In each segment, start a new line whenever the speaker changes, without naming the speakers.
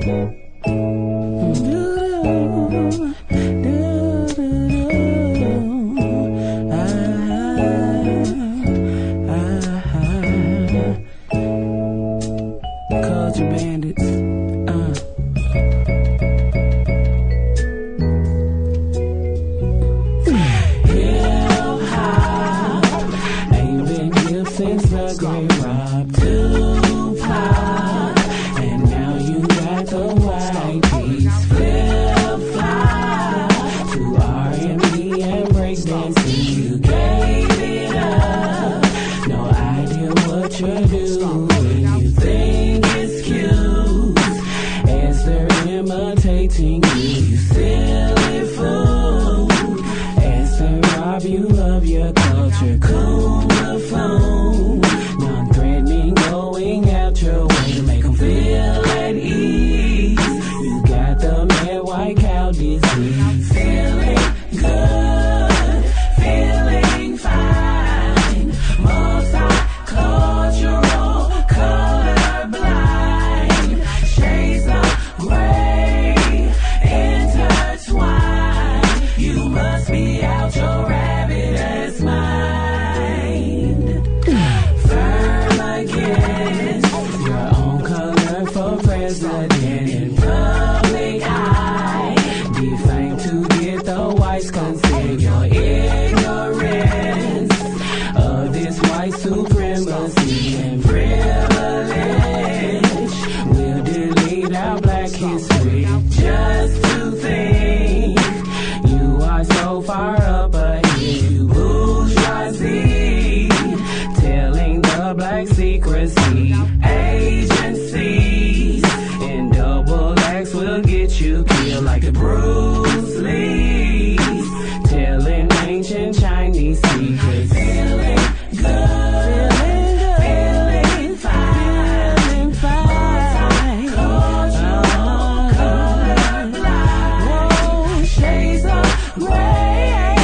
Culture bandits. Since the great rock to pop, and now you got the white piece flip-flop to R&B and breakdancing. You gave it up, no idea what you're doing. You think it's cute as they're imitating you. You silly fool as they rob you of your culture. Cool phone, non-threatening, going out your way to make them feel at ease. You got the mad white cow disease. Feeling good, feeling fine. Multicultural, colorblind. Shades of gray intertwined. You must be out your rabbit ass mind. President in public eye, defamed to get the whites consent. Your ignorance of this white supremacy and privilege will delete our black history. Just to think you are so far up ahead, you bourgeoisie, telling the black secrecy agencies and double X will get you killed like the Bruce Lee's, telling ancient Chinese secrets. Feeling good, feeling fine, multicultural, colorblind, shades of gray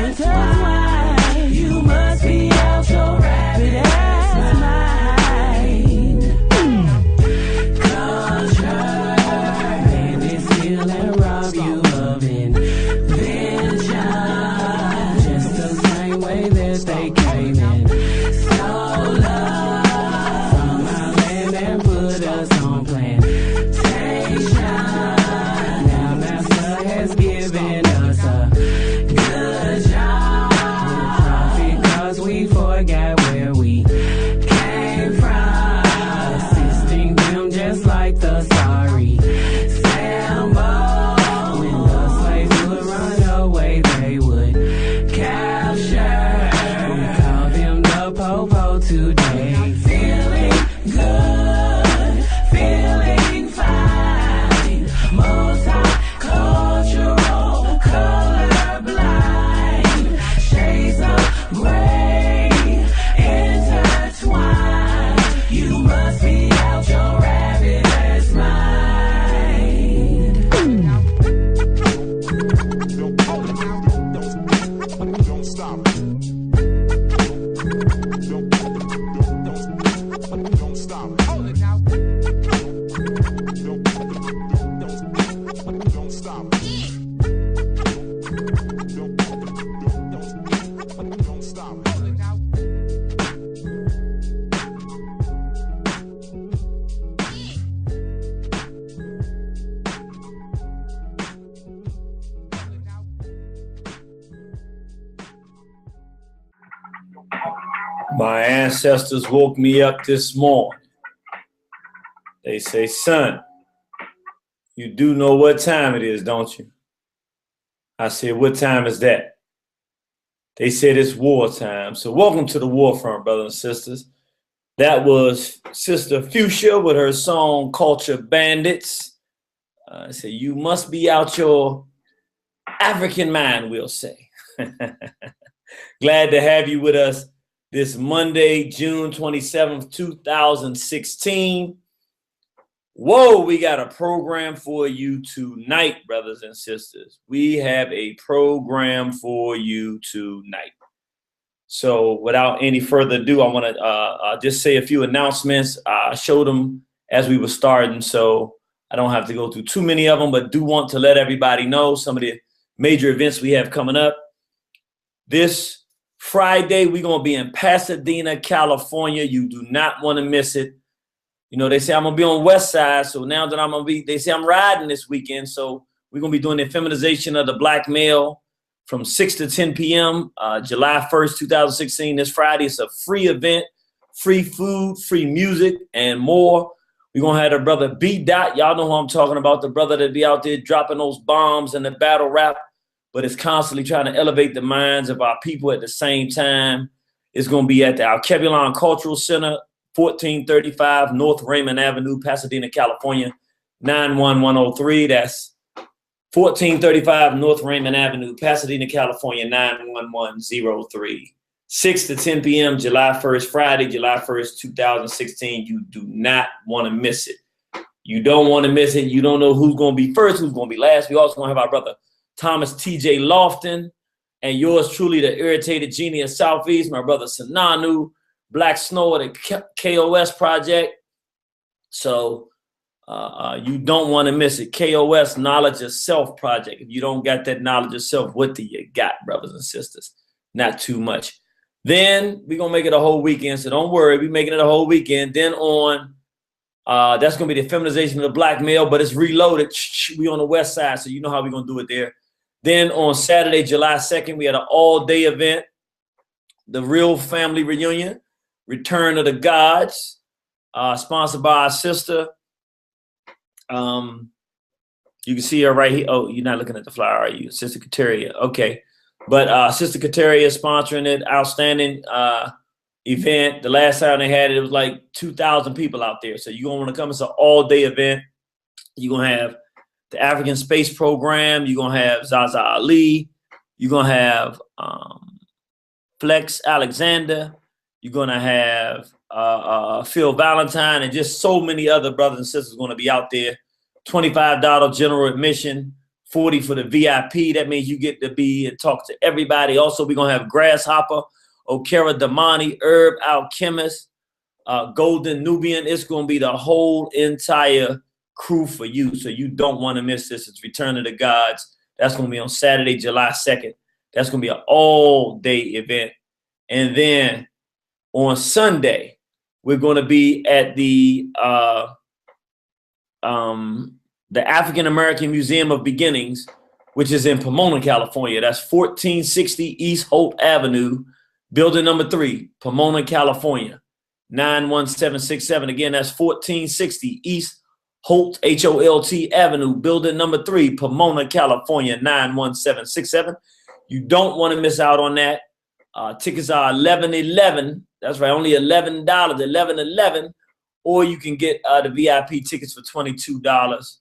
intertwined. You must be out your rabbit ass mind. Culture, and they steal and rob you of invention, just the same way that they came in. Stole us from our land and put us on plantation. Now master has given us a good job. We're profit cause we forgot where we came from, assisting them just like the sorry Sambo. When the slaves would run away, they would capture. We call them the Popo today. Feeling good, feeling fine, multicultural, colorblind, shades of gray intertwined. You must be out your rabbit ass mind.
Don't stop. Don't stop. Hold it now. Don't stop. Don't stop. Hold it now.
My ancestors woke me up this morning. They say, son, you do know what time it is, don't you? I said, what time is that? They said it's wartime. So welcome to the war front, brothers and sisters. That was Sister Fuchsia with her song Culture Bandits. I said, you must be out your African mind, we'll say. Glad to have you with us this Monday, June 27th, 2016. Whoa, we got a program for you tonight, brothers and sisters. We have a program for you tonight. So without any further ado, I want to just say a few announcements. I showed them as we were starting. So I don't have to go through too many of them, but do want to let everybody know some of the major events we have coming up. This Friday, we're going to be in Pasadena, California. You do not want to miss it. You know, they say I'm going to be on West Side. So now that I'm going to be, they say I'm riding this weekend. So we're going to be doing the feminization of the black male from 6 to 10 p.m. July 1st, 2016. This Friday, it's a free event, free food, free music, and more. We're going to have the brother B. Dot. Y'all know who I'm talking about, the brother that be out there dropping those bombs and the battle rap, but it's constantly trying to elevate the minds of our people at the same time. It's going to be at the Alkebulan Cultural Center, 1435 North Raymond Avenue, Pasadena, California, 91103. That's 1435 North Raymond Avenue, Pasadena, California, 91103. 6 to 10 p.m., July 1st, Friday, July 1st, 2016. You do not want to miss it. You don't want to miss it. You don't know who's going to be first, who's going to be last. We also going to have our brother Thomas T.J. Lofton, and yours truly, the Irritated Genie of Southeast, my brother Sananu, Black Snow of the KOS Project. So you don't want to miss it. KOS, Knowledge of Self Project. If you don't got that knowledge of self, what do you got, brothers and sisters? Not too much. Then we're going to make it a whole weekend, so don't worry. We're making it a whole weekend. Then on, that's going to be the feminization of the black male, but it's reloaded. We on the west side, so you know how we're going to do it there. Then on Saturday, July 2nd, we had an all-day event, the Real Family Reunion, Return of the Gods, sponsored by our sister. You can see her right here. Oh, you're not looking at the flyer, are you? Sister Kateria. Okay. But Sister Kateria is sponsoring it. Outstanding event. The last time they had it, it was like 2,000 people out there. So you're going to want to come. It's an all-day event. You're going to have the African Space Program. You're going to have Zaza Ali. You're going to have Flex Alexander. You're going to have Phil Valentine, and just so many other brothers and sisters going to be out there. $25 general admission. 40 for the VIP. That means you get to be and talk to everybody. Also, we're going to have Grasshopper, Okera Damani, Herb Alchemist, Golden Nubian. It's going to be the whole entire crew for you. So you don't want to miss this. It's Return of the Gods. That's going to be on Saturday, July 2nd. That's going to be an all-day event. And then on Sunday, we're going to be at the African American Museum of Beginnings, which is in Pomona, California. That's 1460 East Holt Avenue, building number 3, Pomona, California, 91767. Again, that's 1460 East Holt, H-O-L-T Avenue, building number 3, Pomona, California, 91767. You don't want to miss out on that. Tickets are $11.11. That's right, only $11, $11.11. Or you can get the VIP tickets for $22.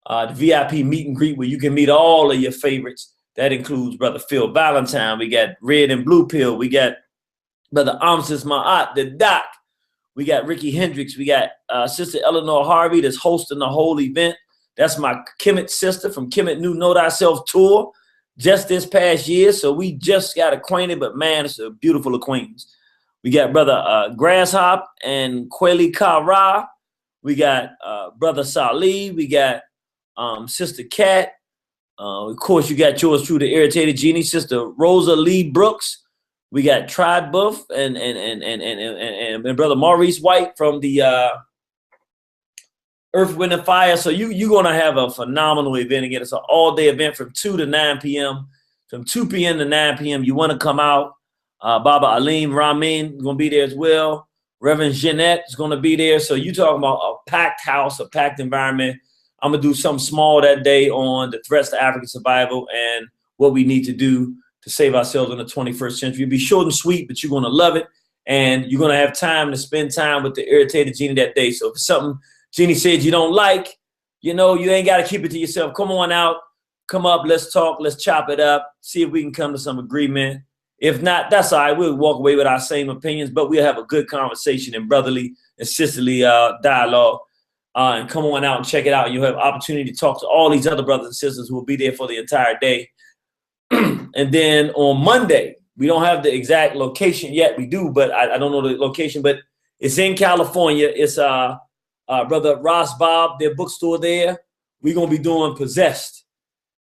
The VIP meet and greet where you can meet all of your favorites. That includes Brother Phil Valentine. We got Red and Blue Pill. We got Brother Amsis Ma'at, the Doc. We got Ricky Hendricks. We got Sister Eleanor Harvey that's hosting the whole event. That's my Kemet sister from Kemet New Know Thyself tour just this past year. So we just got acquainted, but man, it's a beautiful acquaintance. We got Brother Grasshop and Kweli Kara. We got Brother Salih. We got Sister Cat. Of course, you got yours true, the Irritated Genie, Sister Rosa Lee Brooks. We got Tribe Buff and Brother Maurice White from the Earth, Wind, and Fire. So you're going to have a phenomenal event. Again, it's an all-day event from 2 to 9 p.m. From 2 p.m. to 9 p.m. You want to come out. Baba Alim Ramin is going to be there as well. Reverend Jeanette is going to be there. So you talking about a packed house, a packed environment. I'm going to do something small that day on the threats to African survival and what we need to do to save ourselves in the 21st century. It'll be short and sweet, but you're going to love it. And you're going to have time to spend time with the Irritated Genie that day. So if it's something Genie said you don't like, you know, you ain't got to keep it to yourself. Come on out. Come up. Let's talk. Let's chop it up. See if we can come to some agreement. If not, that's all right. We'll walk away with our same opinions, but we'll have a good conversation and brotherly and sisterly dialogue. And come on out and check it out. You'll have opportunity to talk to all these other brothers and sisters who will be there for the entire day. And then on Monday, we don't have the exact location yet. We do, but I don't know the location, but it's in California. It's Brother Ross Bob, their bookstore there. We're going to be doing Possessed.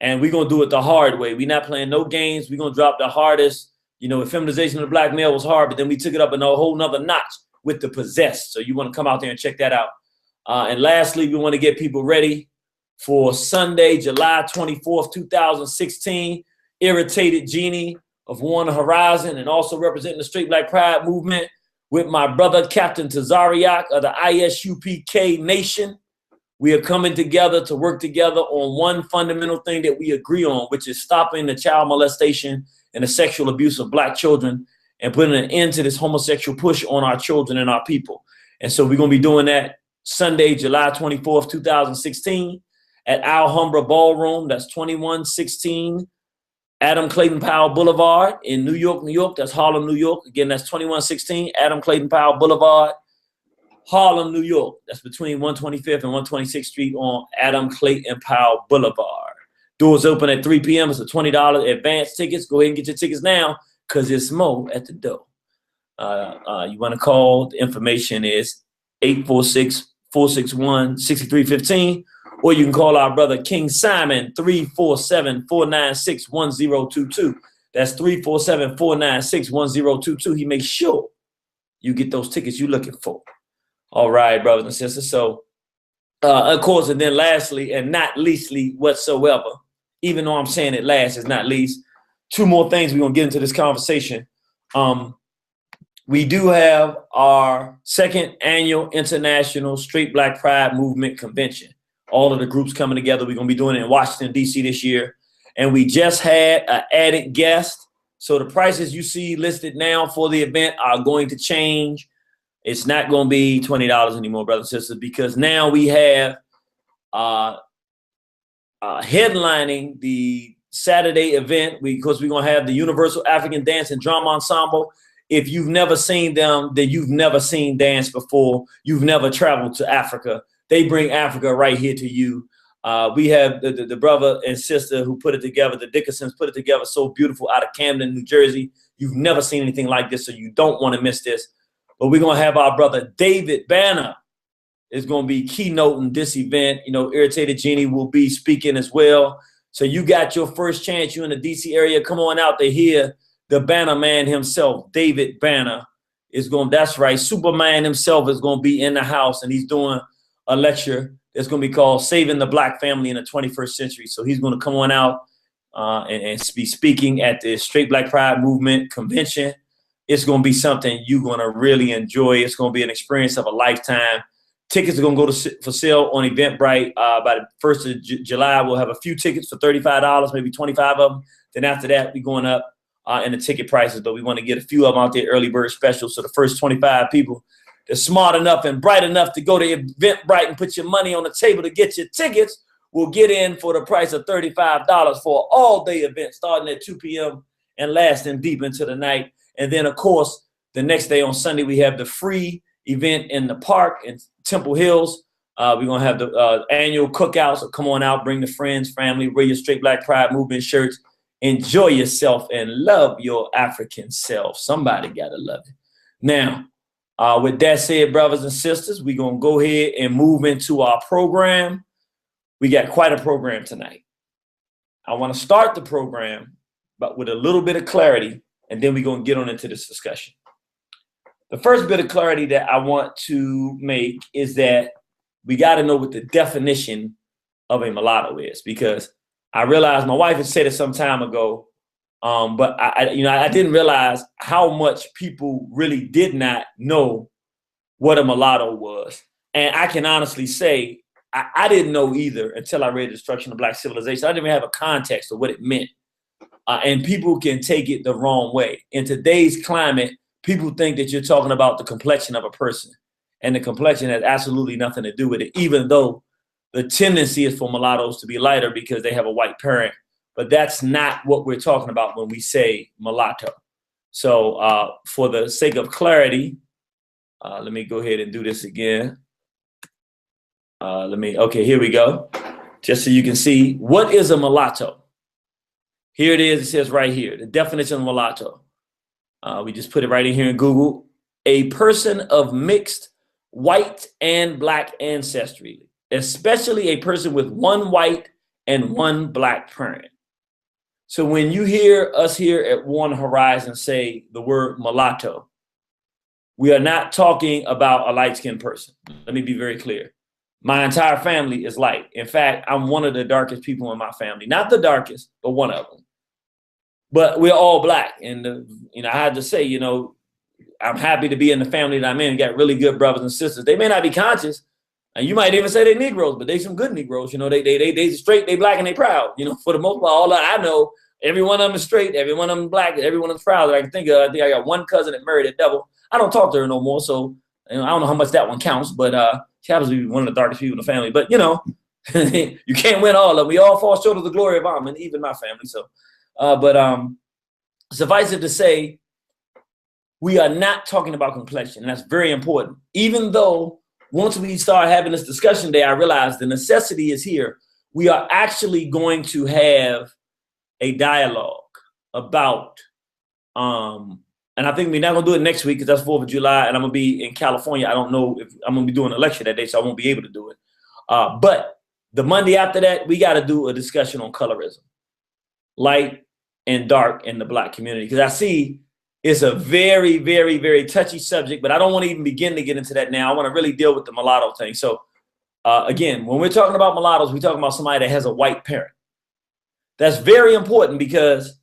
And we're going to do it the hard way. We're not playing no games. We're going to drop the hardest. You know, feminization of the black male was hard, but then we took it up a whole nother notch with the Possessed. So you want to come out there and check that out. And lastly, we want to get people ready for Sunday, July 24th, 2016. Irritated Genie of Warner Horizon and also representing the Straight Black Pride movement with my brother, Captain Tazariak of the ISUPK Nation. We are coming together to work together on one fundamental thing that we agree on, which is stopping the child molestation and the sexual abuse of black children and putting an end to this homosexual push on our children and our people. And so we're going to be doing that Sunday, July 24th, 2016 at Alhambra Ballroom. That's 2116 Adam Clayton Powell Boulevard in New York, New York. That's Harlem, New York. Again, that's 2116 Adam Clayton Powell Boulevard, Harlem, New York. That's between 125th and 126th Street on Adam Clayton Powell Boulevard. Doors open at 3 p.m. It's a $20 advance tickets. Go ahead and get your tickets now because it's more at the door. You want to call. The information is 846-461-6315. Or you can call our brother King Simon, 347-496-1022. That's 347-496-1022. He makes sure you get those tickets you're looking for. All right, brothers and sisters. So, of course, and then lastly, and not leastly whatsoever, even though I'm saying it last, it's not least, two more things we're going to get into this conversation. We do have our second annual International Straight Black Pride Movement Convention. All of the groups coming together. We're going to be doing it in Washington, D.C. this year. And we just had an added guest. So the prices you see listed now for the event are going to change. It's not going to be $20 anymore, brothers and sisters, because now we have headlining the Saturday event because we're going to have the Universal African Dance and Drama Ensemble. If you've never seen them, then you've never seen dance before. You've never traveled to Africa. They bring Africa right here to you. We have the brother and sister who put it together. The Dickersons put it together so beautiful out of Camden, New Jersey. You've never seen anything like this, so you don't want to miss this. But we're going to have our brother David Banner is going to be keynoting this event. You know, Irritated Genie will be speaking as well. So you got your first chance. You're in the D.C. area. Come on out to hear the Banner man himself, David Banner. Is going. That's right. Superman himself is going to be in the house, and he's doing a lecture that's going to be called Saving the Black Family in the 21st Century. So he's going to come on out and be speaking at the Straight Black Pride Movement Convention. It's going to be something you're going to really enjoy. It's going to be an experience of a lifetime. Tickets are going to go for sale on Eventbrite by the 1st of July. We'll have a few tickets for $35, maybe 25 of them. Then after that, we're going up in the ticket prices, but we want to get a few of them out there, early bird special. So the first 25 people that's smart enough and bright enough to go to Eventbrite and put your money on the table to get your tickets will get in for the price of $35 for an all-day event starting at 2 p.m. and lasting deep into the night. And then, of course, the next day on Sunday, we have the free event in the park in Temple Hills. We're going to have the annual cookouts. So come on out, bring the friends, family, wear your Straight Black Pride Movement shirts. Enjoy yourself and love your African self. Somebody got to love it. Now, with that said, brothers and sisters, we're going to go ahead and move into our program. We got quite a program tonight. I want to start the program, but with a little bit of clarity, and then we're going to get on into this discussion. The first bit of clarity that I want to make is that we got to know what the definition of a mulatto is, because I realized my wife had said it some time ago, but I didn't realize how much people really did not know what a mulatto was. And I can honestly say I didn't know either until I read Destruction of Black Civilization. I didn't even have a context of what it meant. And people can take it the wrong way. In today's climate, people think that you're talking about the complexion of a person. And the complexion has absolutely nothing to do with it, even though the tendency is for mulattoes to be lighter because they have a white parent. But that's not what we're talking about when we say mulatto. So for the sake of clarity, let me go ahead and do this again. Okay, here we go. Just so you can see, what is a mulatto? Here it is. It says right here, the definition of mulatto. We just put it right in here in Google. A person of mixed white and black ancestry, especially a person with one white and one black parent. So when you hear us here at One Horizon say the word mulatto, we are not talking about a light-skinned person. Let me be very clear. My entire family is light. In fact, I'm one of the darkest people in my family. Not the darkest, but one of them. But we're all black. And, I had to say, I'm happy to be in the family that I'm in. Got really good brothers and sisters. They may not be conscious, and you might even say they're Negroes, but they some good Negroes. They straight, they black, and they proud. For the most part, all I know, every one of them is straight, every one of them black, every one of them proud that I can think of. I think I got one cousin that married a devil. I don't talk to her no more, so I don't know how much that one counts, but she happens to be one of the darkest people in the family. But, you can't win all of them. We all fall short of the glory of Amen, even my family. So, suffice it to say, we are not talking about complexion, and that's very important. Even though once we start having this discussion today, I realized the necessity is here. We are actually going to have a dialogue about, and I think we're not going to do it next week because that's 4th of July, and I'm going to be in California. I don't know if I'm going to be doing a lecture that day, so I won't be able to do it. But the Monday after that, we got to do a discussion on colorism, light and dark in the black community, because I see it's a very, very, very touchy subject, but I don't want to even begin to get into that now. I want to really deal with the mulatto thing. So again, when we're talking about mulattoes, we're talking about somebody that has a white parent. That's very important because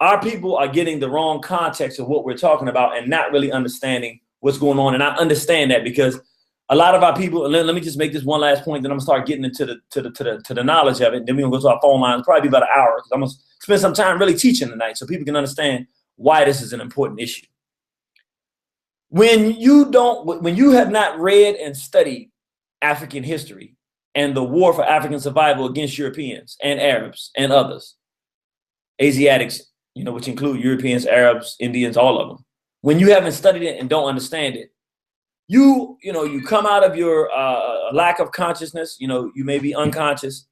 our people are getting the wrong context of what we're talking about and not really understanding what's going on. And I understand that because a lot of our people, and let me just make this one last point, then I'm gonna start getting into the knowledge of it. Then we're gonna go to our phone line. It'll probably be about an hour because I'm gonna spend some time really teaching tonight so people can understand why this is an important issue. When you have not read and studied African history and the war for African survival against Europeans and Arabs and others, Asiatics, which include Europeans, Arabs, Indians, all of them. When you haven't studied it and don't understand it, you come out of your lack of consciousness. You may be unconscious.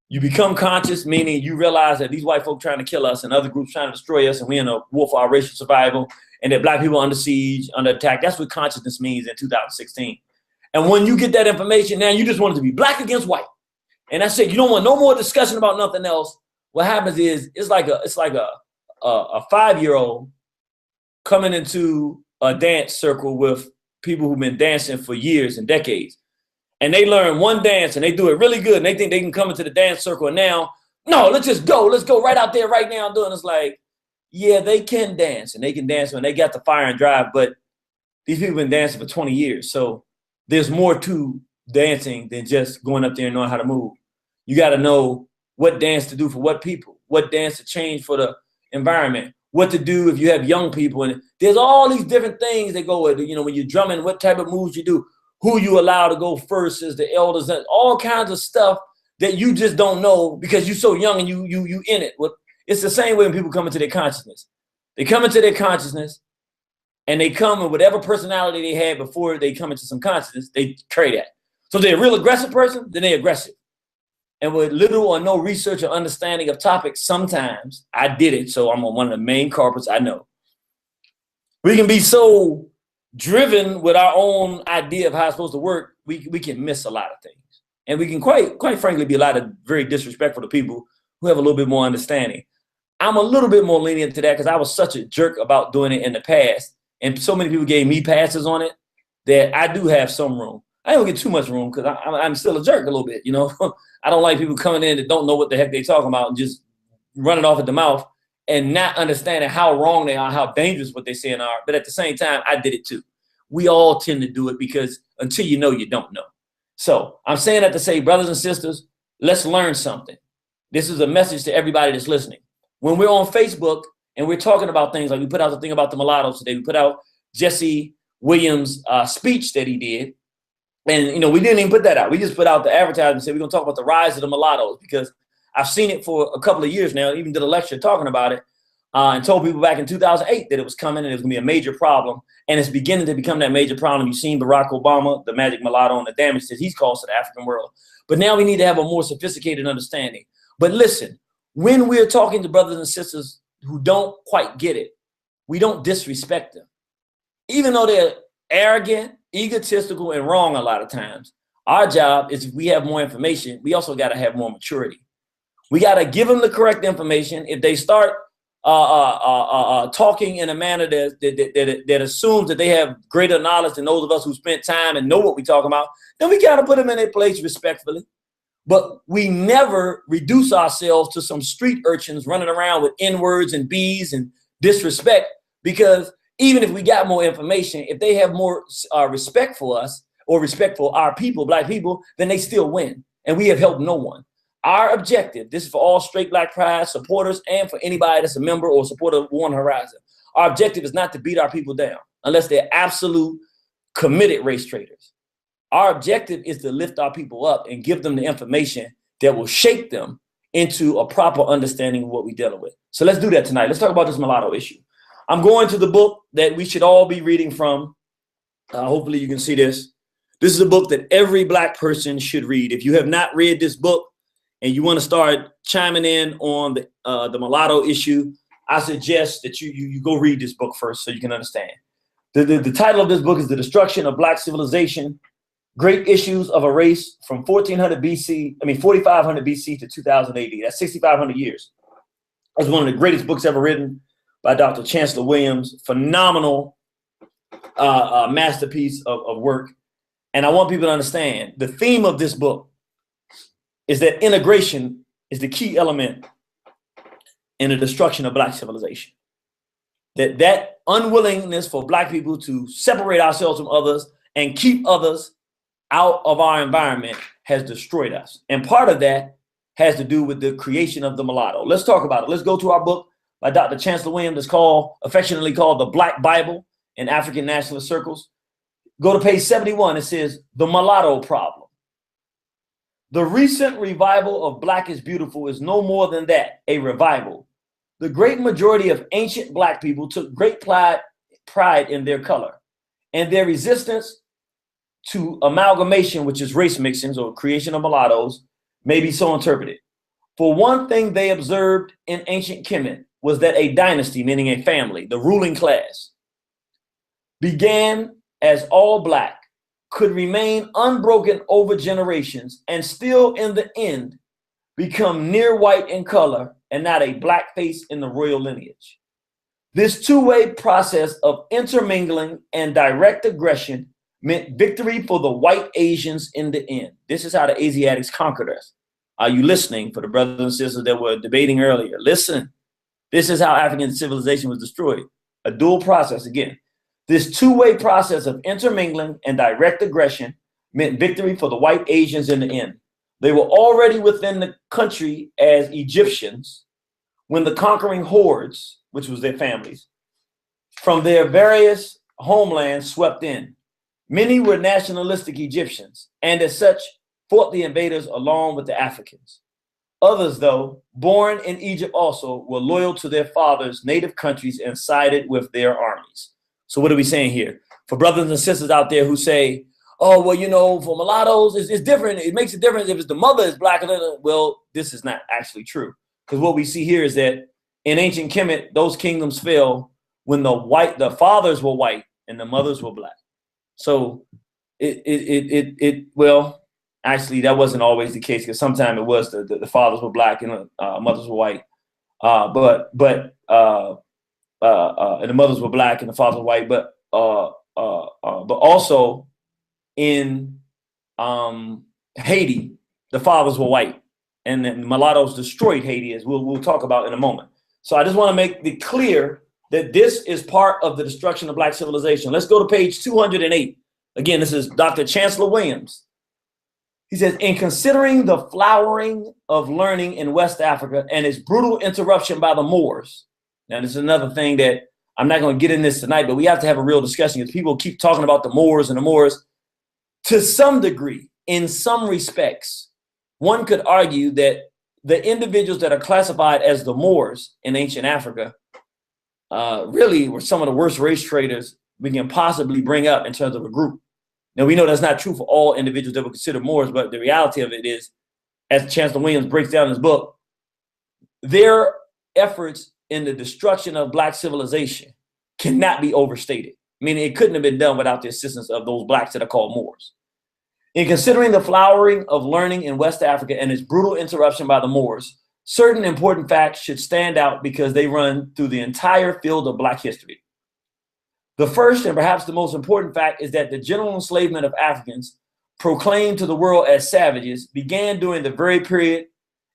You become conscious, meaning you realize that these white folk trying to kill us and other groups trying to destroy us, and we're in a war for our racial survival, and that black people under siege, under attack. That's what consciousness means in 2016. And when you get that information, now you just want it to be black against white. And that's it. You don't want no more discussion about nothing else. What happens is it's like a 5-year-old coming into a dance circle with people who've been dancing for years and decades. And they learn one dance and they do it really good. And they think they can come into the dance circle. And now, no, let's just go. Let's go right out there right now and do it. And it's like, yeah, they can dance and they can dance when they got the fire and drive. But these people have been dancing for 20 years. So there's more to dancing than just going up there and knowing how to move. You got to know what dance to do for what people, what dance to change for the environment, what to do if you have young people. And there's all these different things that go with, when you're drumming, what type of moves you do, who you allow to go first as the elders, and all kinds of stuff that you just don't know because you're so young and you in it. It's the same way when people come into their consciousness. They come into their consciousness and they come with whatever personality they had before they come into some consciousness, they carry that. So if they're a real aggressive person, then they're aggressive. And with little or no research or understanding of topics, sometimes I did it. So I'm one of the main culprits I know. We can be so driven with our own idea of how it's supposed to work, we can miss a lot of things. And we can quite frankly be a lot of very disrespectful to people who have a little bit more understanding. I'm a little bit more lenient to that because I was such a jerk about doing it in the past. And so many people gave me passes on it that I do have some room. I don't get too much room because I'm still a jerk a little bit, I don't like people coming in that don't know what the heck they're talking about and just running off at the mouth and not understanding how wrong they are, how dangerous what they're saying are. But at the same time, I did it too. We all tend to do it because until you know, you don't know. So I'm saying that to say, brothers and sisters, let's learn something. This is a message to everybody that's listening. When we're on Facebook and we're talking about things like we put out the thing about the mulattoes today, we put out Jesse Williams' speech that he did. And, we didn't even put that out. We just put out the advertisement and said, we're going to talk about the rise of the mulattoes because I've seen it for a couple of years now, even did a lecture talking about it and told people back in 2008 that it was coming and it was going to be a major problem. And it's beginning to become that major problem. You've seen Barack Obama, the magic mulatto, and the damage that he's caused to the African world. But now we need to have a more sophisticated understanding. But listen, when we're talking to brothers and sisters who don't quite get it, we don't disrespect them. Even though they're arrogant egotistical and wrong a lot of times. Our job is, if we have more information, we also got to have more maturity. We got to give them the correct information. If they start talking in a manner that assumes that they have greater knowledge than those of us who spent time and know what we're talking about, then we got to put them in their place respectfully. But we never reduce ourselves to some street urchins running around with N-words and B's and disrespect, because even if we got more information, if they have more respect for us or respect for our people, black people, then they still win. And we have helped no one. Our objective, this is for all straight Black Pride supporters and for anybody that's a member or supporter of One Horizon. Our objective is not to beat our people down unless they're absolute committed race traitors. Our objective is to lift our people up and give them the information that will shape them into a proper understanding of what we're dealing with. So let's do that tonight. Let's talk about this mulatto issue. I'm going to the book that we should all be reading from. Hopefully you can see this. This is a book that every Black person should read. If you have not read this book and you want to start chiming in on the mulatto issue, I suggest that you go read this book first so you can understand. The title of this book is The Destruction of Black Civilization, Great Issues of a Race from 4500 BC to 2000 AD. That's 6,500 years. That's one of the greatest books ever written by Dr. Chancellor Williams. Phenomenal masterpiece of work. And I want people to understand the theme of this book is that integration is the key element in the destruction of Black civilization. That unwillingness for Black people to separate ourselves from others and keep others out of our environment has destroyed us. And part of that has to do with the creation of the mulatto. Let's talk about it. Let's go to our book by Dr. Chancellor Williams. It's affectionately called The Black Bible in African Nationalist Circles. Go to page 71. It says, The Mulatto Problem. The recent revival of Black is Beautiful is no more than that, a revival. The great majority of ancient Black people took great pride in their color, and their resistance to amalgamation, which is race mixings or creation of mulattoes, may be so interpreted. For one thing they observed in ancient Kemet was that a dynasty, meaning a family, the ruling class, began as all Black, could remain unbroken over generations, and still in the end become near white in color and not a Black face in the royal lineage. This two-way process of intermingling and direct aggression meant victory for the white Asians in the end. This is how the Asiatics conquered us. Are you listening? For the brothers and sisters that were debating earlier, listen. This is how African civilization was destroyed. A dual process again. This two-way process of intermingling and direct aggression meant victory for the white Asians in the end. They were already within the country as Egyptians when the conquering hordes, which was their families, from their various homelands swept in. Many were nationalistic Egyptians, and as such, fought the invaders along with the Africans. Others, though, born in Egypt also, were loyal to their fathers' native countries and sided with their armies. So what are we saying here? For brothers and sisters out there who say, oh, well, you know, for mulattoes, it's different. It makes a difference if it's the mother is Black. Well, this is not actually true. Because what we see here is that in ancient Kemet, those kingdoms fell when the fathers were white and the mothers were Black. So well, actually, that wasn't always the case, because sometimes it was the fathers were Black and the mothers were white. And the mothers were Black and the fathers were white. But also in Haiti, the fathers were white, and the mulattoes destroyed Haiti, as we'll talk about in a moment. So I just want to make it clear that this is part of the destruction of Black civilization. Let's go to page 208. Again, this is Dr. Chancellor Williams. He says, in considering the flowering of learning in West Africa and its brutal interruption by the Moors. Now, this is another thing that I'm not going to get in this tonight, but we have to have a real discussion, because people keep talking about the Moors and the Moors. To some degree, in some respects, one could argue that the individuals that are classified as the Moors in ancient Africa really were some of the worst race traitors we can possibly bring up in terms of a group. Now, we know that's not true for all individuals that were considered Moors, but the reality of it is, as Chancellor Williams breaks down in his book, their efforts in the destruction of Black civilization cannot be overstated. meaning it couldn't have been done without the assistance of those blacks that are called Moors. In considering the flowering of learning in West Africa and its brutal interruption by the Moors, certain important facts should stand out because they run through the entire field of Black history. The first and perhaps the most important fact is that the general enslavement of Africans, proclaimed to the world as savages, began during the very period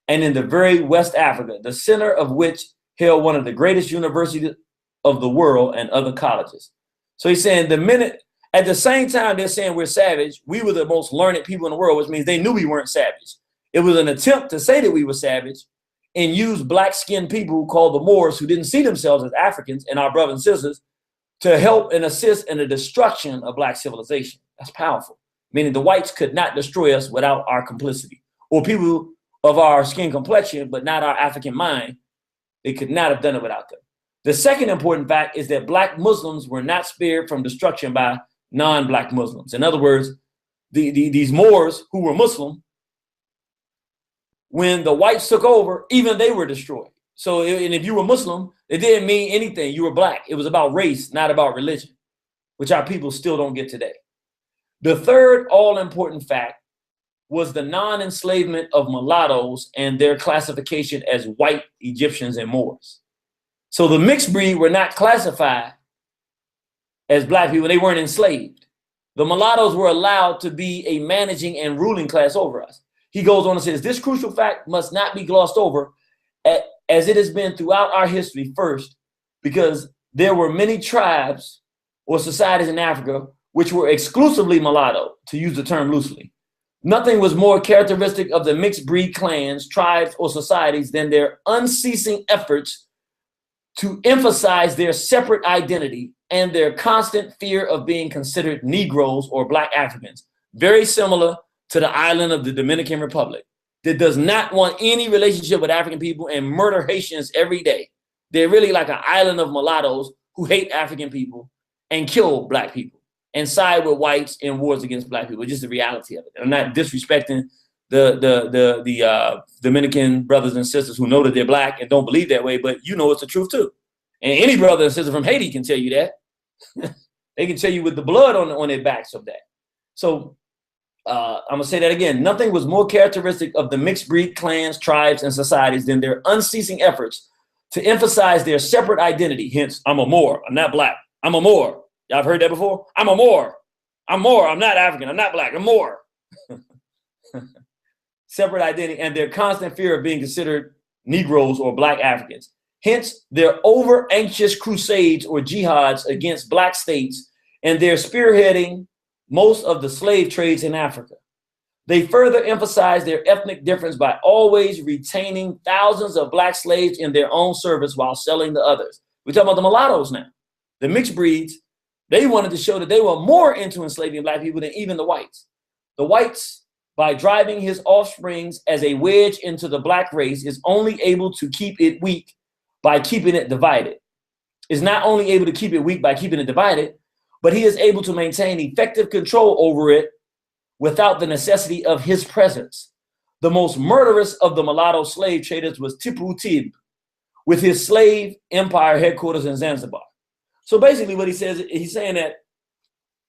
and in the very West Africa, the center of which held one of the greatest universities of the world and other colleges. So he's saying at the same time they're saying we're savage, we were the most learned people in the world, which means they knew we weren't savage. It was an attempt to say that we were savage and use black-skinned people called the Moors, who didn't see themselves as Africans and our brothers and sisters, to help and assist in the destruction of Black civilization. That's powerful, meaning the whites could not destroy us without our complicity, or people of our skin complexion, but not our African mind. They could not have done it without them. The second important fact is that Black Muslims were not spared from destruction by non-Black Muslims. In other words, these Moors who were Muslim, when the whites took over, even they were destroyed. So, and if you were Muslim, it didn't mean anything. You were Black. It was about race, not about religion, which our people still don't get today. The third all-important fact was the non-enslavement of mulattoes and their classification as white Egyptians and Moors. So the mixed breed were not classified as Black people. They weren't enslaved. The mulattoes were allowed to be a managing and ruling class over us. He goes on and says, this crucial fact must not be glossed over, as it has been throughout our history, first, because there were many tribes or societies in Africa which were exclusively mulatto, to use the term loosely. Nothing was more characteristic of the mixed breed clans, tribes, or societies than their unceasing efforts to emphasize their separate identity and their constant fear of being considered Negroes or Black Africans, very similar to the island of the Dominican Republic, that does not want any relationship with African people and murder Haitians every day. They're really like an island of mulattoes who hate African people and kill Black people and side with whites in wars against Black people. It's just the reality of it. I'm not disrespecting the Dominican brothers and sisters who know that they're Black and don't believe that way, but you know it's the truth too. And any brother and sister from Haiti can tell you that. They can tell you with the blood on their backs of that. So I'm gonna say that again. Nothing was more characteristic of the mixed breed clans, tribes, and societies than their unceasing efforts to emphasize their separate identity. Hence, I'm a Moor. I'm not Black. I'm a Moor. Y'all have heard that before? I'm a Moor. I'm Moor. I'm not African. I'm not Black. I'm Moor. Separate identity and their constant fear of being considered Negroes or Black Africans. Hence, their over anxious crusades or jihads against Black states and their spearheading most of the slave trades in Africa. They further emphasize their ethnic difference by always retaining thousands of Black slaves in their own service while selling the others. We're talking about the mulattoes now. The mixed breeds, they wanted to show that they were more into enslaving Black people than even the whites. The whites, by driving his offsprings as a wedge into the Black race, is only able to keep it weak by keeping it divided. Is not only able to keep it weak by keeping it divided, but he is able to maintain effective control over it without the necessity of his presence. The most murderous of the mulatto slave traders was Tipu Tib, with his slave empire headquarters in Zanzibar. So basically what he says, he's saying that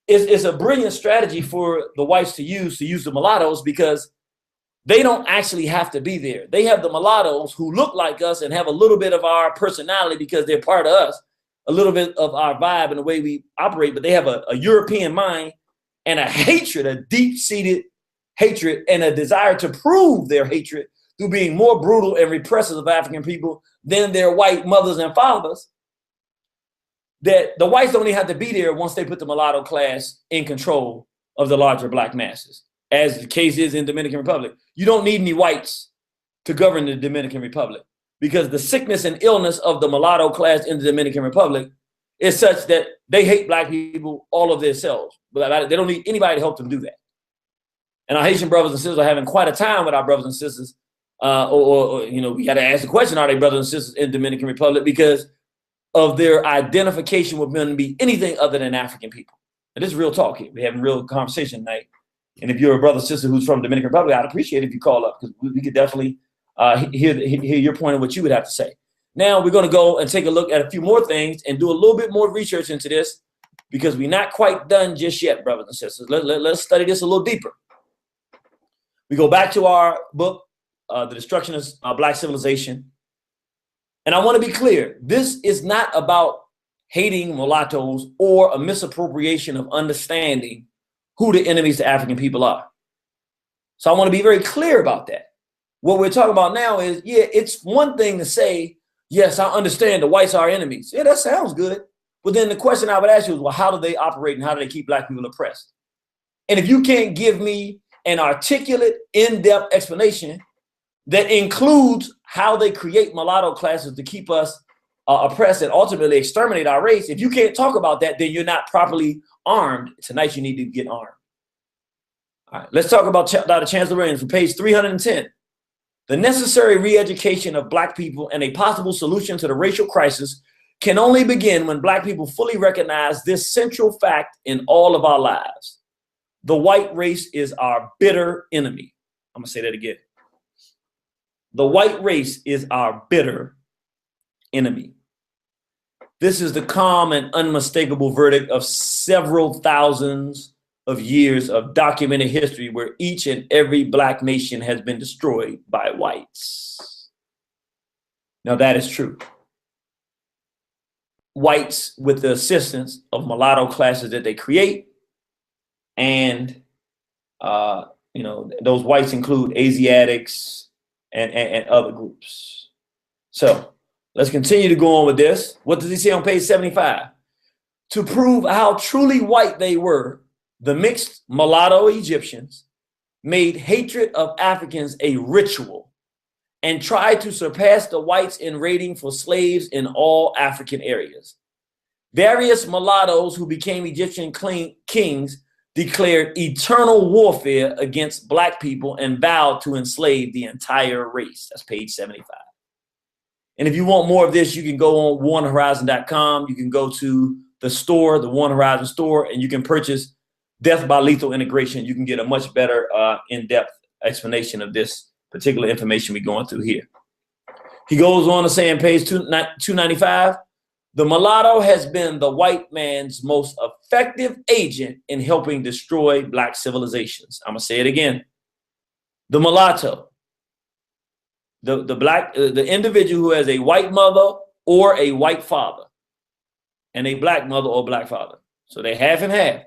it's a brilliant strategy for the whites to use the mulattoes, because they don't actually have to be there. They have the mulattoes who look like us and have a little bit of our personality because they're part of us, a little bit of our vibe and the way we operate, but they have a European mind and a hatred, a deep-seated hatred and a desire to prove their hatred through being more brutal and repressive of African people than their white mothers and fathers, that the whites don't even have to be there once they put the mulatto class in control of the larger Black masses, as the case is in Dominican Republic. You don't need any whites to govern the Dominican Republic, because the sickness and illness of the mulatto class in the Dominican Republic is such that they hate Black people all of themselves. But they don't need anybody to help them do that. And our Haitian brothers and sisters are having quite a time with our brothers and sisters. You know, we got to ask the question, are they brothers and sisters in Dominican Republic? Because of their identification with men to be anything other than African people. And this is real talk here. We're having real conversation tonight. And if you're a brother or sister who's from Dominican Republic, I'd appreciate it if you call up, because we could definitely hear your point of what you would have to say. Now we're going to go and take a look at a few more things and do a little bit more research into this. because we're not quite done just yet, brothers and sisters. Let's study this a little deeper. We go back to our book, The Destruction of Black Civilization. And I want to be clear, this is not about hating mulattoes or a misappropriation of understanding who the enemies to African people are. So I want to be very clear about that. What we're talking about now is, yeah, it's one thing to say, yes, I understand the whites are enemies. Yeah, that sounds good. But then the question I would ask you is, well, how do they operate and how do they keep black people oppressed? And if you can't give me an articulate, in-depth explanation that includes how they create mulatto classes to keep us oppressed and ultimately exterminate our race, if you can't talk about that, then you're not properly armed. Tonight you need to get armed. All right, let's talk about Dr. Chancellor Williams from page 310. The necessary re-education of black people and a possible solution to the racial crisis can only begin when black people fully recognize this central fact in all of our lives. The white race is our bitter enemy. I'm gonna say that again. The white race is our bitter enemy. This is the calm and unmistakable verdict of several thousands of years of documented history where each and every black nation has been destroyed by whites. Now that is true. Whites, with the assistance of mulatto classes that they create, and those whites include Asiatics and other groups. So let's continue to go on with this. What does he say on page 75? To prove how truly white they were, the mixed mulatto Egyptians made hatred of Africans a ritual and tried to surpass the whites in raiding for slaves in all African areas. Various mulattoes who became Egyptian kings declared eternal warfare against black people and vowed to enslave the entire race. That's page 75. And if you want more of this, you can go on warnhorizon.com. You can go to the store, the Warn Horizon store, and you can purchase Death by Lethal Integration. You can get a much better in-depth explanation of this particular information we're going through here. He goes on to say on page 295, the mulatto has been the white man's most effective agent in helping destroy black civilizations. I'm gonna say it again. The mulatto, the individual who has a white mother or a white father and a black mother or black father. So they half and half.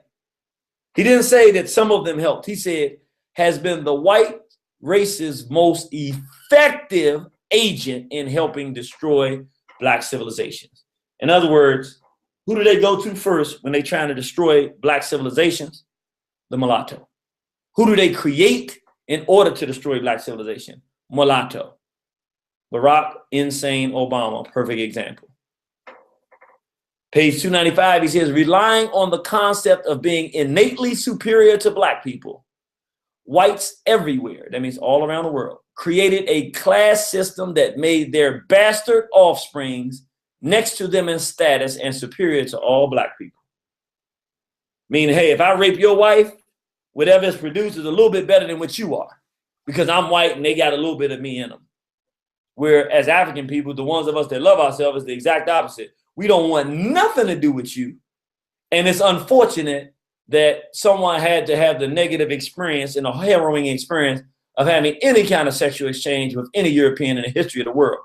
He didn't say that some of them helped. He said has been the white race's most effective agent in helping destroy black civilizations. In other words, who do they go to first when they're trying to destroy black civilizations? The mulatto. Who do they create in order to destroy black civilization? Mulatto. Barack Insane Obama, perfect example. Page 295, he says, relying on the concept of being innately superior to black people, whites everywhere, that means all around the world, created a class system that made their bastard offsprings next to them in status and superior to all black people. Meaning, hey, if I rape your wife, whatever is produced is a little bit better than what you are because I'm white and they got a little bit of me in them. Where as African people, the ones of us that love ourselves is the exact opposite. We don't want nothing to do with you. And it's unfortunate that someone had to have the negative experience and a harrowing experience of having any kind of sexual exchange with any European in the history of the world.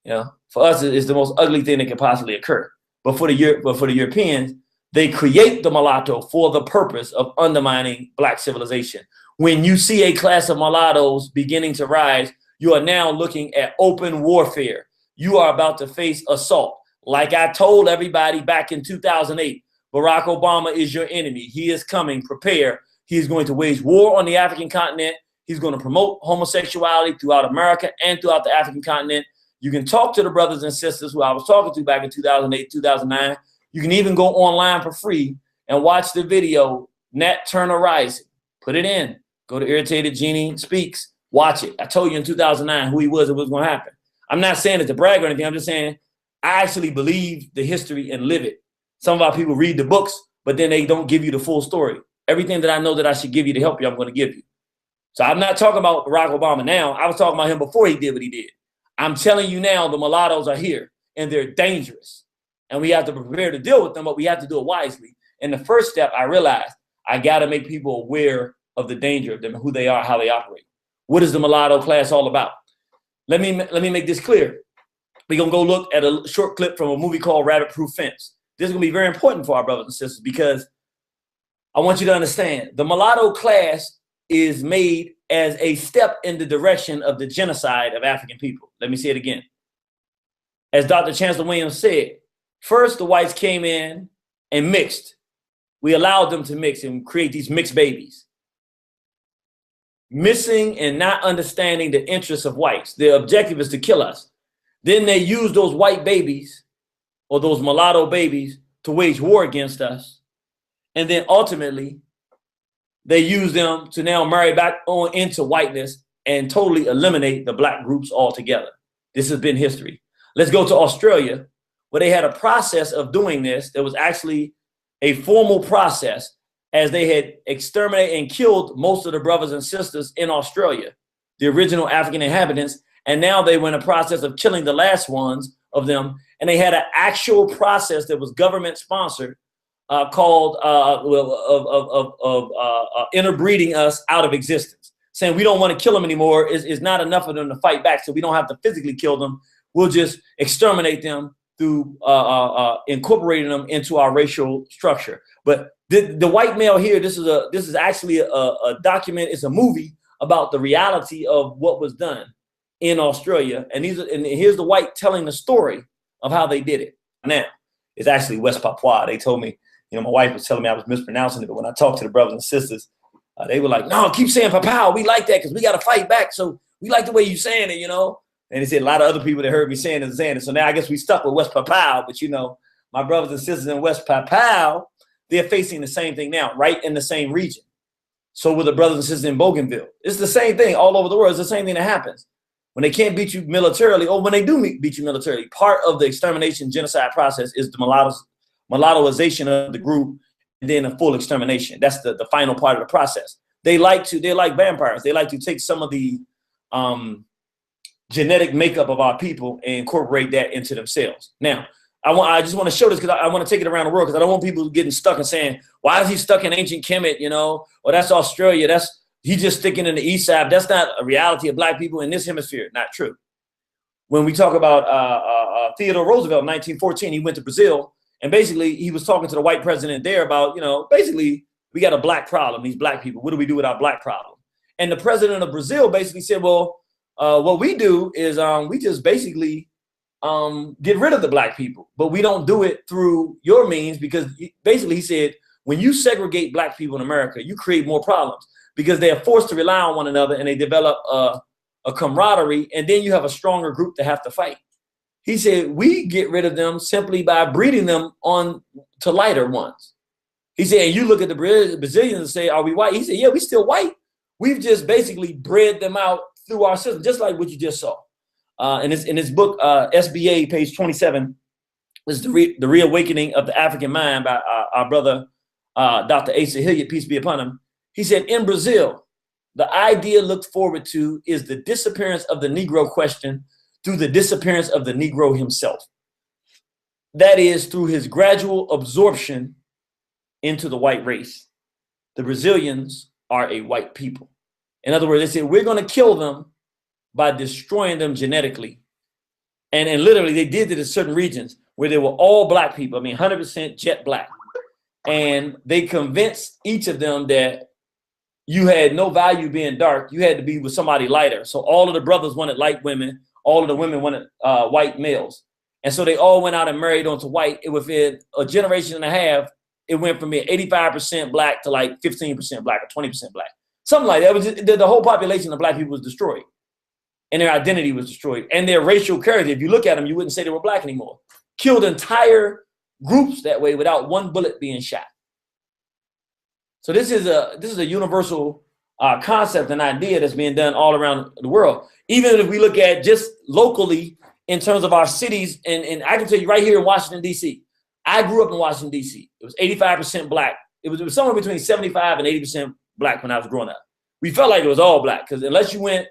You know, for us, it's the most ugly thing that could possibly occur. But for the Europeans, they create the mulatto for the purpose of undermining black civilization. When you see a class of mulattoes beginning to rise, you are now looking at open warfare. You are about to face assault. Like I told everybody back in 2008, Barack Obama is your enemy. He is coming. Prepare. He is going to wage war on the African continent. He's going to promote homosexuality throughout America and throughout the African continent. You can talk to the brothers and sisters who I was talking to back in 2008, 2009. You can even go online for free and watch the video, Nat Turner Rising. Put it in. Go to Irritated Genie Speaks. Watch it. I told you in 2009 who he was and what was going to happen. I'm not saying it to brag or anything. I'm just saying I actually believe the history and live it. Some of our people read the books, but then they don't give you the full story. Everything that I know that I should give you to help you, I'm going to give you. So I'm not talking about Barack Obama now. I was talking about him before he did what he did. I'm telling you now, the mulattoes are here and they're dangerous. and we have to prepare to deal with them, but we have to do it wisely. And the first step, I realized, I got to make people aware of the danger of them, who they are, how they operate. What is the mulatto class all about? Let me make this clear. We're going to go look at a short clip from a movie called Rabbit Proof Fence. This is going to be very important for our brothers and sisters, because I want you to understand the mulatto class is made as a step in the direction of the genocide of African people. Let me say it again. As Dr. Chancellor Williams said, first the whites came in and mixed. We allowed them to mix and create these mixed babies. Missing and not understanding the interests of whites. Their objective is to kill us. Then they use those white babies or those mulatto babies to wage war against us. And then ultimately, they use them to now marry back on into whiteness and totally eliminate the black groups altogether. This has been history. Let's go to Australia, where they had a process of doing this. There was actually a formal process, as they had exterminated and killed most of the brothers and sisters in Australia, the original African inhabitants. And now they were in a process of killing the last ones of them. And they had an actual process that was government sponsored called interbreeding us out of existence, saying we don't want to kill them anymore. Is not enough of them to fight back, so we don't have to physically kill them. We'll just exterminate them through incorporating them into our racial structure. But the white male here, this is actually a document. It's a movie about the reality of what was done in Australia, and here's the white telling the story of how they did it. Now, it's actually West Papua. They told me, my wife was telling me I was mispronouncing it, but when I talked to the brothers and sisters, they were like, "No, keep saying Papua. We like that because we got to fight back. So we like the way you're saying it, And they said a lot of other people that heard me saying it. So now I guess we stuck with West Papua. But my brothers and sisters in West Papua, they're facing the same thing now, right in the same region. So with the brothers and sisters in Bougainville, it's the same thing all over the world. It's the same thing that happens. When they can't beat you militarily, or when they do beat you militarily, part of the extermination genocide process is the mulattoization of the group, and then a full extermination. That's the final part of the process. They're like vampires. They like to take some of the genetic makeup of our people and incorporate that into themselves. Now, I just want to show this because I want to take it around the world, because I don't want people getting stuck and saying, why is he stuck in ancient Kemet, or that's Australia, he's just sticking in the east side. That's not a reality of black people in this hemisphere. Not true. When we talk about Theodore Roosevelt in 1914, he went to Brazil, and basically he was talking to the white president there about, basically we got a black problem, these black people. What do we do with our black problem? And the president of Brazil basically said, well, what we do is we just basically get rid of the black people, but we don't do it through your means, because basically he said, when you segregate black people in America, you create more problems, because they are forced to rely on one another and they develop a camaraderie, and then you have a stronger group to have to fight. He said, we get rid of them simply by breeding them on to lighter ones. He said, and you look at the Brazilians and say, are we white? He said, yeah, we still white. We've just basically bred them out through our system, just like what you just saw. In his book, SBA, page 27, is the Reawakening of the African Mind by our brother, Dr. Asa Hilliard, peace be upon him. He said, in Brazil, the idea looked forward to is the disappearance of the Negro question through the disappearance of the Negro himself. That is, through his gradual absorption into the white race. The Brazilians are a white people. In other words, they said, we're going to kill them by destroying them genetically. And literally, they did it in certain regions where they were all black people. 100% jet black. And they convinced each of them that you had no value being dark. You had to be with somebody lighter. So all of the brothers wanted light women. All of the women wanted white males. And so they all went out and married onto white. And within a generation and a half, it went from being 85% black to like 15% black or 20% black. Something like that. It was just, the whole population of black people was destroyed. And their identity was destroyed. And their racial character, if you look at them, you wouldn't say they were black anymore. Killed entire groups that way without one bullet being shot. So this is a universal concept and idea that's being done all around the world. Even if we look at just locally in terms of our cities, and I can tell you right here in Washington, D.C., I grew up in Washington, D.C. It was 85% black. It was somewhere between 75 and 80% black when I was growing up. We felt like it was all black, because unless you went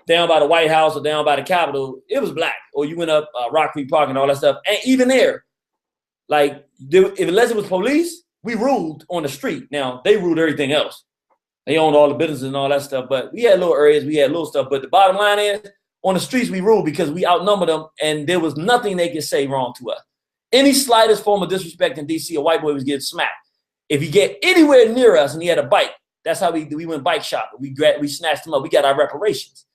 down by the White House or down by the Capitol, it was black. Or you went up Rock Creek Park and all that stuff. And even there, Like, unless it was police, we ruled on the street. Now, they ruled everything else. They owned all the businesses and all that stuff. But we had little areas, we had little stuff. But the bottom line is, on the streets, we ruled because we outnumbered them, and there was nothing they could say wrong to us. Any slightest form of disrespect in D.C., a white boy was getting smacked. If he get anywhere near us and he had a bike, that's how we went bike shopping. We snatched him up. We got our reparations.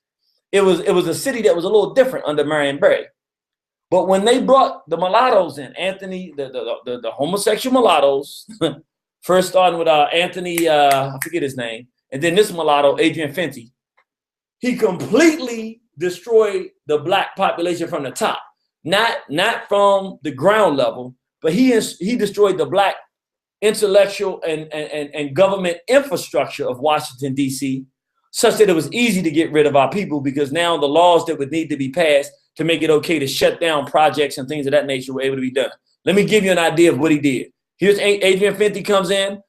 It was a city that was a little different under Marion Barry. But when they brought the mulattoes in, Anthony, the homosexual mulattoes, first starting with Anthony, I forget his name, and then this mulatto, Adrian Fenty, he completely destroyed the black population from the top, not from the ground level, but he destroyed the black intellectual and government infrastructure of Washington, D.C., such that it was easy to get rid of our people, because now the laws that would need to be passed to make it okay to shut down projects and things of that nature were able to be done. Let me give you an idea of what he did. Here's Adrian Fenty comes in,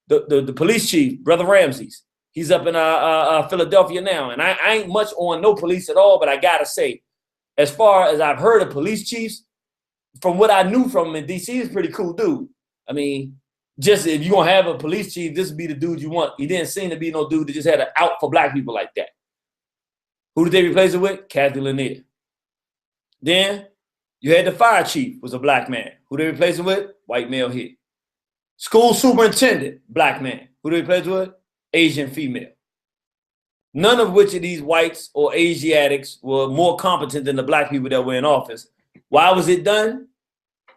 the police chief, Brother Ramses. He's up in Philadelphia now. And I ain't much on no police at all, but I got to say, as far as I've heard of police chiefs, from what I knew from him in D.C., he's a pretty cool dude. I mean, just if you're going to have a police chief, this would be the dude you want. He didn't seem to be no dude that just had an out for black people like that. Who did they replace it with? Kathy Lanier. Then you had the fire chief, was a black man. Who did they replace it with? White male here. School superintendent, black man. Who did they replace it with? Asian female. None of which of these whites or Asiatics were more competent than the black people that were in office. Why was it done?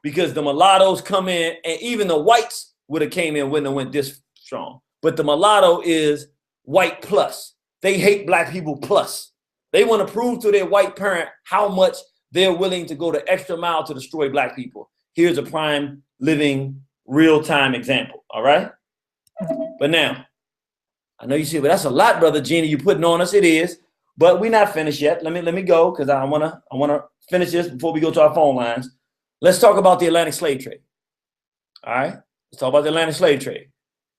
Because the mulattoes come in, and even the whites would have came in, wouldn't have went this strong. But the mulatto is white plus. They hate black people plus. They want to prove to their white parent how much they're willing to go the extra mile to destroy black people. Here's a prime, living, real-time example, all right? But now, I know you say, well, that's a lot, Brother Genie, you're putting on us. It is, but we're not finished yet. Let me go, because I wanna finish this before we go to our phone lines. Let's talk about the Atlantic slave trade. All right, let's talk about the Atlantic slave trade.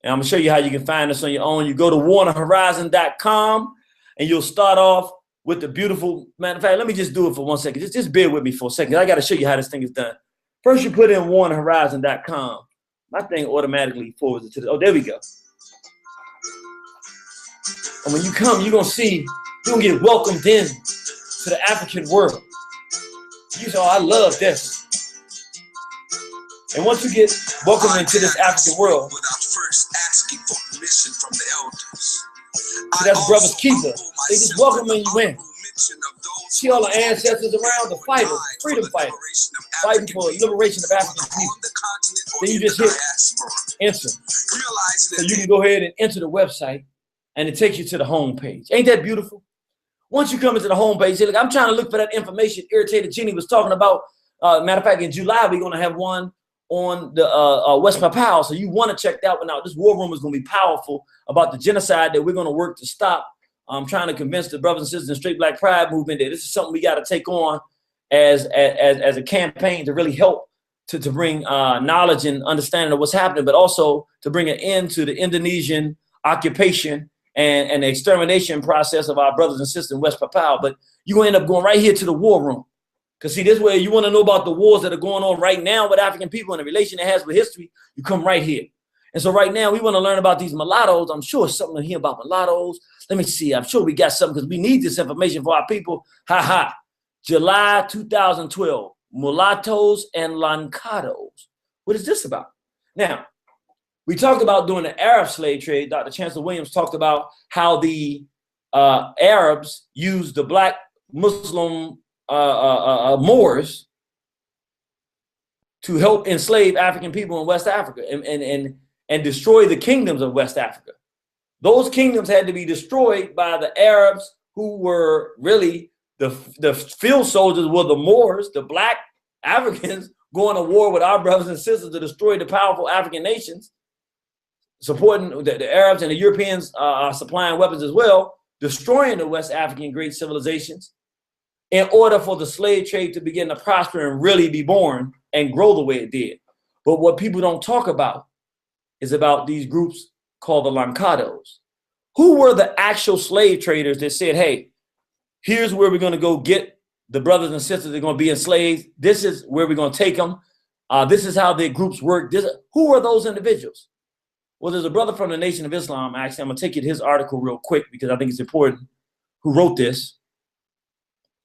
And I'm gonna show you how you can find this on your own. You go to WarnerHorizon.com, and you'll start off with the beautiful, matter of fact, let me just do it for 1 second. Just bear with me for a second. I got to show you how this thing is done. First, you put in WarnerHorizon.com. My thing automatically forwards it to the, oh, there we go. And when you come, you're going to see, you're going to get welcomed in to the African world. You say, oh, I love this. And once you get welcomed into this African world,
without first asking for permission from the elders.
So that's Brother's Keeper. They just welcoming you in. See all the ancestors around, the fighters, freedom fighters, fighting for liberation of African people. Then you just hit enter. So you can go ahead and enter the website, and it takes you to the home page. Ain't that beautiful? Once you come into the home page, say, look, I'm trying to look for that information Irritated Jenny was talking about. Matter of fact, in July, we're going to have one on the West Papal. So you want to check that one out. This war room is going to be powerful about the genocide that we're going to work to stop. I'm trying to convince the brothers and sisters in Straight Black Pride movement that this is something we got to take on as a campaign to really help to bring knowledge and understanding of what's happening, but also to bring an end to the Indonesian occupation and the extermination process of our brothers and sisters in West Papal. But you're going to end up going right here to the war room. Because see, this way you want to know about the wars that are going on right now with African people and the relation it has with history, you come right here. And so right now we want to learn about these mulattoes. I'm sure something here about mulattoes. Let me see. I'm sure we got something because we need this information for our people. Ha ha. July 2012, mulattoes and lancados. What is this about? Now, we talked about during the Arab slave trade. Dr. Chancellor Williams talked about how the Arabs used the black Muslim Moors to help enslave African people in West Africa and destroy the kingdoms of West Africa. Those kingdoms had to be destroyed by the Arabs, who were really the field soldiers were the Moors, the black Africans going to war with our brothers and sisters to destroy the powerful African nations, supporting the Arabs and the Europeans supplying weapons as well, destroying the West African great civilizations in order for the slave trade to begin to prosper and really be born and grow the way it did. But what people don't talk about is about these groups called the lancados. Who were the actual slave traders that said, hey, here's where we're going to go get the brothers and sisters that are going to be enslaved. This is where we're going to take them. This is how their groups work. Who are those individuals? Well, there's a brother from the Nation of Islam. Actually, I'm going to take you to his article real quick because I think it's important, who wrote this.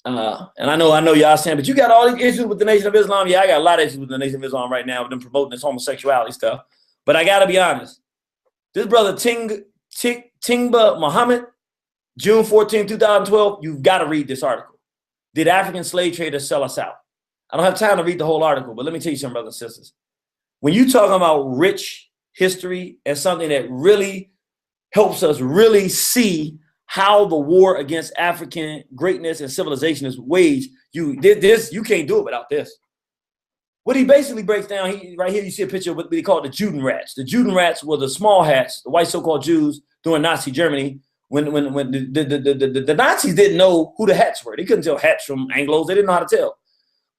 And I know y'all saying, but you got all these issues with the Nation of Islam. Yeah, I got a lot of issues with the Nation of Islam right now with them promoting this homosexuality stuff. But I got to be honest. This brother Tingba Muhammad, June 14, 2012, you've got to read this article. Did African slave traders sell us out? I don't have time to read the whole article, but let me tell you something, brothers and sisters. When you talking about rich history and something that really helps us really see how the war against African greatness and civilization is waged, you can't do it without this. What he basically breaks down, right here you see a picture of what they call the Juden rats. The Juden rats were the small hats, the white so-called Jews during Nazi Germany, when the Nazis didn't know who the hats were. They couldn't tell hats from Anglos. They didn't know how to tell.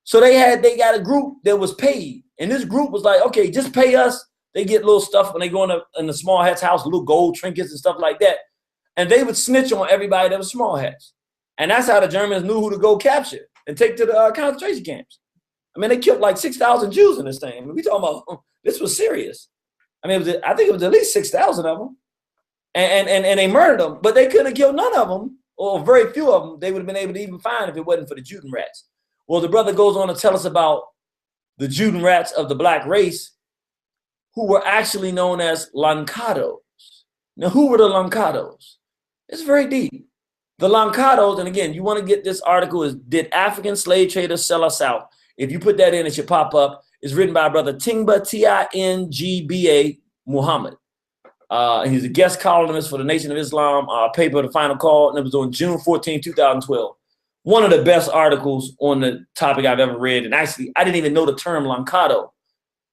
So they got a group that was paid. And this group was like, okay, just pay us. They get little stuff when they go in the small hats house, little gold trinkets and stuff like that. And they would snitch on everybody that was small hats. And that's how the Germans knew who to go capture and take to the concentration camps. I mean, they killed like 6,000 Jews in this thing. I mean, we talking about, this was serious. I mean, I think it was at least 6,000 of them. And they murdered them, but they couldn't have killed none of them, or very few of them they would have been able to even find if it wasn't for the Juden rats. Well, the brother goes on to tell us about the Juden rats of the black race who were actually known as Lancados. Now, who were the Lancados? It's very deep. The Lancados, and again, you want to get this article, is Did African Slave Traders Sell Us Out? If you put that in, it should pop up. It's written by brother Tingba, T-I-N-G-B-A, Muhammad. He's a guest columnist for the Nation of Islam paper, The Final Call, and it was on June 14, 2012. One of the best articles on the topic I've ever read. And actually, I didn't even know the term Lancado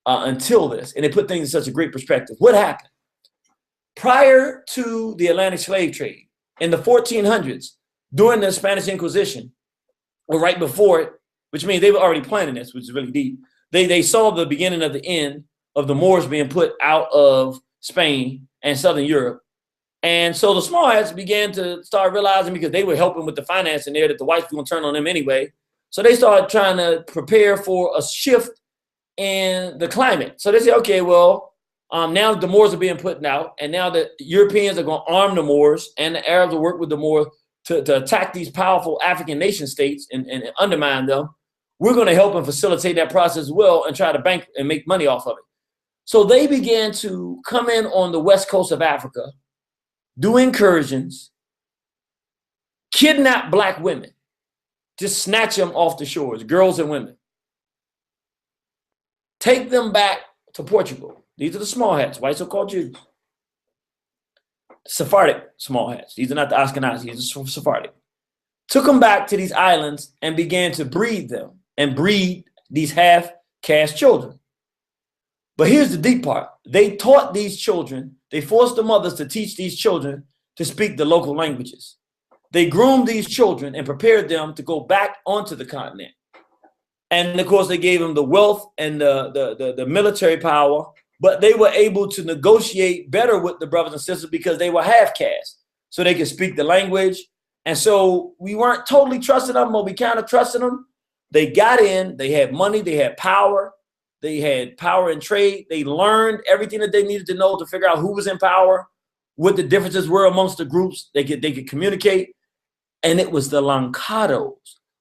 until this. And it put things in such a great perspective. What happened? Prior to the Atlantic slave trade in the 1400s, during the Spanish Inquisition, or right before it, which means they were already planning this, which is really deep. They saw the beginning of the end of the Moors being put out of Spain and Southern Europe. And so the small hats began to start realizing, because they were helping with the financing there, that the whites were going to turn on them anyway. So they started trying to prepare for a shift in the climate. So they said, okay, well, now the Moors are being put out, and now the Europeans are going to arm the Moors, and the Arabs will work with the Moors to attack these powerful African nation states and undermine them. We're going to help and facilitate that process as well and try to bank and make money off of it. So they began to come in on the west coast of Africa, do incursions, kidnap black women, just snatch them off the shores, girls and women, take them back to Portugal. These are the small hats, white so-called Jews. Sephardic small hats. These are not the Ashkenazi, these are Sephardic. Took them back to these islands and began to breed them and breed these half-caste children. But here's the deep part. They taught these children, they forced the mothers to teach these children to speak the local languages. They groomed these children and prepared them to go back onto the continent. And of course, they gave them the wealth and the military power, but they were able to negotiate better with the brothers and sisters because they were half caste. So they could speak the language. And so we weren't totally trusting them, but we kind of trusted them. They got in, they had money, they had power. They had power in trade. They learned everything that they needed to know to figure out who was in power, what the differences were amongst the groups. They could communicate. And it was the Lancados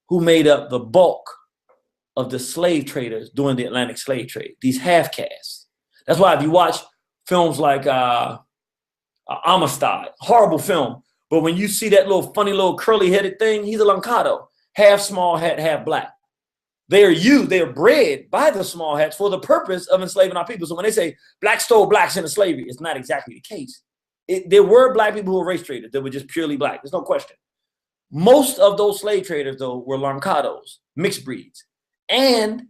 who made up the bulk of the slave traders during the Atlantic slave trade, these half-castes. That's why if you watch films like Amistad, horrible film, but when you see that little funny little curly-headed thing, he's a Lancado, half small hat, half black. They are bred by the small hats for the purpose of enslaving our people. So when they say blacks stole blacks into slavery, it's not exactly the case. There were black people who were race traders that were just purely black. There's no question. Most of those slave traders, though, were Lancados, mixed breeds, and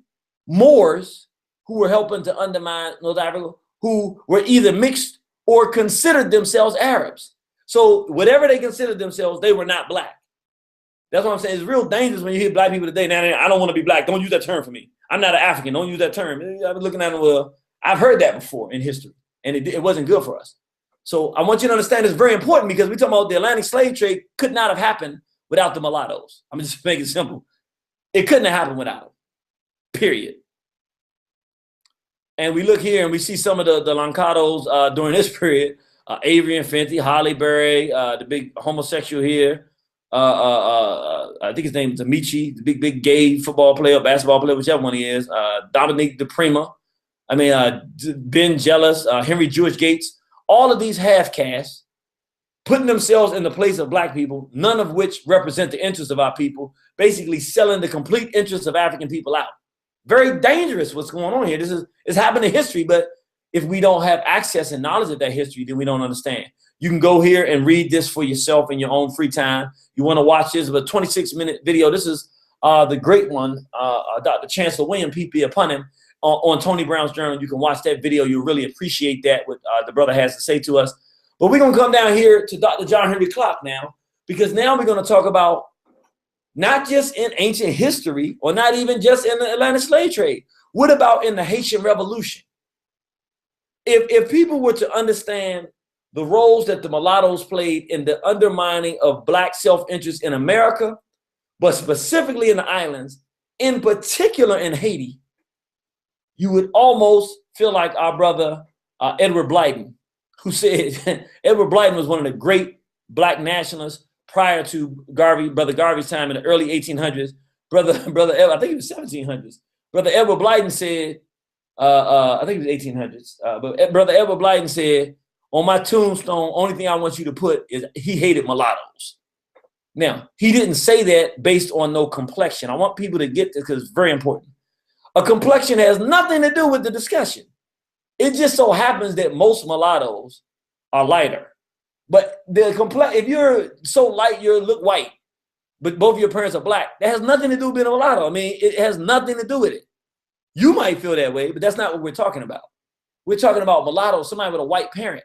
Moors who were helping to undermine North Africa, who were either mixed or considered themselves Arabs. So whatever they considered themselves, they were not black. That's what I'm saying. It's real dangerous when you hear black people today. Now, I don't want to be black. Don't use that term for me. I'm not an African. Don't use that term. I've been looking at it. Well, I've heard that before in history, and it wasn't good for us. So I want you to understand it's very important because we're talking about the Atlantic slave trade could not have happened without the mulattoes. I'm just making it simple. It couldn't have happened without them, period. And we look here and we see some of the Mulattoes during this period. Avery and Fenty, Holly Berry, the big homosexual here. I think his name is Amici, the big gay football player, basketball player, whichever one he is. Dominique DePrima. I mean, Ben Jealous, Henry Jewish Gates. All of these half-castes putting themselves in the place of black people, none of which represent the interests of our people, basically selling the complete interests of African people out. Very dangerous what's going on here. It's happened in history, but if we don't have access and knowledge of that history, then we don't understand. You can go here and read this for yourself in your own free time. You want to watch this, but 26-minute video. This is the great one, Dr. Chancellor William, P.P. upon him, on Tony Brown's Journal. You can watch that video. You'll really appreciate that, what the brother has to say to us. But we're going to come down here to Dr. John Henry Clark now, because now we're going to talk about not just in ancient history or not even just in the Atlantic slave trade. What about in the Haitian Revolution? If people were to understand the roles that the mulattoes played in the undermining of black self-interest in America, but specifically in the islands, in particular in Haiti, you would almost feel like our brother Edward Blyden, who said Edward Blyden was one of the great black nationalists prior to Brother Garvey's time in the early 1800s. Brother I think it was 1700s. Brother Edward Blyden said, I think it was 1800s, but Brother Edward Blyden said, on my tombstone, only thing I want you to put is he hated mulattoes. Now, he didn't say that based on no complexion. I want people to get this because it's very important. A complexion has nothing to do with the discussion. It just so happens that most mulattoes are lighter. But if you're so light, you look white, but both of your parents are black, that has nothing to do with being a mulatto. I mean, it has nothing to do with it. You might feel that way, but that's not what we're talking about. We're talking about mulatto, somebody with a white parent.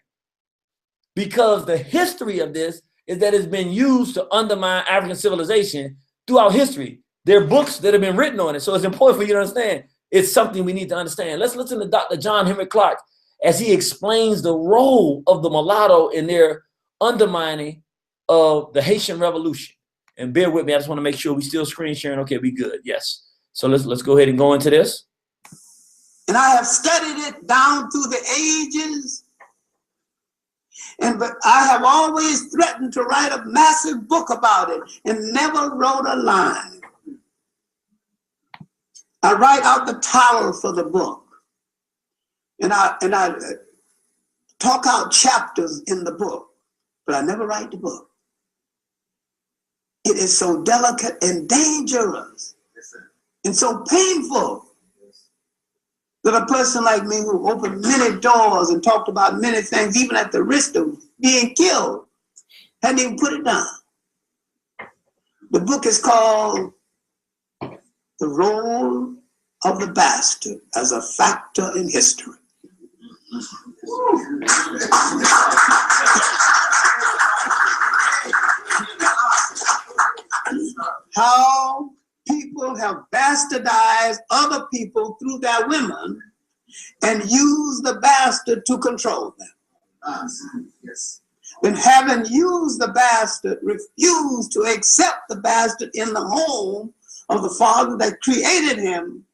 Because the history of this is that it's been used to undermine African civilization throughout history. There are books that have been written on it. So it's important for you to understand. It's something we need to understand. Let's listen to Dr. John Henry Clark as he explains the role of the mulatto in their undermining of the Haitian Revolution. And bear with me, I just want to make sure we still screen sharing. Okay, we good. Yes. So let's go ahead and go into this.
And I have studied it down through the ages. But I have always threatened to write a massive book about it and never wrote a line. I write out the title for the book. And I talk out chapters in the book, but I never write the book. It is so delicate and dangerous and so painful that a person like me who opened many doors and talked about many things, even at the risk of being killed, hadn't even put it down. The book is called The Role of the Bastard as a Factor in History. How people have bastardized other people through their women and use the bastard to control them. Yes. Then having used the bastard, refused to accept the bastard in the home of the father that created him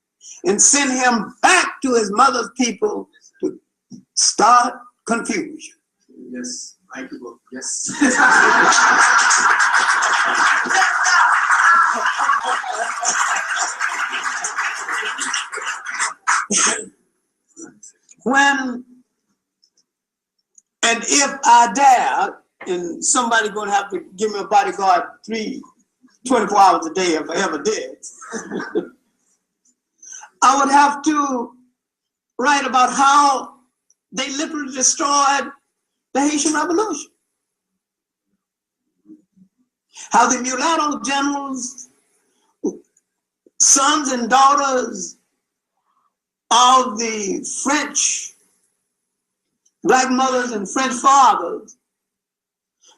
and send him back to his mother's people to start confusion. Yes, thank you. Yes. When and if I dared, and somebody gonna have to give me a bodyguard 24 hours a day if I ever did, I would have to write about how they literally destroyed the Haitian Revolution. How the mulatto generals, sons and daughters of the French black mothers and French fathers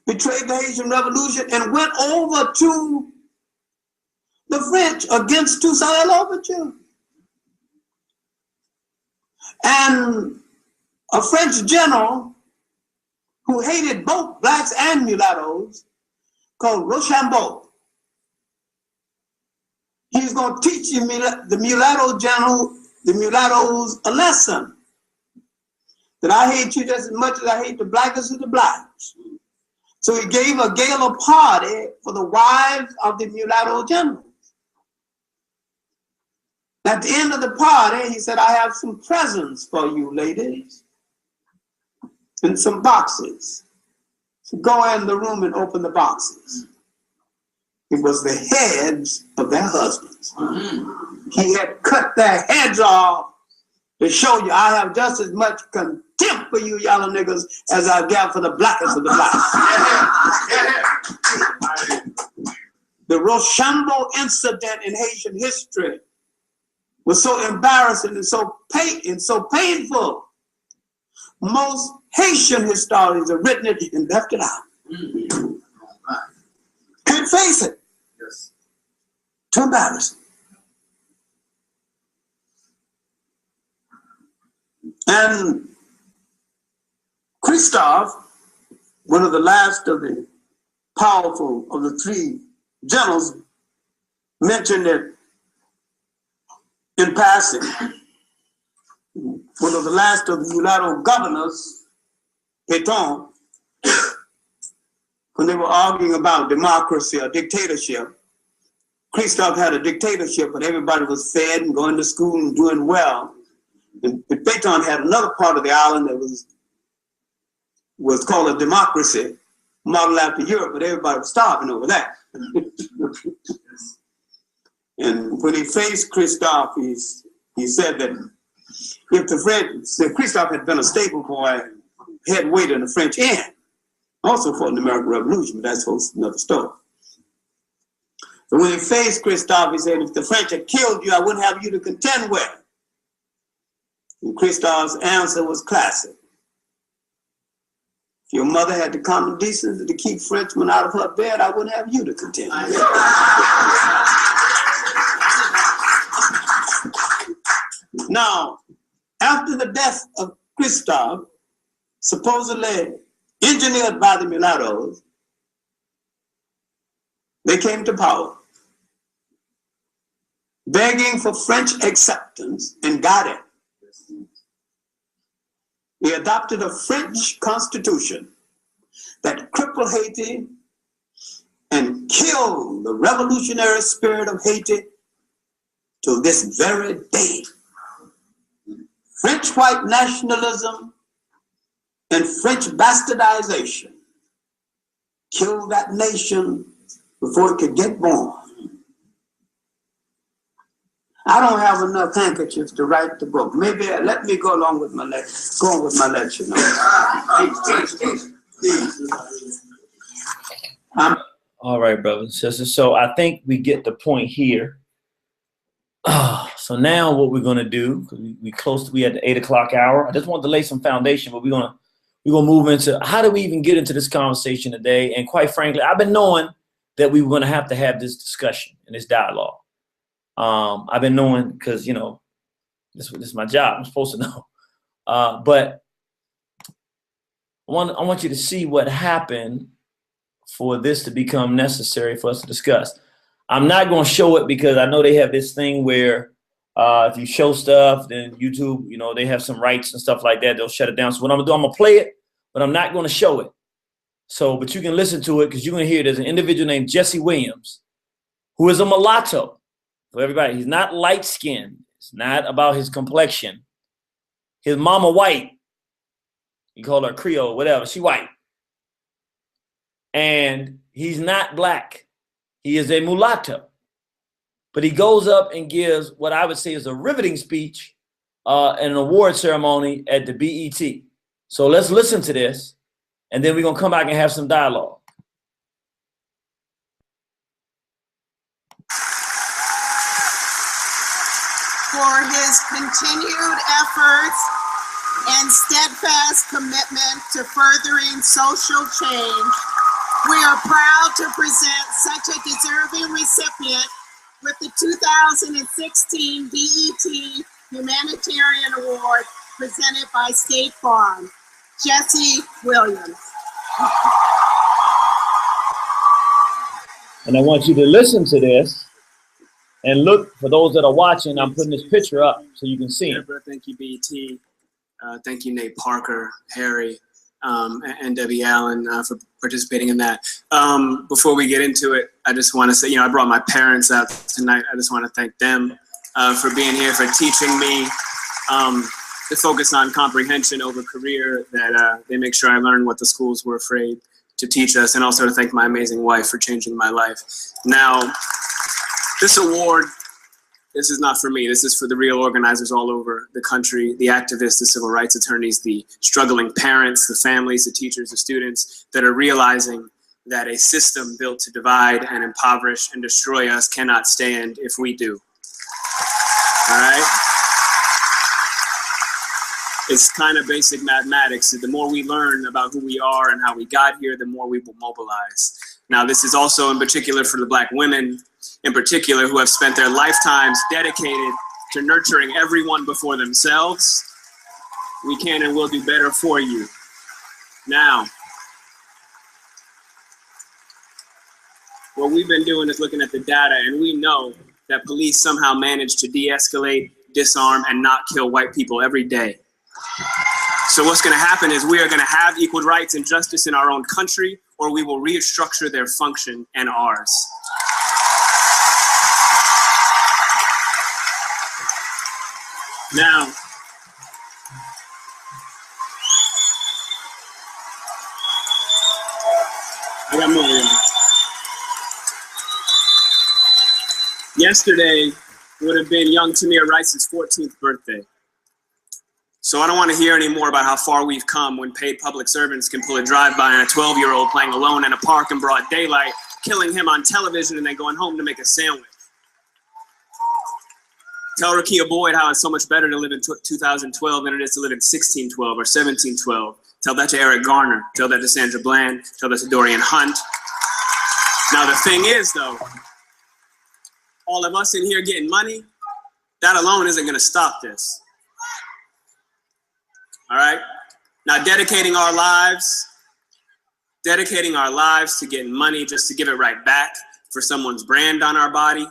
betrayed the Haitian Revolution and went over to the French against Toussaint Louverture. And a French general who hated both blacks and mulattoes called Rochambeau. He's going to teach the mulatto general, the mulattoes, a lesson. that I hate you just as much as I hate the blackest of the blacks. So he gave a gala party for the wives of the mulatto generals. At the end of the party, he said, I have some presents for you, ladies, and some boxes. So go in the room and open the boxes. It was the heads of their husbands. He had cut their heads off to show you I have just as much contempt for you yellow niggas as I got for the blackest of the blacks. The Rochambeau incident in Haitian history was so embarrassing and so painful. Most Haitian historians have written it and left it out. Couldn't face it.
Yes.
Too embarrassing. And Christophe, one of the last of the powerful of the three generals, mentioned it in passing. One of the last of the mulatto governors, Pétain, when they were arguing about democracy or dictatorship, Christophe had a dictatorship, but everybody was fed and going to school and doing well. And Pétain had another part of the island that was called a democracy, modeled after Europe, but everybody was starving over that. And when he faced Christophe, he said that if the French, Christophe had been a stable boy, head waiter in the French inn, also fought in the American Revolution, but that's another story. So when he faced Christophe, he said, if the French had killed you, I wouldn't have you to contend with. And Christophe's answer was classic. If your mother had the common decency to keep Frenchmen out of her bed, I wouldn't have you to contend with. Now, after the death of Christophe, supposedly engineered by the mulattoes, they came to power, begging for French acceptance and got it. They adopted a French constitution that crippled Haiti and killed the revolutionary spirit of Haiti to this very day. French white nationalism and French bastardization killed that nation before it could get born. I don't have enough handkerchiefs to write the book. Maybe let me go along with my lecture. Go on with my lecture now.
All right, brothers and sisters. So I think we get the point here. So now what we're going to do, because we at the 8 o'clock hour. I just want to lay some foundation, but we're gonna move into how do we even get into this conversation today. And quite frankly, I've been knowing that we were going to have this discussion and this dialogue. I've been knowing because, you know, this is my job. I'm supposed to know. But I want you to see what happened for this to become necessary for us to discuss. I'm not going to show it because I know they have this thing where if you show stuff, then YouTube, you know, they have some rights and stuff like that. They'll shut it down. So what I'm going to do, I'm going to play it, but I'm not going to show it. So, but you can listen to it because you're going to hear there's an individual named Jesse Williams who is a mulatto. So everybody, he's not light-skinned. It's not about his complexion. His mama white. You call her Creole, whatever. She white. And he's not black. He is a mulatto. But he goes up and gives what I would say is a riveting speech at an award ceremony at the BET. So let's listen to this, and then we're going to come back and have some dialogue.
For his continued efforts and steadfast commitment to furthering social change, we are proud to present such a deserving recipient with the 2016 BET Humanitarian Award presented by State Farm, Jesse Williams.
And I want you to listen to this and look, for those that are watching, I'm putting this picture up so you can see it.
Thank you, BET. Thank you, Nate Parker, Harry, and Debbie Allen for participating in that. Before we get into it, I just want to say, I brought my parents out tonight. I just want to thank them for being here, for teaching me to focus on comprehension over career, that they make sure I learn what the schools were afraid to teach us, and also to thank my amazing wife for changing my life. Now, this award, this is not for me. This is for the real organizers all over the country, the activists, the civil rights attorneys, the struggling parents, the families, the teachers, the students that are realizing that a system built to divide and impoverish and destroy us cannot stand if we do. All right? It's kind of basic mathematics. The more we learn about who we are and how we got here, the more we will mobilize. Now, this is also in particular for the Black women in particular who have spent their lifetimes dedicated to nurturing everyone before themselves. We can and will do better for you. Now, what we've been doing is looking at the data, and we know that police somehow manage to de-escalate, disarm, and not kill white people every day. So what's going to happen is we are going to have equal rights and justice in our own country, or we will restructure their function and ours. Now, I got more. Yesterday would have been young Tamir Rice's 14th birthday. So I don't want to hear any more about how far we've come when paid public servants can pull a drive-by on a 12-year-old playing alone in a park in broad daylight, killing him on television and then going home to make a sandwich. Tell Rakia Boyd how it's so much better to live in 2012 than it is to live in 1612 or 1712. Tell that to Eric Garner. Tell that to Sandra Bland. Tell that to Dorian Hunt. Now the thing is, though, all of us in here getting money, that alone isn't going to stop this. All right? Now dedicating our lives to getting money just to give it right back for someone's brand on our body,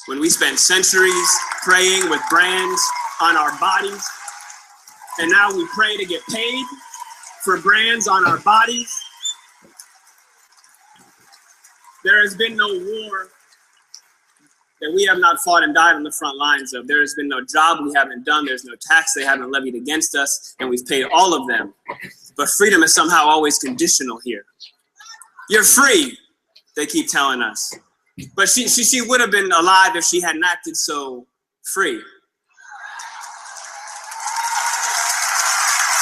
when we spent centuries praying with brands on our bodies, and now we pray to get paid for brands on our bodies. There has been no war that we have not fought and died on the front lines of. There has been no job we haven't done. There's no tax they haven't levied against us, and we've paid all of them. But freedom is somehow always conditional here. You're free, they keep telling us. But she would have been alive if she hadn't acted so free.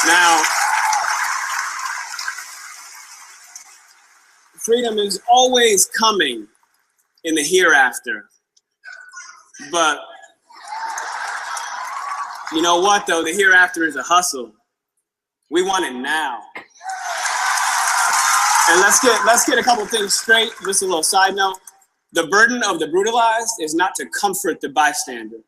Now, freedom is always coming in the hereafter. But you know what, though? The hereafter is a hustle. We want it now. And let's get a couple things straight. Just a little side note. The burden of the brutalized is not to comfort the bystander.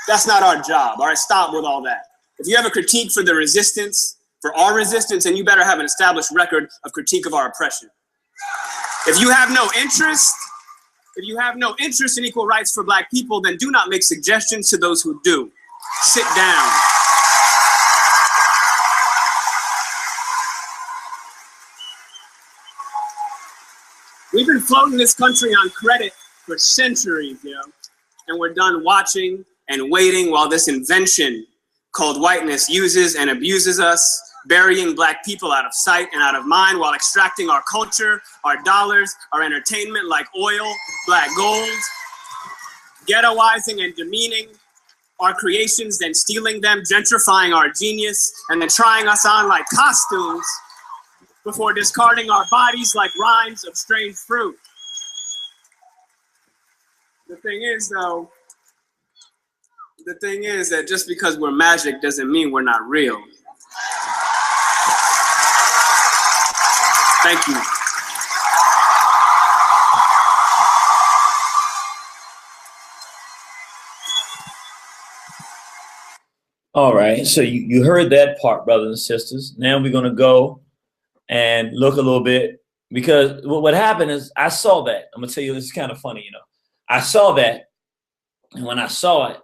That's not our job. All right, stop with all that. If you have a critique for the resistance, for our resistance, then you better have an established record of critique of our oppression. If you have no interest in equal rights for Black people, then do not make suggestions to those who do. Sit down. We've been floating this country on credit for centuries, and we're done watching and waiting while this invention called whiteness uses and abuses us, burying Black people out of sight and out of mind while extracting our culture, our dollars, our entertainment like oil, black gold, ghettoizing and demeaning our creations, then stealing them, gentrifying our genius, and then trying us on like costumes before discarding our bodies like rinds of strange fruit. The thing is that just because we're magic doesn't mean we're not real. Thank you.
All right, so you heard that part, brothers and sisters. Now we're going to go and look a little bit, because what happened is I saw that. I'm going to tell you, this is kind of funny, I saw that, and when I saw it,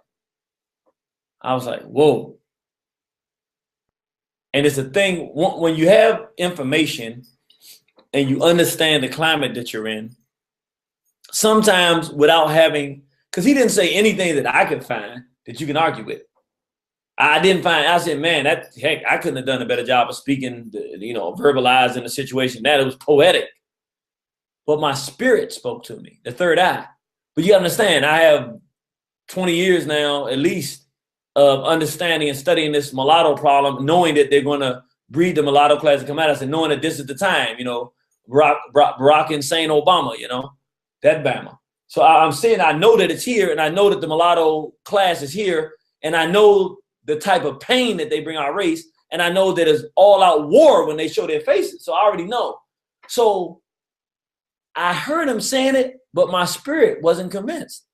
I was like, whoa. And it's a thing when you have information and you understand the climate that you're in, sometimes without having, because he didn't say anything that I could find that you can argue with. I didn't find, I said, man, heck, I couldn't have done a better job of speaking, verbalizing the situation. That it was poetic. But my spirit spoke to me, the third eye. But you understand, I have 20 years now, at least, of understanding and studying this mulatto problem, knowing that they're going to breed the mulatto class to come out. I said, knowing that this is the time, Barack insane Obama, that Bama. So I'm saying I know that it's here, and I know that the mulatto class is here, and I know the type of pain that they bring our race, and I know that it's all out war when they show their faces. So I already know. So I heard him saying it, but my spirit wasn't convinced.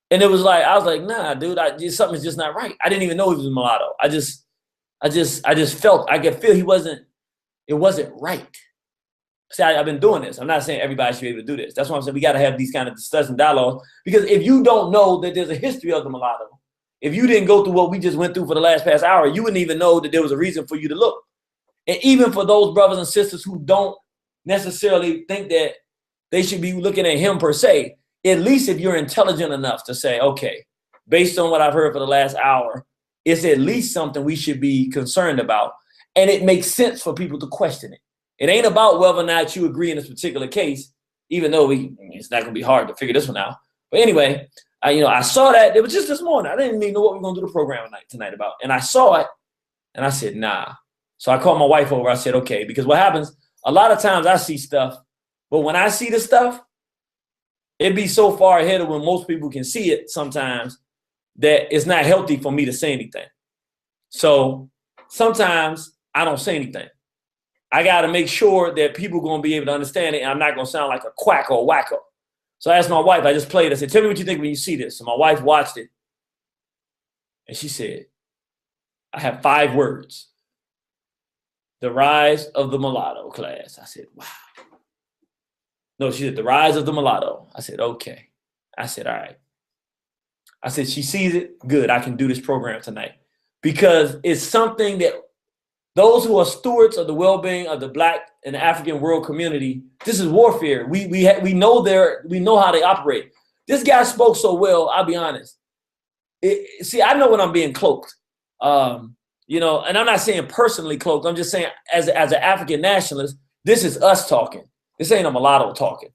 And it was like, I was like, nah, dude, something's just not right. I didn't even know he was a mulatto. I just felt, I could feel it wasn't right. See, I've been doing this. I'm not saying everybody should be able to do this. That's why I'm saying we got to have these kind of discussion dialogues, because if you don't know that there's a history of the mulatto, if you didn't go through what we just went through for the past hour, you wouldn't even know that there was a reason for you to look. And even for those brothers and sisters who don't necessarily think that they should be looking at him per se, at least if you're intelligent enough to say, okay, based on what I've heard for the last hour, it's at least something we should be concerned about. And it makes sense for people to question it. It ain't about whether or not you agree in this particular case, even though it's not going to be hard to figure this one out. But anyway, I saw that. It was just this morning. I didn't even know what we were going to do the program tonight about. And I saw it, and I said, nah. So I called my wife over. I said, okay, because what happens, a lot of times I see stuff, but when I see the stuff, it'd be so far ahead of when most people can see it sometimes that it's not healthy for me to say anything. So sometimes I don't say anything. I got to make sure that people are going to be able to understand it, and I'm not going to sound like a quack or a wacko. So I asked my wife, I just played, I said, tell me what you think when you see this. So my wife watched it, and she said, I have 5 words. The rise of the mulatto class. I said, wow. No, she said, the rise of the mulatto. I said, okay. I said, all right. I said, she sees it. Good. I can do this program tonight, because it's something that those who are stewards of the well-being of the Black and African world community, this is warfare. We know how they operate. This guy spoke so well, I'll be honest. See, I know when I'm being cloaked, and I'm not saying personally cloaked. I'm just saying as an African nationalist, this is us talking. This ain't a mulatto talking.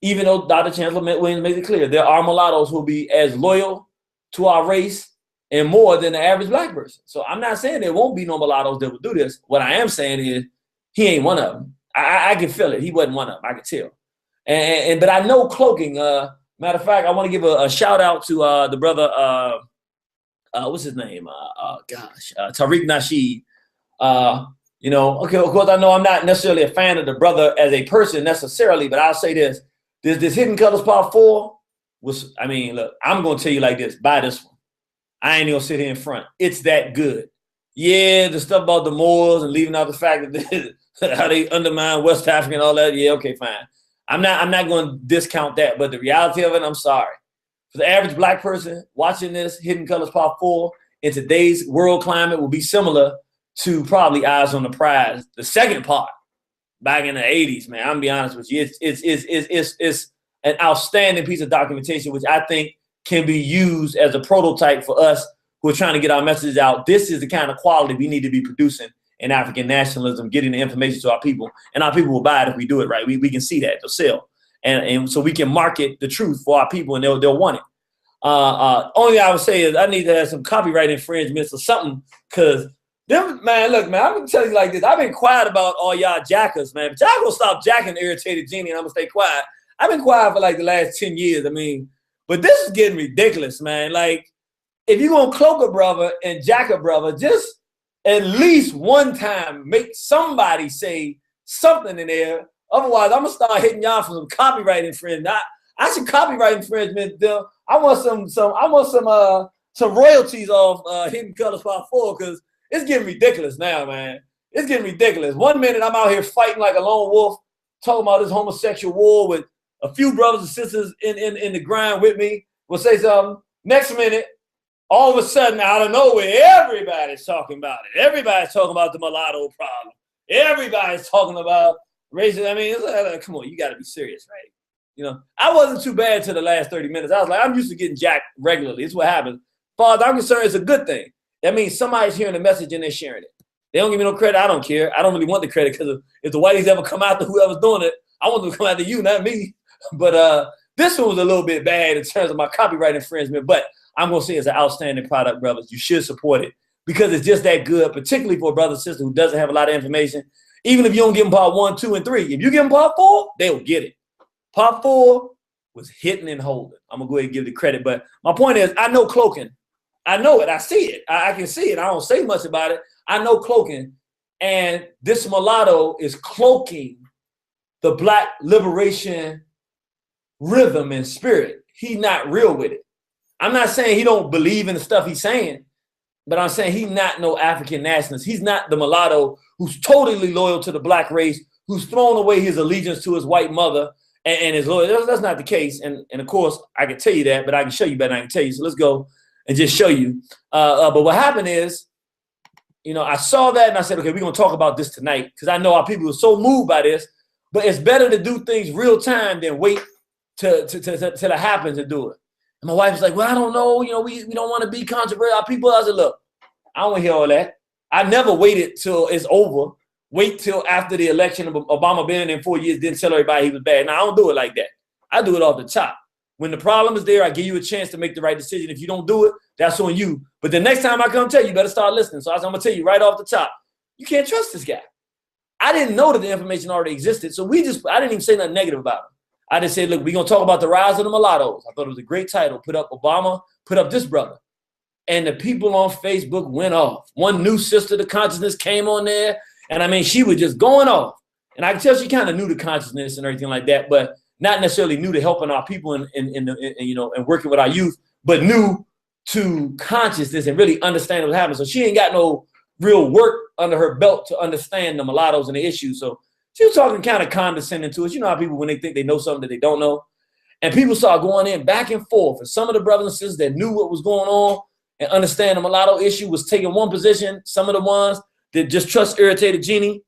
Even though Dr. Chancellor Williams made it clear, there are mulattoes who will be as loyal to our race and more than the average Black person. So I'm not saying there won't be no mulattoes that will do this. What I am saying is he ain't one of them. I can feel it. He wasn't one of them. I can tell. But I know cloaking. Matter of fact, I want to give a shout out to the brother. What's his name? Tariq Nasheed. Okay, of course, I know I'm not necessarily a fan of the brother as a person necessarily, but I'll say this. This Hidden Colors Part 4 was, look, I'm going to tell you like this. Buy this one. I ain't going to sit here in front. It's that good. Yeah, the stuff about the Moors and leaving out the fact that how they undermine West Africa and all that. Yeah, okay, fine. I'm not going to discount that, but the reality of it, I'm sorry. For the average Black person watching this Hidden Colors Part 4 in today's world climate will be similar to probably Eyes on the Prize, the second part, back in the 80s, man. I'm gonna be honest with you. It's an outstanding piece of documentation, which I think can be used as a prototype for us who are trying to get our messages out. This is the kind of quality we need to be producing in African nationalism, getting the information to our people, and our people will buy it if we do it right. We can see that, they'll sell. And so we can market the truth for our people, and they'll want it. Only I would say is I need to have some copyright infringements or something, because man, look, man, I'm gonna tell you like this. I've been quiet about all y'all jackers, man. But y'all gonna stop jacking Irritated Genie, and I'm gonna stay quiet. I've been quiet for like the last 10 years. But this is getting ridiculous, man. Like, if you're gonna cloak a brother and jack a brother, just at least one time make somebody say something in there. Otherwise, I'm gonna start hitting y'all for some copyright infringement. I should copyright infringement. I want some royalties off Hidden Colors Part 4, because it's getting ridiculous now, man. It's getting ridiculous. One minute I'm out here fighting like a lone wolf, talking about this homosexual war with a few brothers and sisters in the grind with me. Will say something. Next minute, all of a sudden, out of nowhere, everybody's talking about it. Everybody's talking about the mulatto problem. Everybody's talking about racism. I mean, it's like, come on, you got to be serious, right? You know, I wasn't too bad to the last 30 minutes. I was like, I'm used to getting jacked regularly. It's what happens. As far as I'm concerned, it's a good thing. That means somebody's hearing the message and they're sharing it. They don't give me no credit. I don't care. I don't really want the credit because if the whiteys ever come after whoever's doing it, I want them to come after you, not me. But this one was a little bit bad in terms of my copyright infringement. But I'm going to say it's an outstanding product, brothers. You should support it because it's just that good, particularly for a brother or sister who doesn't have a lot of information. Even if you don't give them part 1, 2, and 3, if you give them part 4, they'll get it. Part 4 was hitting and holding. I'm going to go ahead and give the credit. But my point is, I know cloaking. I know it. I see it. I can see it. I don't say much about it. I know cloaking. And this mulatto is cloaking the black liberation rhythm and spirit. He's not real with it. I'm not saying he don't believe in the stuff he's saying, but I'm saying he's not no African nationalist. He's not the mulatto who's totally loyal to the black race, who's thrown away his allegiance to his white mother and his loyal. That's not the case. And of course, I can tell you that, but I can show you better than I can tell you. So let's go and just show you. But what happened is, you know, I saw that and I said, okay, we're going to talk about this tonight because I know our people are so moved by this, but it's better to do things real time than wait till it happens to do it. And my wife was like, well, I don't know. You know, we don't want to be controversial. Our people, I said, look, I don't want to hear all that. I never waited till it's over. Wait till after the election of Obama been in 4 years, didn't tell everybody he was bad. Now, I don't do it like that. I do it off the top. When the problem is there, I give you a chance to make the right decision. If you don't do it, that's on you. But the next time I come tell you, you better start listening. So I'm going to tell you right off the top, you can't trust this guy. I didn't know that the information already existed. So I didn't even say nothing negative about him. I just said, look, we're going to talk about the rise of the mulattoes. I thought it was a great title. Put up Obama, put up this brother. And the people on Facebook went off. One new sister to consciousness came on there. And I mean, she was just going off. And I can tell she kind of knew the consciousness and everything like that, but not necessarily new to helping our people and working with our youth, but new to consciousness and really understanding what's happening. So she ain't got no real work under her belt to understand the mulattoes and the issues. So she was talking kind of condescending to us. You know how people, when they think they know something that they don't know, and people started going in back and forth. And some of the brothers and sisters that knew what was going on and understand the mulatto issue was taking one position. Some of the ones that just trust irritated genie,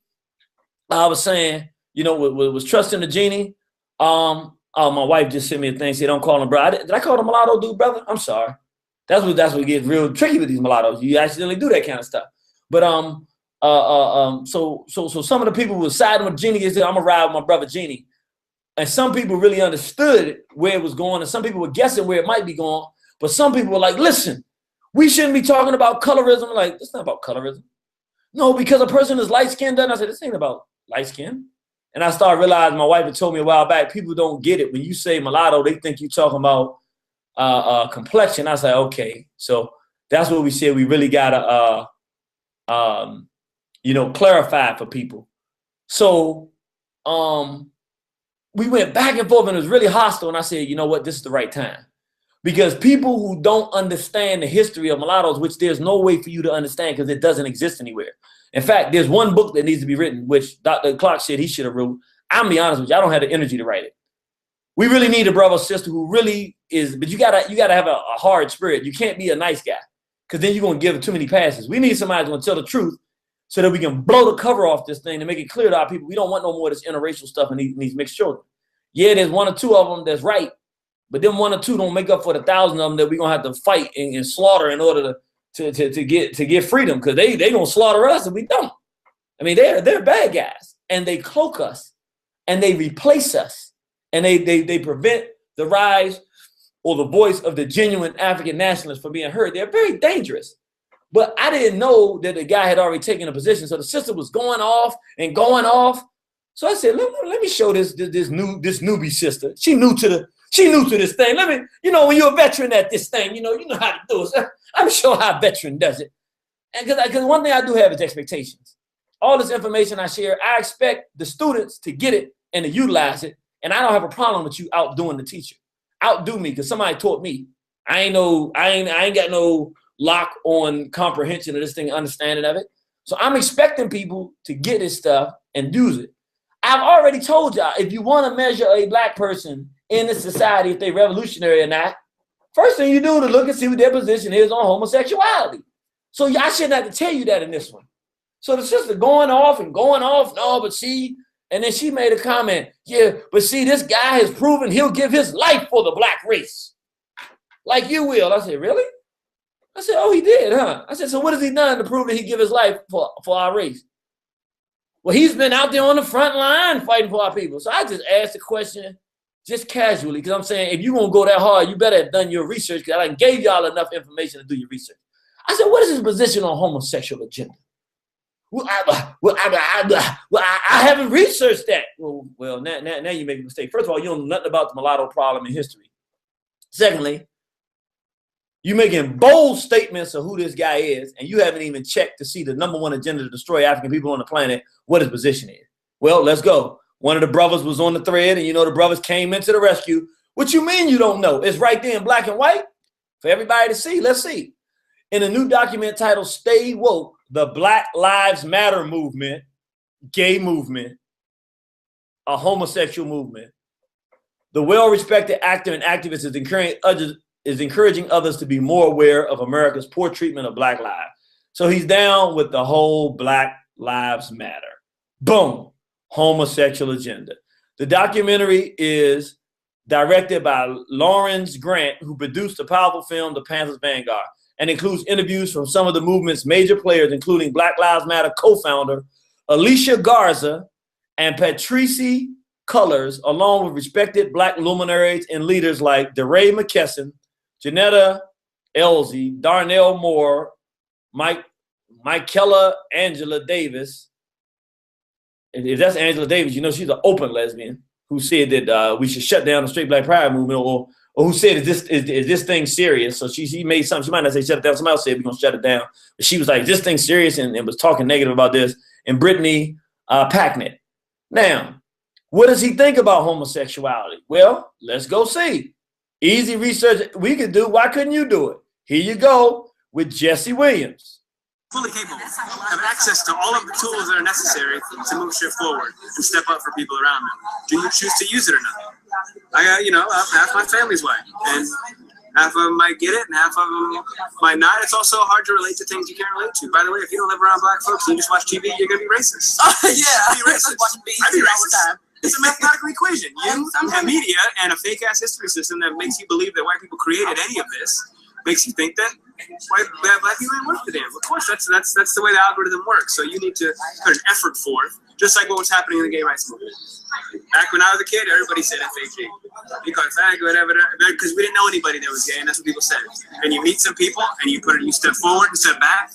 I was saying, you know, was trusting the genie. My wife just sent me a thing, said, don't call him brother. Did I call the mulatto dude brother? I'm sorry. That's what gets real tricky with these mulattoes. You accidentally do that kind of stuff. But so some of the people were siding with Genie. They said, I'm gonna ride with my brother Genie. And some people really understood where it was going, and some people were guessing where it might be going. But some people were like, listen, we shouldn't be talking about colorism. Like, it's not about colorism. No, because a person is light-skinned. And I said, this ain't about light skin. And I started realizing, my wife had told me a while back, people don't get it. When you say mulatto, they think you're talking about complexion. I was like, okay. So that's what we said. We really gotta, clarify for people. So we went back and forth and it was really hostile. And I said, you know what? This is the right time. Because people who don't understand the history of mulattoes, which there's no way for you to understand because it doesn't exist anywhere. In fact, there's one book that needs to be written, which Dr. Clark said he should have wrote. I'm gonna be honest with you, I don't have the energy to write it. We really need a brother or sister who really is, but you gotta have a hard spirit. You can't be a nice guy because then you're gonna give too many passes. We need somebody who's gonna tell the truth so that we can blow the cover off this thing and make it clear to our people. We don't want no more of this interracial stuff in these mixed children. Yeah, there's 1 or 2 of them that's right, but then 1 or 2 don't make up for the 1,000 of them that we're gonna have to fight and slaughter in order to get freedom, because they gonna slaughter us if we don't. I mean, they're bad guys, and they cloak us, and they replace us, and they prevent the rise or the voice of the genuine African nationalists from being heard. They're very dangerous. But I didn't know that the guy had already taken a position, so the sister was going off and going off. So I said, let me show this newbie sister. She new to this thing. Let me, when you're a veteran at this thing, you know how to do it. So I'm sure how a veteran does it. And because one thing I do have is expectations. All this information I share, I expect the students to get it and to utilize it. And I don't have a problem with you outdoing the teacher. Outdo me, because somebody taught me. I ain't got no lock on comprehension of this thing, understanding of it. So I'm expecting people to get this stuff and use it. I've already told y'all, if you want to measure a black person in this society, if they're revolutionary or not, First thing you do to look and see what their position is on homosexuality. So I shouldn't have to tell you that in this one. So the sister going off, no, but see, and then she made a comment, yeah, but see, this guy has proven he'll give his life for the black race. Like you will. I said, really? I said, oh, he did, huh? I said, so what has he done to prove that he give his life for our race? Well, he's been out there on the front line fighting for our people. So I just asked the question just casually, because I'm saying, if you're going to go that hard, you better have done your research, because I gave y'all enough information to do your research. I said, what is his position on homosexual agenda? Well, I haven't researched that. Well, now you make a mistake. First of all, you don't know nothing about the mulatto problem in history. Secondly, you're making bold statements of who this guy is, and you haven't even checked to see the #1 agenda to destroy African people on the planet, what his position is. Well, let's go. One of the brothers was on the thread, and the brothers came into the rescue. What you mean you don't know? It's right there in black and white for everybody to see. Let's see. In a new document titled Stay Woke, the Black Lives Matter movement, gay movement, a homosexual movement, the well-respected actor and activist is encouraging others to be more aware of America's poor treatment of black lives. So he's down with the whole Black Lives Matter. Boom. Homosexual agenda. The documentary is directed by Lawrence Grant, who produced the powerful film The Panthers Vanguard, and includes interviews from some of the movement's major players, including Black Lives Matter co-founder Alicia Garza and Patrice Cullors, along with respected black luminaries and leaders like DeRay McKesson, Janetta Elzie, Darnell Moore, Michaela Angela Davis. And if that's Angela Davis, she's an open lesbian who said that we should shut down the straight black pride movement, or who said, is this thing serious? So she made something. She might not say shut it down. Somebody else said we're going to shut it down. But she was like, this thing's serious, and was talking negative about this. And Brittany Packnett. Now, what does he think about homosexuality? Well, let's go see. Easy research we could do. Why couldn't you do it? Here you go with Jesse Williams.
Fully capable, have access to all of the tools that are necessary to move shit forward and step up for people around them. Do you choose to use it or not? I got, half my family's white, and half of them might get it, and half of them might not. It's also hard to relate to things you can't relate to. By the way, if you don't live around black folks and you just watch TV, you're gonna be racist.
Yeah,
be racist. I'd be racist. It's a mathematical equation. You have media and a fake ass history system that makes you believe that white people created any of this. Makes you think that black people ain't worth the damn. Of course, that's the way the algorithm works. So you need to put an effort forth, just like what was happening in the gay rights movement. Back when I was a kid, everybody said FAG. You call it fag, whatever, because we didn't know anybody that was gay, and that's what people said. And you meet some people, and you step forward instead of back,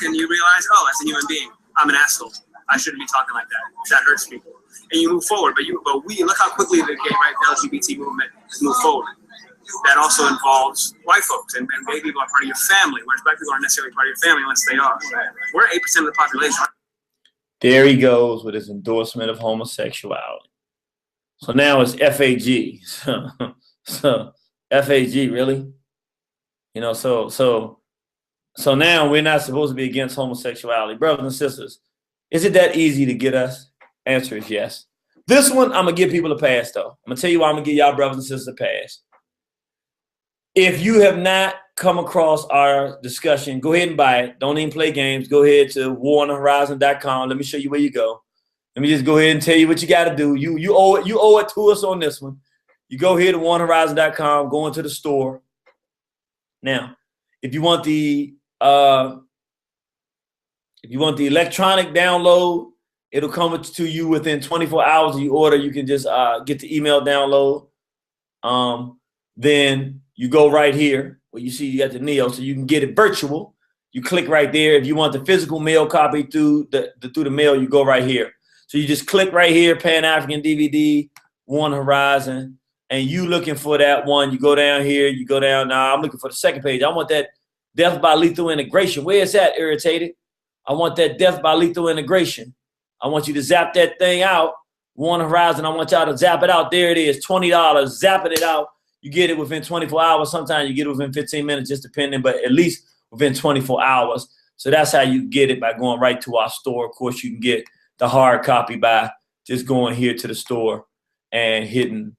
and you realize, oh, that's a human being. I'm an asshole. I shouldn't be talking like that. That hurts people. And you move forward, but we look how quickly the gay rights LGBT movement has moved forward. That also involves white folks, and gay people are part of your family, whereas black people aren't necessarily part of your family unless they are. We're 8% of the population.
There he goes with his endorsement of homosexuality. So now it's FAG. So FAG, really? So now we're not supposed to be against homosexuality. Brothers and sisters, is it that easy to get us? Answer is yes. This one, I'm going to give people a pass, though. I'm going to tell you why I'm going to give y'all brothers and sisters a pass. If you have not come across our discussion, go ahead and buy it. Don't even play games. Go ahead to waronthehorizon.com. Let me show you where you go. Let me just go ahead and tell you what you got to do. You owe it to us on this one. You go here to waronthehorizon.com, go into the store. Now, if you want the electronic download, it'll come to you within 24 hours of your order. You can just get the email download. Then you go right here where you see you got the Neo, so you can get it virtual. You click right there. If you want the physical mail copy through the mail, you go right here. So you just click right here, Pan-African DVD, One Horizon, and you looking for that one. You go down here. You go down. Now I'm looking for the second page. I want that Death by Lethal Integration. Where is that, Irritated? I want that Death by Lethal Integration. I want you to zap that thing out. One Horizon, I want y'all to zap it out. There it is, $20. Zapping it out. You get it within 24 hours. Sometimes you get it within 15 minutes, just depending, but at least within 24 hours. So that's how you get it, by going right to our store. Of course, you can get the hard copy by just going here to the store and hitting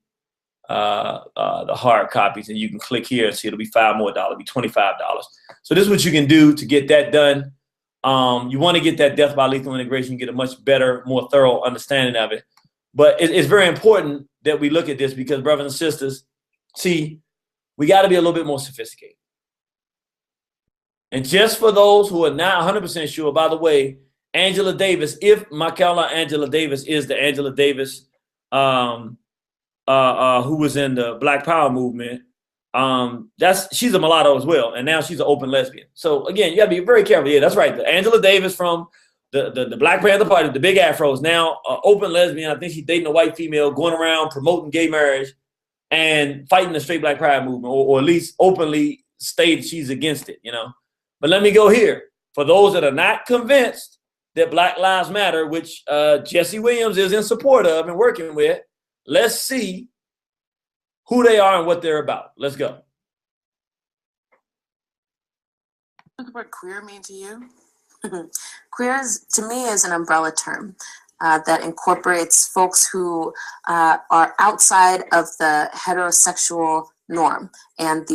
the hard copies, and you can click here and see it'll be $5 more. It'll be $25. So this is what you can do to get that done. You want to get that death by lethal integration, get a much better, more thorough understanding of it. But it's very important that we look at this because, brothers and sisters, see, we got to be a little bit more sophisticated. And just for those who are not 100% sure, by the way, Angela Davis, if Michaela Angela Davis is the Angela Davis who was in the Black Power movement, she's a mulatto as well, and now she's an open lesbian. So again, you gotta be very careful. Yeah, that's right. The Angela Davis from the Black Panther Party, the big afro, is now open lesbian. I think she's dating a white female, going around promoting gay marriage and fighting the straight Black Pride movement, or at least openly stated she's against it, you know. But let me go here. For those that are not convinced that Black Lives Matter, which Jesse Williams is in support of and working with, let's see who they are and what they're about. Let's go.
What does the word queer mean to you? Queer to me is an umbrella term that incorporates folks who are outside of the heterosexual norm and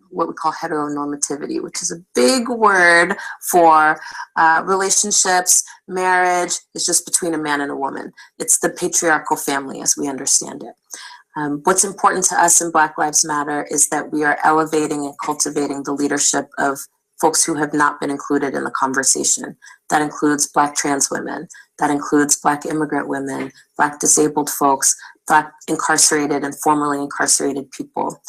what we call heteronormativity, which is a big word for relationships. Marriage is just between a man and a woman. It's the patriarchal family as we understand it. What's important to us in Black Lives Matter is that we are elevating and cultivating the leadership of folks who have not been included in the conversation. That includes Black trans women, that includes Black immigrant women, Black disabled folks, Black incarcerated and formerly incarcerated people.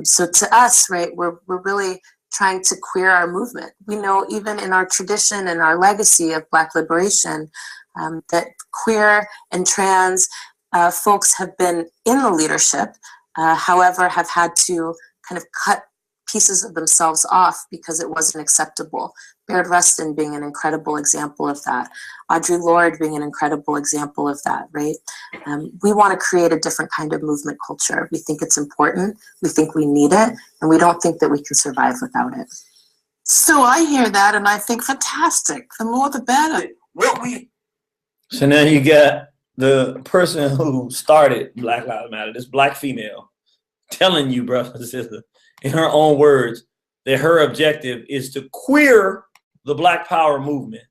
So to us, right, we're really trying to queer our movement. We know even in our tradition and our legacy of Black liberation that queer and trans folks have been in the leadership, however, have had to kind of cut pieces of themselves off because it wasn't acceptable. Baird Rustin being an incredible example of that. Audre Lorde being an incredible example of that, right? We want to create a different kind of movement culture. We think it's important, we think we need it, and we don't think that we can survive without it.
So I hear that and I think, fantastic, the more the better.
So now you got the person who started Black Lives Matter, this Black female, telling you, brother and sister, in her own words, that her objective is to queer the Black Power movement,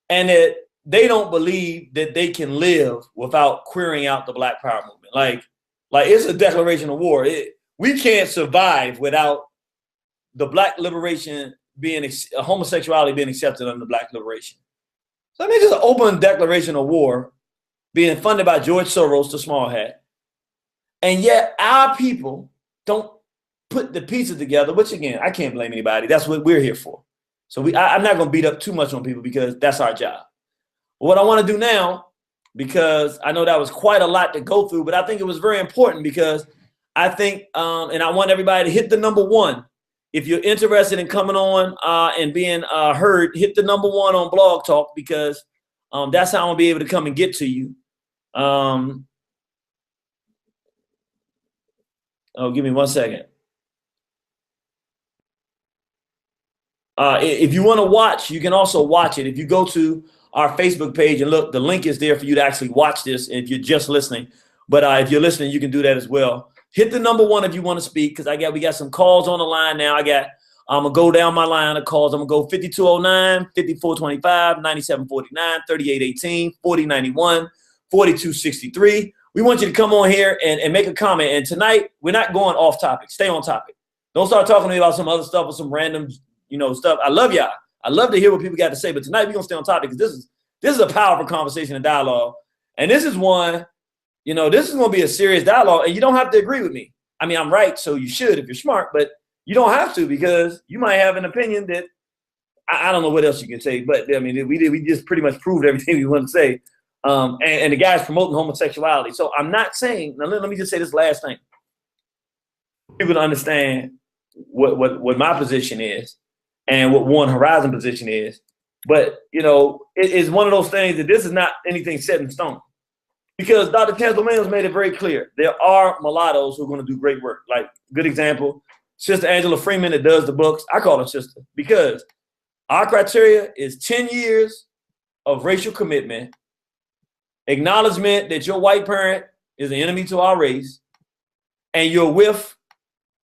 and that they don't believe that they can live without queering out the Black Power movement. Like it's a declaration of war. We can't survive without the Black liberation being homosexuality being accepted under Black liberation. So I mean, just an open declaration of war being funded by George Soros, the small hat, and yet our people don't put the pieces together, which again, I can't blame anybody. That's what we're here for. So I'm not going to beat up too much on people because that's our job. What I want to do now, because I know that was quite a lot to go through, but I think it was very important because I think, and I want everybody to hit the number 1. If you're interested in coming on and being heard, hit the number 1 on Blog Talk because that's how I'm going to be able to come and get to you. Oh, give me 1 second. If you want to watch, you can also watch it. If you go to our Facebook page and look, the link is there for you to actually watch this if you're just listening. But if you're listening, you can do that as well. Hit the number 1 if you want to speak because we got some calls on the line now. I'm going to go down my line of calls. I'm going to go 5209, 5425, 9749, 3818, 4091, 4263. We want you to come on here and make a comment. And tonight, we're not going off topic. Stay on topic. Don't start talking to me about some other stuff or some random stuff. I love y'all. I love to hear what people got to say, but tonight we're gonna stay on topic because this is a powerful conversation and dialogue. And this is one, this is gonna be a serious dialogue, and you don't have to agree with me. I mean, I'm right, so you should if you're smart, but you don't have to because you might have an opinion that I don't know what else you can say, but I mean, we just pretty much proved everything we want to say. And the guy's promoting homosexuality. So I'm not saying, now let me just say this last thing. People to understand what my position is and what One Horizon position is. But, it is one of those things that this is not anything set in stone. Because Dr. Chancellor Williams made it very clear. There are mulattoes who are going to do great work. Like, good example, Sister Angela Freeman that does the books. I call her sister because our criteria is 10 years of racial commitment, acknowledgement that your white parent is an enemy to our race, and you're with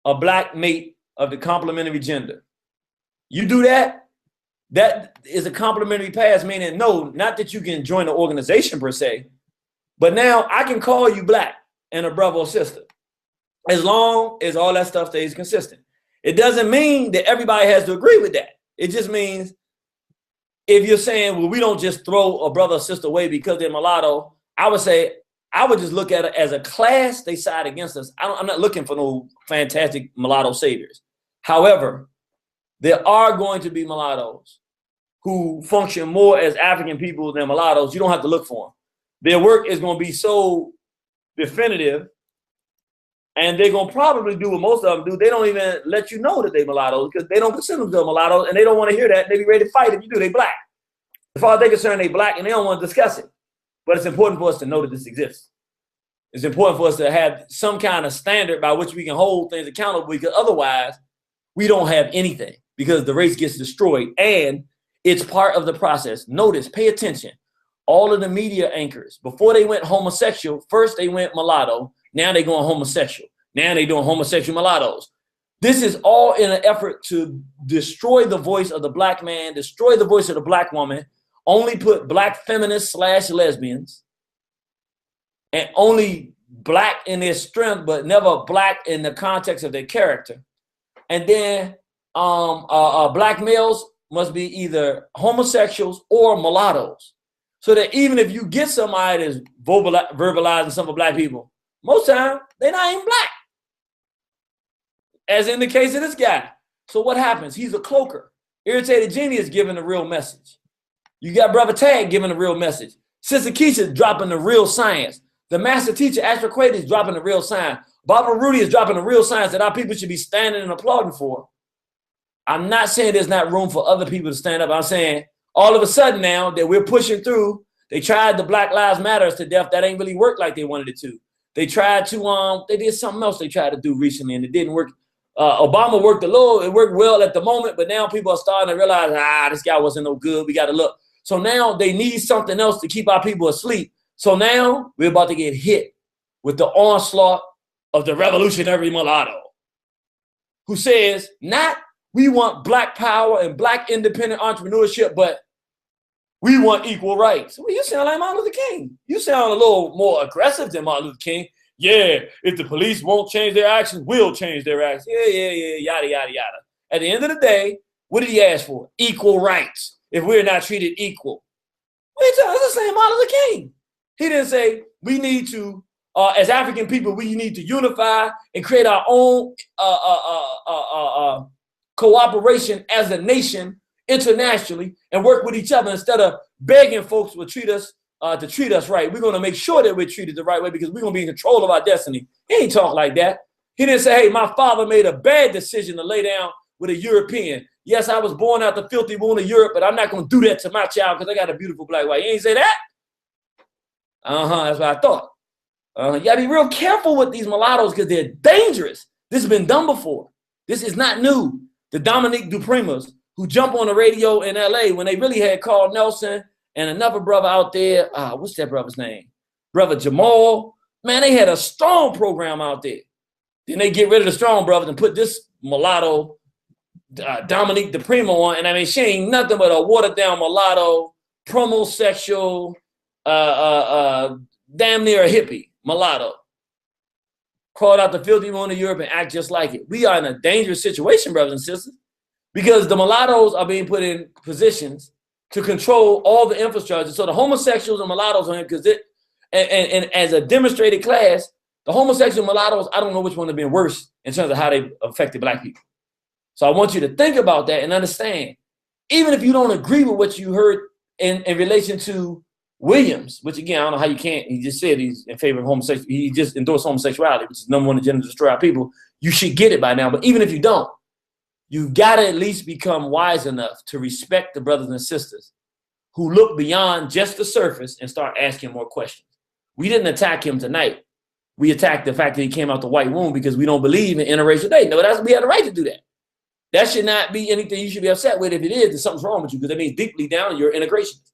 a black mate of the complementary gender. You do that, that is a complementary pass, meaning no, not that you can join the organization per se, but now I can call you black and a brother or sister, as long as all that stuff stays consistent. It doesn't mean that everybody has to agree with that. It just means if you're saying, well, we don't just throw a brother or sister away because they're mulatto, I would say, I would just look at it as a class, they side against us. I'm not looking for no fantastic mulatto saviors. However, there are going to be mulattoes who function more as African people than mulattoes. You don't have to look for them. Their work is going to be so definitive, and they're going to probably do what most of them do. They don't even let you know that they're mulattoes because they don't consider themselves mulattoes, and they don't want to hear that. They be ready to fight if you do. They black. As far as they're concerned, they black, and they don't want to discuss it. But it's important for us to know that this exists. It's important for us to have some kind of standard by which we can hold things accountable, because otherwise we don't have anything, because the race gets destroyed, and it's part of the process. Notice, pay attention. All of the media anchors, before they went homosexual, first they went mulatto, now they're going homosexual. Now they're doing homosexual mulattoes. This is all in an effort to destroy the voice of the black man, destroy the voice of the black woman, only put black feminists / lesbians, and only black in their strength, but never black in the context of their character. And then black males must be either homosexuals or mulattoes. So that even if you get somebody that's verbalizing some of black people, most time they're not even black. As in the case of this guy. So what happens? He's a cloaker. Irritated Genie is giving the real message. You got Brother Tag giving the real message. Sister Keisha dropping the real science. The master teacher, Astro Quaid, is dropping the real science. Barbara Rudy is dropping the real science that our people should be standing and applauding for. I'm not saying there's not room for other people to stand up. I'm saying all of a sudden now that we're pushing through, they tried the Black Lives Matters to death. That ain't really worked like they wanted it to. They tried to, they did something else they tried to do recently and it didn't work. Obama worked a little, it worked well at the moment, but now people are starting to realize, this guy wasn't no good. We got to look. So now they need something else to keep our people asleep. So now we're about to get hit with the onslaught of the revolutionary mulatto, who says, not we want black power and black independent entrepreneurship, but we want equal rights. Well, you sound like Martin Luther King. You sound a little more aggressive than Martin Luther King. Yeah, if the police won't change their actions, we'll change their actions. Yeah, yada, yada, yada. At the end of the day, what did he ask for? Equal rights. If we're not treated equal. What are you talking? That's the same Martin Luther King. He didn't say we need to, as African people, we need to unify and create our own cooperation as a nation internationally and work with each other instead of begging folks to treat us right. We're going to make sure that we're treated the right way because we're going to be in control of our destiny. He ain't talk like that. He didn't say, hey, my father made a bad decision to lay down with a European. Yes, I was born out the filthy wound of Europe, but I'm not going to do that to my child because I got a beautiful black wife. He ain't say that? That's what I thought. You got to be real careful with these mulattoes because they're dangerous. This has been done before. This is not new. The Dominique Duprimas who jump on the radio in LA when they really had Carl Nelson and another brother out there. What's that brother's name? Brother Jamal. Man, they had a strong program out there. Then they get rid of the strong brothers and put this mulatto, Dominique Duprima on. And I mean, she ain't nothing but a watered down mulatto, promosexual, damn near a hippie mulatto. Crawled out the filthy wound of Europe and act just like it. We are in a dangerous situation, brothers and sisters, because the mulattoes are being put in positions to control all the infrastructure. So the homosexuals and mulattoes are in because and as a demonstrated class, the homosexual mulattoes, I don't know which one has been worse in terms of how they affected black people. So I want you to think about that and understand, even if you don't agree with what you heard in relation to Williams, which again, I don't know how you can't, he just said he's in favor of homosexuality. He just endorsed homosexuality, which is #1 agenda to destroy our people. You should get it by now. But even if you don't, you've got to at least become wise enough to respect the brothers and sisters who look beyond just the surface and start asking more questions. We didn't attack him tonight. We attacked the fact that he came out the white womb because we don't believe in interracial dating. No, we had the right to do that. That should not be anything you should be upset with. If it is, then something's wrong with you because that means deeply down you're integrationist.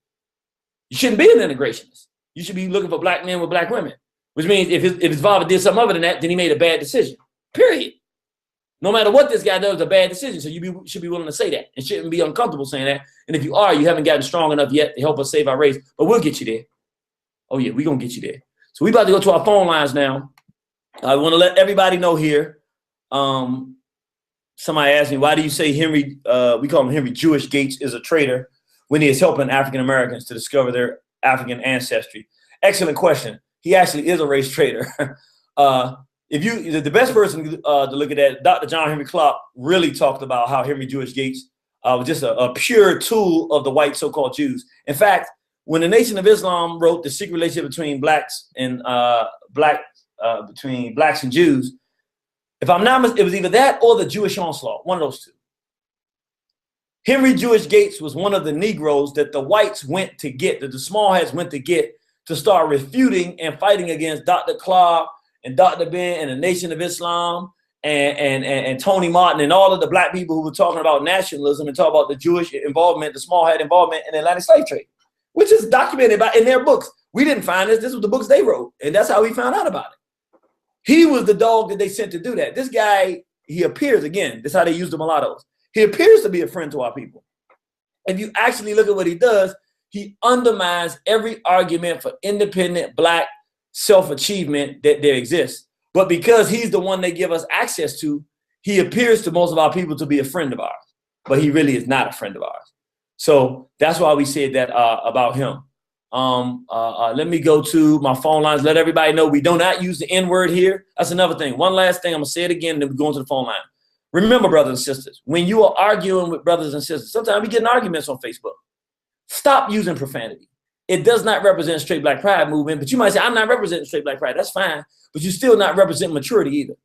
You shouldn't be an integrationist. You should be looking for black men with black women. Which means if his father did something other than that, then he made a bad decision. Period. No matter what this guy does, it's a bad decision. So you should be willing to say that and shouldn't be uncomfortable saying that. And if you are, you haven't gotten strong enough yet to help us save our race. But we'll get you there. Oh, yeah, we're going to get you there. So we about to go to our phone lines now. I want to let everybody know here. Somebody asked me, why do you say Henry, we call him Henry Jewish Gates, is a traitor when he is helping African Americans to discover their African ancestry? Excellent question. He actually is a race traitor. The best person to look at that, Dr. John Henry Clark really talked about how Henry Jewish Gates was just a pure tool of the white so-called Jews. In fact, when the Nation of Islam wrote The Secret Relationship Between Blacks and Jews, if I'm not mistaken, it was either that or the Jewish Onslaught, one of those two. Henry Jewish Gates was one of the Negroes that the whites went to get, that the small hats went to get to start refuting and fighting against Dr. Clark and Dr. Ben and the Nation of Islam and Tony Martin and all of the black people who were talking about nationalism and talking about the Jewish involvement, the small hat involvement in the Atlantic slave trade, which is documented in their books. We didn't find this. This was the books they wrote, and that's how we found out about it. He was the dog that they sent to do that. This guy, he appears, again, this is how they use the mulattoes. He appears to be a friend to our people. If you actually look at what he does, he undermines every argument for independent black self-achievement that there exists. But because he's the one they give us access to, he appears to most of our people to be a friend of ours. But he really is not a friend of ours. So that's why we said that about him. Let me go to my phone lines. Let everybody know we do not use the N-word here. That's another thing. One last thing. I'm going to say it again, then we're going to the phone line. Remember, brothers and sisters, when you are arguing with brothers and sisters, sometimes we get in arguments on Facebook. Stop using profanity. It does not represent straight black pride movement, but you might say, I'm not representing straight black pride. That's fine, but you still not represent maturity either.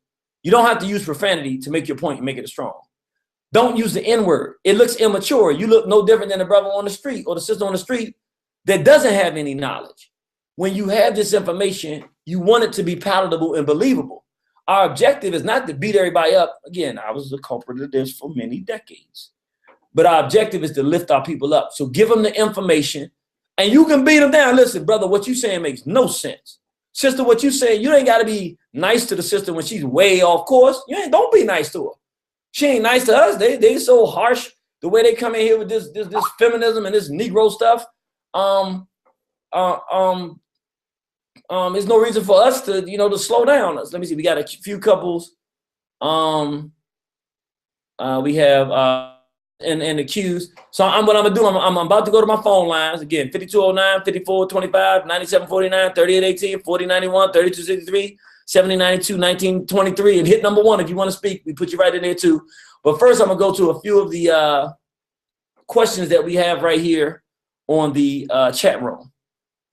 You don't have to use profanity to make your point and make it strong. Don't use the N-word. It looks immature. You look no different than a brother on the street or the sister on the street that doesn't have any knowledge. When you have this information, you want it to be palatable and believable. Our objective is not to beat everybody up. Again, I was the culprit of this for many decades. But our objective is to lift our people up. So give them the information and you can beat them down. Listen, brother, what you saying makes no sense. Sister, what you saying, you ain't got to be nice to the sister when she's way off course. Don't be nice to her. She ain't nice to us. They so harsh the way they come in here with this feminism and this Negro stuff. There's no reason for us to, to slow down. Let me see. We got a few couples. We have and the queues. So what I'm gonna do, I'm about to go to my phone lines again. 5209, 5425, 9749, 3818, 4091, 3263, 7092, 1923, and hit number 1 if you want to speak. We put you right in there too. But first, I'm gonna go to a few of the questions that we have right here on the chat room.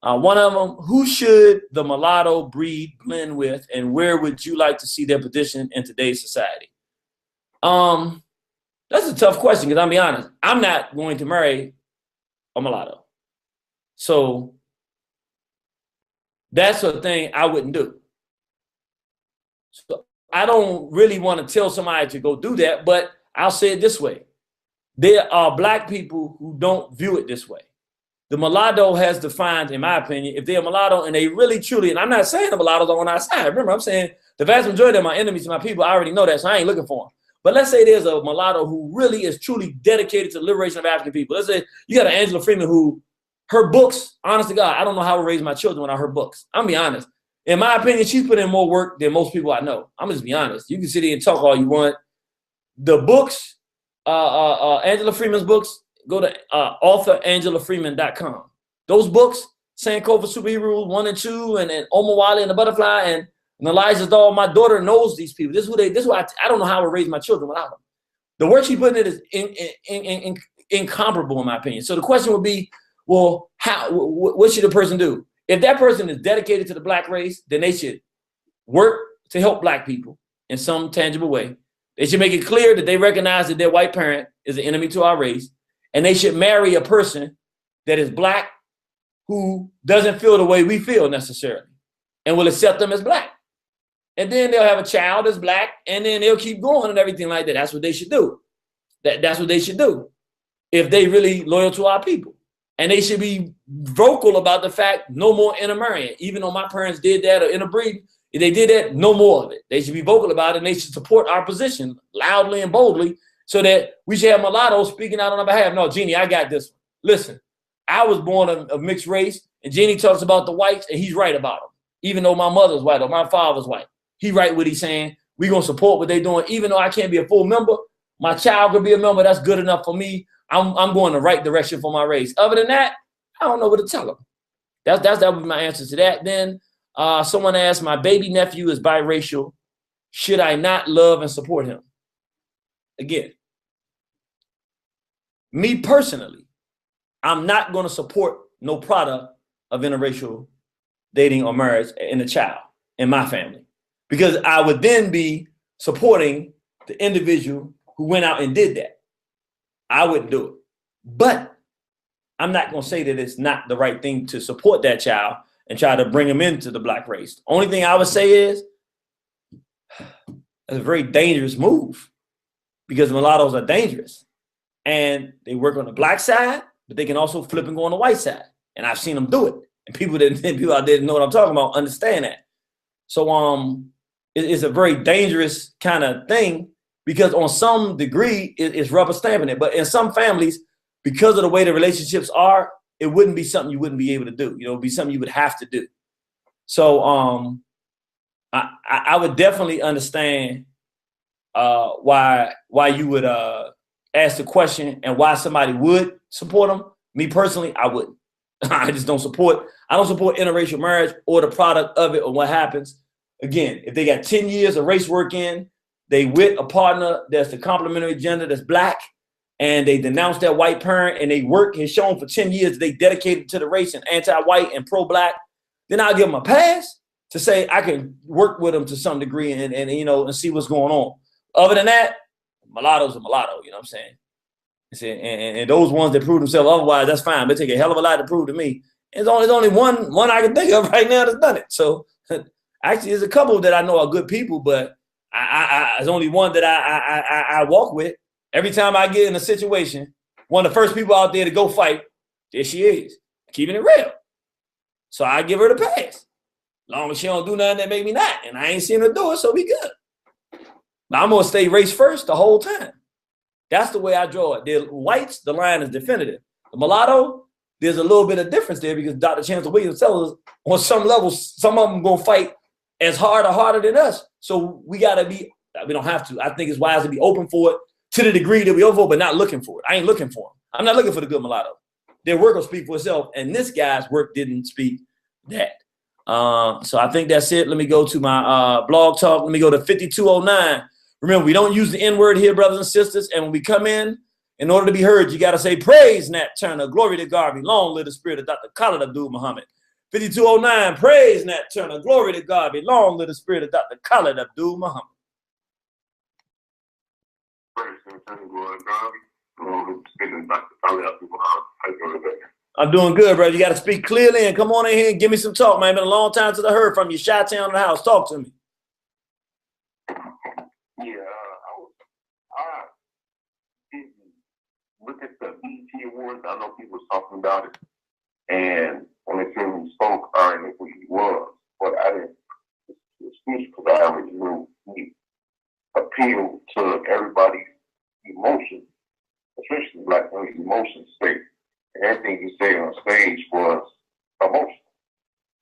One of them, who should the mulatto breed blend with, and where would you like to see their position in today's society? That's a tough question because I'll be honest, I'm not going to marry a mulatto. So that's a thing I wouldn't do. So I don't really want to tell somebody to go do that, but I'll say it this way. There are black people who don't view it this way. The mulatto has defined, in my opinion, if they're a mulatto and they really truly, and I'm not saying the mulattoes are on our side. Remember, I'm saying the vast majority of my enemies, my people, I already know that, so I ain't looking for them. But let's say there's a mulatto who really is truly dedicated to the liberation of African people. Let's say you got an Angela Freeman who, her books, honest to God, I don't know how to raise my children without her books. I'm be honest. In my opinion, she's put in more work than most people I know. I'm just be honest. You can sit here and talk all you want. The books, Angela Freeman's books, go to authorangela.freeman.com. Those books, Sankofa Superhero 1 and 2, and Omar Wally and the Butterfly, and Elijah's Doll. My daughter knows these people. This is why I don't know how to raise my children without them. The work she put in it is incomparable, in my opinion. So the question would be, well, what should a person do? If that person is dedicated to the black race, then they should work to help black people in some tangible way. They should make it clear that they recognize that their white parent is an enemy to our race, and they should marry a person that is black who doesn't feel the way we feel necessarily and will accept them as black. And then they'll have a child that's black, and then they'll keep going and everything like that. That's what they should do. That's what they should do if they really loyal to our people. And they should be vocal about the fact no more intermarrying. Even though my parents did that or interbreeding, if they did that, no more of it. They should be vocal about it, and they should support our position loudly and boldly so that we should have mulattoes speaking out on our behalf. No, Jeannie, I got this one. Listen, I was born of mixed race, and Jeannie talks about the whites, and he's right about them. Even though my mother's white or my father's white, he right what he's saying. We're going to support what they're doing. Even though I can't be a full member, my child could be a member. That's good enough for me. I'm going the right direction for my race. Other than that, I don't know what to tell them. That would be my answer to that. Then someone asked, my baby nephew is biracial. Should I not love and support him? Again, me personally, I'm not going to support no product of interracial dating or marriage in a child in my family, because I would then be supporting the individual who went out and did that. I wouldn't do it. But I'm not going to say that it's not the right thing to support that child and try to bring them into the black race. The only thing I would say is it's a very dangerous move, because mulattoes are dangerous and they work on the black side, but they can also flip and go on the white side. And I've seen them do it. And people out there that know what I'm talking about understand that. So it's a very dangerous kind of thing, because on some degree it's rubber stamping it. But in some families, because of the way the relationships are, it wouldn't be something you wouldn't be able to do. You know, it'd be something you would have to do. So I would definitely understand why you would ask the question and why somebody would support them. Me personally, I wouldn't. I just don't support. I don't support interracial marriage or the product of it or what happens. Again, if they got 10 years of race work in, they with a partner that's the complementary gender that's black, and they denounce that white parent, and they work has shown for 10 years they dedicated to the race and anti-white and pro-black, then I'll give them a pass to say I can work with them to some degree and you know, and see what's going on. Other than that, mulatto's a mulatto, you know what I'm saying? And those ones that prove themselves otherwise, that's fine. But take a hell of a lot to prove to me. There's only one I can think of right now that's done it. So actually, there's a couple that I know are good people, but there's only one that I walk with. Every time I get in a situation, one of the first people out there to go fight, there she is, keeping it real. So I give her the pass. As long as she don't do nothing that make me not, and I ain't seen her do it, so we good. But I'm gonna stay race first the whole time. That's the way I draw it. The whites, the line is definitive. The mulatto, there's a little bit of difference there, because Dr. Chancellor Williams tells us on some levels, some of them gonna fight as hard or harder than us. So we gotta be, we don't have to. I think it's wise to be open for it to the degree that we open for it, but not looking for it. I ain't looking for them. I'm not looking for the good mulatto. Their work will speak for itself, and this guy's work didn't speak that. So I think that's it. Let me go to my blog talk. Let me go to 5209. Remember, we don't use the N-word here, brothers and sisters. And when we come in order to be heard, you got to say, praise Nat Turner, glory to God, long live the spirit of Dr. Khalid Abdul Muhammad. 5209, praise Nat Turner, glory to God, long live the spirit of Dr. Khalid Abdul Muhammad.
Praise Nat Turner, glory to God, long live the spirit of Dr. Khalid Abdul Muhammad. How you doing today?
I'm doing good, bro. You got to speak clearly and come on in here and give me some talk, man. It's been a long time since I heard from you. Chi-town in the house. Talk to me.
Yeah, I didn't look at the BET Awards. I know people was talking about it. And when they said he spoke, I already knew who he was. But I didn't speak because I already knew he appealed to everybody's emotions, especially black women's emotion state. And everything he said on stage was emotional.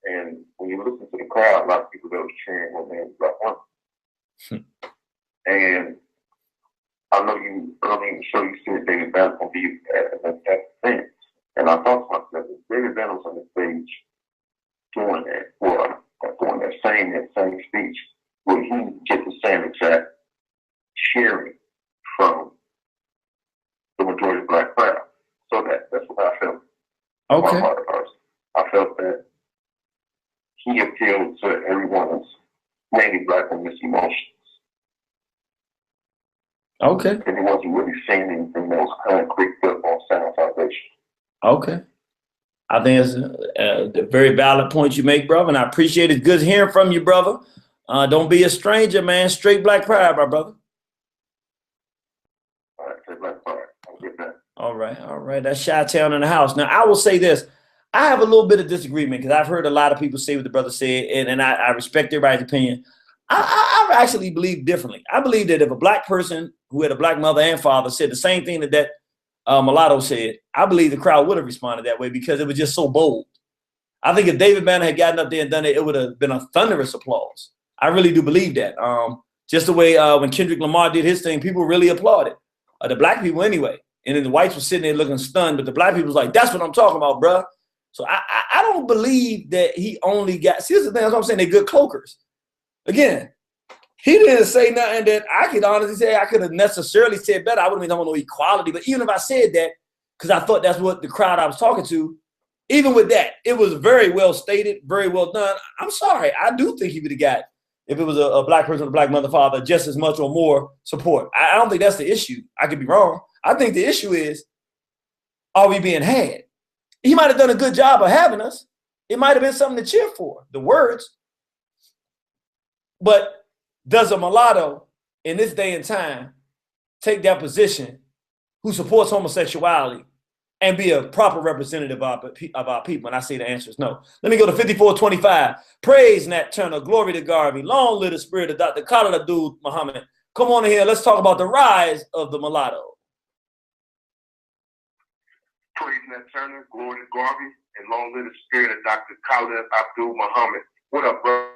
And when you listen to the crowd, a lot of people that was cheering when they was black women. And I know you earlier in the show you said David Banner will be at the thing. And I thought to myself, if David Banner was on the stage doing that, or doing that same speech, would he get the same exact cheering from the majority of black crowd? So that's what I felt.
Okay.
I felt that he appealed to everyone's, mainly black women's emotions.
Okay.
And he wasn't really saying anything that was concrete built on sound foundation.
Okay. I think it's a very valid point you make, brother, and I appreciate it. Good hearing from you, brother. Don't be a stranger, man. Straight black pride, my brother.
All right, straight black pride. I'll get that.
All right. That's Chi-Town in the house. Now, I will say this. I have a little bit of disagreement because I've heard a lot of people say what the brother said, and I respect everybody's opinion. I actually believe differently. I believe that if a black person who had a black mother and father said the same thing that mulatto said, I believe the crowd would have responded that way because it was just so bold. I think if David Banner had gotten up there and done it, it would have been a thunderous applause. I really do believe that. Just the way when Kendrick Lamar did his thing, people really applauded. The black people anyway. And then the whites were sitting there looking stunned, but the black people was like, that's what I'm talking about, bruh. So I don't believe that he only got, see, this is the thing, that's what I'm saying, they're good cloakers. Again, he didn't say nothing that I could honestly say I could have necessarily said better. I wouldn't be talking about no equality, but even if I said that, because I thought that's what the crowd I was talking to, even with that, it was very well stated, very well done. I'm sorry, I do think he would have got, if it was a black person, a black mother, father, just as much or more support. I don't think that's the issue. I could be wrong. I think the issue is, are we being had? He might have done a good job of having us. It might have been something to cheer for, the words. But does a mulatto in this day and time take that position who supports homosexuality and be a proper representative of our people? And I say the answer is no. Let me go to 5425. Praise Nat Turner. Glory to Garvey. Long live the spirit of Dr. Khalid Abdul Muhammad. Come on in here. Let's talk about the rise of the mulatto.
Praise Nat Turner. Glory to Garvey. And long live the spirit of Dr. Khalid Abdul Muhammad. What up, bro?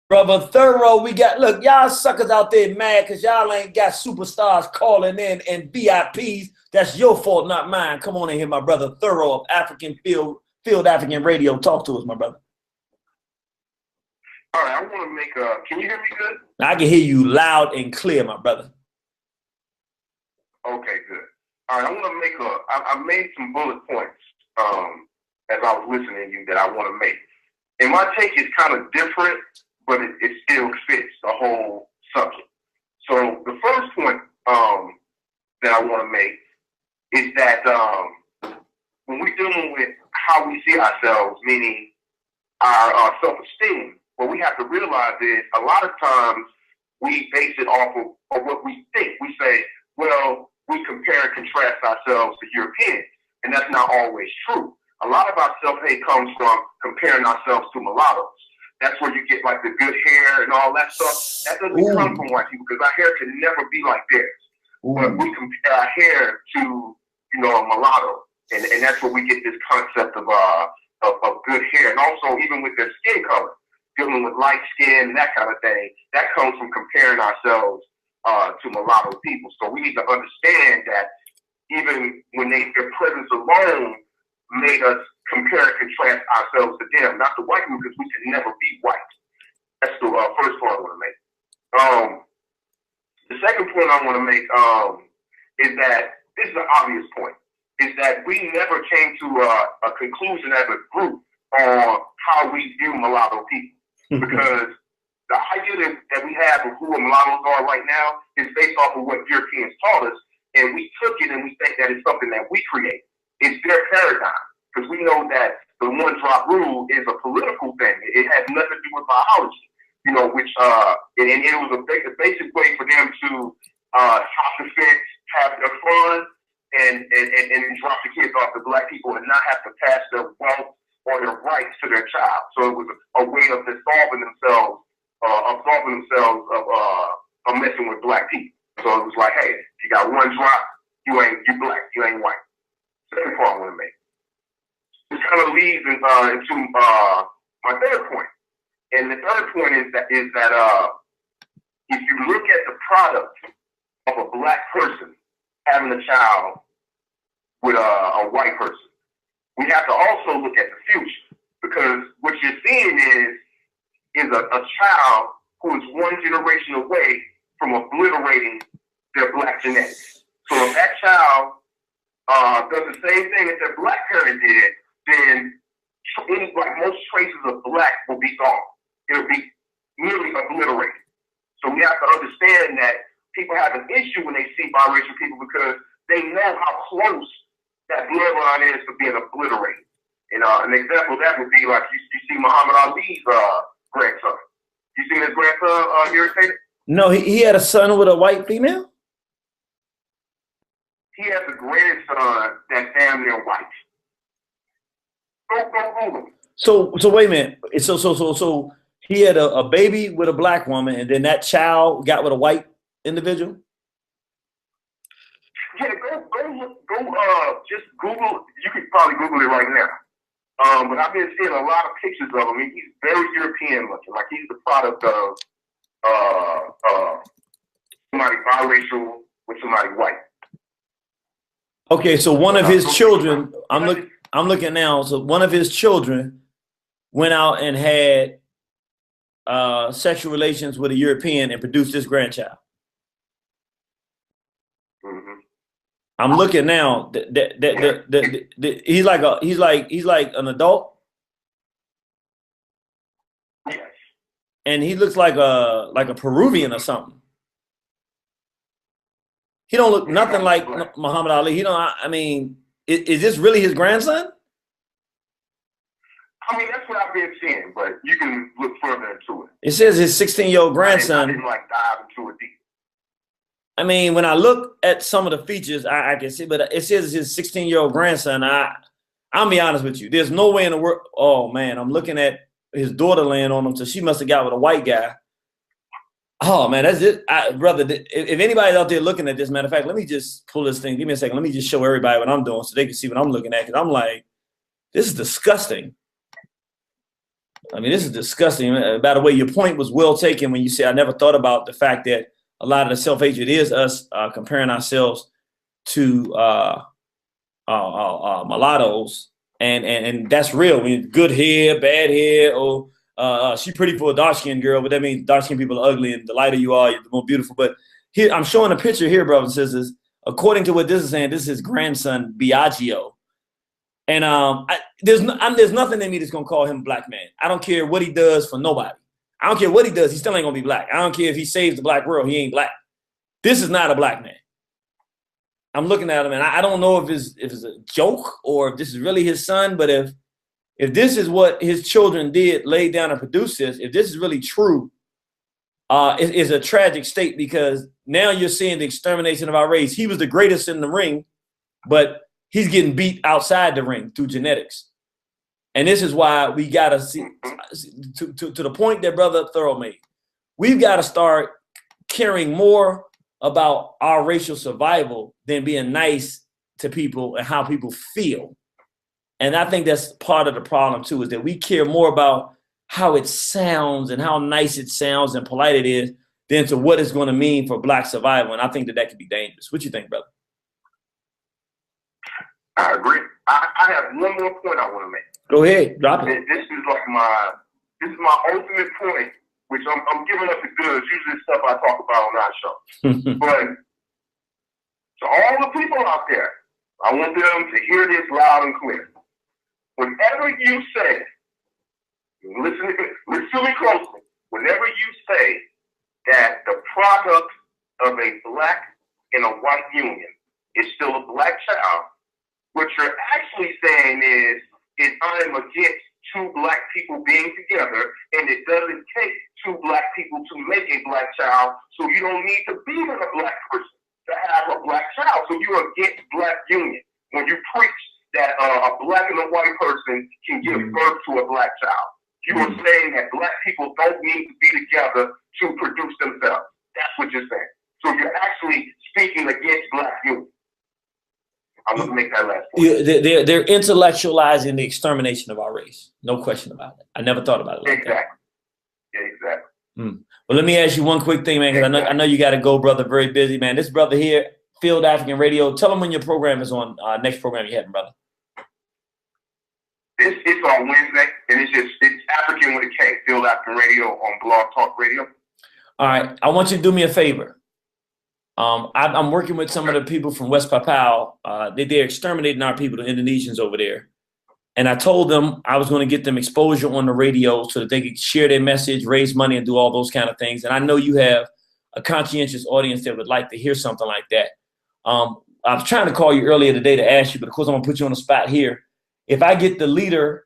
Brother Thorough, we got, look, y'all suckers out there mad because y'all ain't got superstars calling in and VIPs. That's your fault, not mine. Come on in here, my brother Thorough of African Field African Radio. Talk to us, my brother.
All right, I want to make a, can you hear me good?
I can hear you loud and clear, my brother.
Okay, good. All right, I want to make I made some bullet points as I was listening to you that I want to make. And my take is kind of different, but it still fits the whole subject. So the first point that I want to make is that when we're dealing with how we see ourselves, meaning our self-esteem, what we have to realize is a lot of times we base it off of what we think. We say, well, we compare and contrast ourselves to Europeans, and that's not always true. A lot of our self-hate comes from comparing ourselves to mulattoes. That's where you get like the good hair and all that stuff. That doesn't come from white people because our hair can never be like theirs. But we compare our hair to, you know, a mulatto, and that's where we get this concept of good hair. And also even with their skin color, dealing with light skin and that kind of thing, that comes from comparing ourselves to mulatto people. So we need to understand that even when their presence alone made us compare and contrast ourselves to them, not the white people, because we can never be white. That's the first point I want to make. The second point I want to make is that this is an obvious point, is that we never came to a conclusion as a group on how we view mulatto people. Because the idea that we have of who mulattoes are right now is based off of what Europeans taught us, and we took it and we think that it's something that we create. It's their paradigm, because we know that the one-drop rule is a political thing. It has nothing to do with biology, you know, which and it was a basic way for them to hop the fence, have their fun, and drop the kids off to black people and not have to pass their wealth or their rights to their child. So it was a way of absolving themselves of messing with black people. So it was like, hey, if you got one drop, you black, you ain't white. Second point I want to make. This kind of leads into my third point. And the third point is that if you look at the product of a black person having a child with a white person, we have to also look at the future, because what you're seeing is a child who is one generation away from obliterating their black genetics. So if that child does the same thing that their black parent did, then like most traces of black will be gone. It'll be nearly obliterated. So we have to understand that people have an issue when they see biracial people because they know how close that bloodline is to being obliterated. And an example of that would be like you see Muhammad Ali's grandson. You seen his grandson irritated?
No, he had a son with a white female?
he has a grandson that's damn near white. Go Google.
So wait a minute. So he had a baby with a black woman, and then that child got with a white individual.
Yeah, just Google. You can probably Google it right now. But I've been seeing a lot of pictures of him. He's very European looking, like he's the product of somebody biracial with somebody white.
Okay, so one of his children, I'm looking now. So one of his children went out and had sexual relations with a European and produced this grandchild.
Mm-hmm.
I'm looking now. He's like an adult.
Yes.
And he looks like a Peruvian or something. He don't look nothing like Muhammad Ali. He don't. I mean, is this really his grandson?
I mean, that's what I've been seeing, but you can look further into it.
It says his 16-year-old grandson.
I didn't like dive into it deep.
I mean, when I look at some of the features, I can see, but it says his 16-year-old grandson. I'll be honest with you. There's no way in the world. Oh man, I'm looking at his daughter laying on him, so she must have got with a white guy. Oh man, that's it, brother. If anybody's out there looking at this, matter of fact, let me just pull this thing. Give me a second. Let me just show everybody what I'm doing so they can see what I'm looking at. Because I'm like, this is disgusting. I mean, this is disgusting. By the way, your point was well taken when you said I never thought about the fact that a lot of the self-hatred is us comparing ourselves to mulattoes, and that's real. I mean, good hair, bad hair, or she pretty for a dark-skinned girl, but that means dark-skinned people are ugly, and the lighter you are, the more beautiful. But here, I'm showing a picture here, brothers and sisters. According to what this is saying, this is his grandson, Biagio. And there's nothing in me that's gonna call him a black man. I don't care what he does for nobody. I don't care what he does. He still ain't gonna be black. I don't care if he saves the black world. He ain't black. This is not a black man. I'm looking at him, and I don't know if it's a joke or if this is really his son. But if this is what his children did, laid down and produced this, if this is really true, it is a tragic state, because now you're seeing the extermination of our race. He was the greatest in the ring, but he's getting beat outside the ring through genetics. And this is why we got to see, to the point that Brother Thorough made, we've got to start caring more about our racial survival than being nice to people and how people feel. And I think that's part of the problem too, is that we care more about how it sounds and how nice it sounds and polite it is than to what it's going to mean for black survival. And I think that could be dangerous. What you think, brother?
I agree. I have one more point I want to make.
Go ahead, drop it.
This is my ultimate point, which I'm giving up the goods. Usually stuff I talk about on our show. But to all the people out there, I want them to hear this loud and clear. Whenever you say, listen to me closely, whenever you say that the product of a black and a white union is still a black child, what you're actually saying is I am against two black people being together, and it doesn't take two black people to make a black child, so you don't need to be with a black person to have a black child. So you're against black union when you preach that a black and a white person can give birth to a black child. You are saying that black people don't need to be together to produce themselves. That's what you're saying. So you're actually speaking against black union. I'm going to make that last point.
Yeah, they're intellectualizing the extermination of our race. No question about it. I never thought about it like that.
Exactly.
Well, let me ask you one quick thing, man, because I know you got to go, brother. Very busy, man. This brother here, Field African Radio. Tell them when your program is on. Next program you having, brother.
It's on Wednesday, and it's African with a K. Field African Radio on Blog Talk Radio.
All right. I want you to do me a favor. I'm working with some of the people from West Papua. They're exterminating our people, the Indonesians over there. And I told them I was going to get them exposure on the radio so that they could share their message, raise money, and do all those kind of things. And I know you have a conscientious audience that would like to hear something like that. I was trying to call you earlier today to ask you, but of course I'm going to put you on the spot here. If I get the leader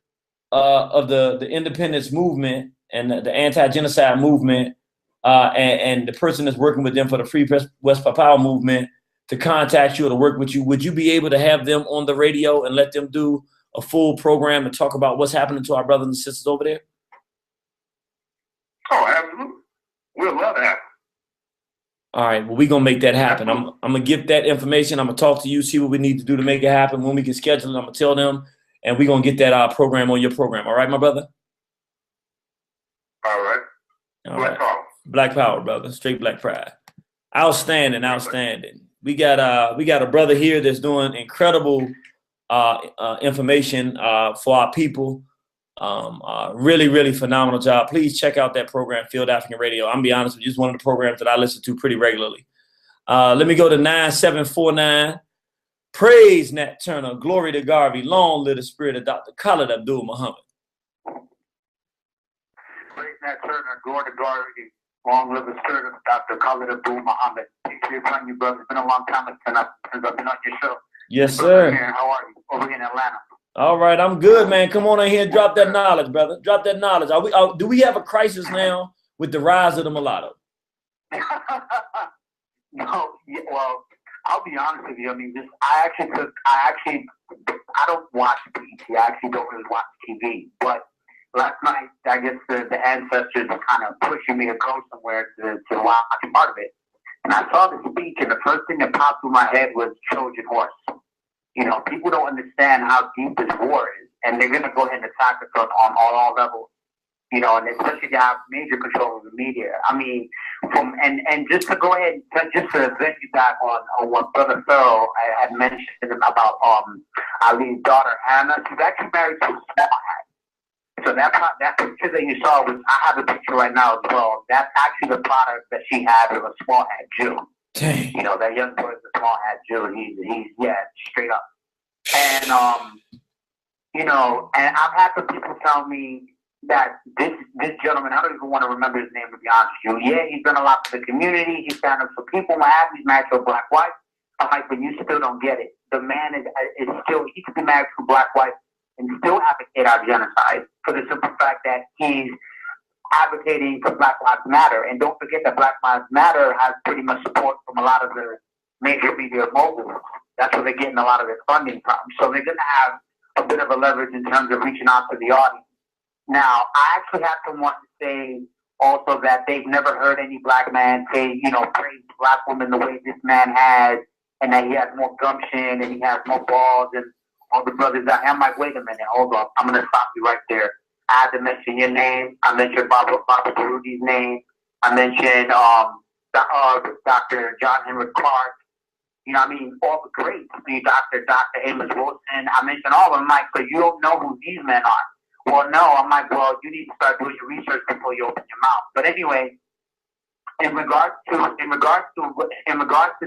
of the independence movement and the anti-genocide movement, and the person that's working with them for the Free West Papua movement to contact you or to work with you, would you be able to have them on the radio and let them do a full program and talk about what's happening to our brothers and sisters over there?
Oh, absolutely. We'd love to have.
All right, well, we're going to make that happen. I'm going to get that information. I'm going to talk to you, see what we need to do to make it happen. When we can schedule it, I'm going to tell them, and we're going to get that program on your program. All right, my brother?
All right. Black Power.
Black Power, brother. Straight Black Pride. Outstanding, outstanding. We got a brother here that's doing incredible information for our people. Really, really phenomenal job. Please check out that program, Field African Radio. I'm gonna be honest with you, it's one of the programs that I listen to pretty regularly. Let me go to 9749. Praise Nat Turner, glory to Garvey, long live the spirit of Dr. Khalid Abdul Muhammad.
Praise Nat Turner, glory to Garvey, long live the spirit of Dr. Khalid Abdul Muhammad. Thanks for your you, brother. It's been a long time since I've been on your show.
Yes, sir.
How are you over here in Atlanta?
All right, I'm good, man. Come on in here and drop that knowledge, brother. Drop that knowledge. Do we have a crisis now with the rise of the mulatto?
No, well, I'll be honest with you. I mean, I don't watch BET. I actually don't really watch TV. But last night, I guess the ancestors were kind of pushing me to go somewhere to watch part of it. And I saw the speech, and the first thing that popped through my head was Trojan horse. You know, people don't understand how deep this war is, and they're going to go ahead and attack us on all levels. You know, and especially to have major control of the media. I mean, and just to go ahead and just to vent you back on what Brother Farrell had mentioned about Ali's daughter Hannah. She's actually married to a small hat. So that picture that you saw was, I have a picture right now as well. That's actually the product that she had of a small hat Jew.
Dang.
You know, that young boy is a small hat Jew. He's straight up. And you know, and I've had some people tell me that this gentleman, I don't even want to remember his name to be honest with you. Yeah, he's done a lot for the community. He's done it for people. He's married to a black wife. I'm like, but you still don't get it. The man is still, he could be married to a black wife and still advocate our genocide for the simple fact that he's advocating for Black Lives Matter. And don't forget that Black Lives Matter has pretty much support from a lot of the major media moguls. That's where they're getting a lot of their funding from. So they're going to have a bit of a leverage in terms of reaching out to the audience. Now, I actually have someone to say also that they've never heard any black man say, you know, praise black women the way this man has, and that he has more gumption and he has more balls and all the brothers out. I'm like, wait a minute, hold on. I'm going to stop you right there. I had to mention your name. I mentioned Baba Barudi's name. I mentioned Dr. John Henry Clark. You know what I mean? All the greats. Dr. Amos Wilson. I mentioned all of them. Like, so you don't know who these men are. Well, no. I'm like, well, you need to start doing your research before you open your mouth. But anyway, in regards to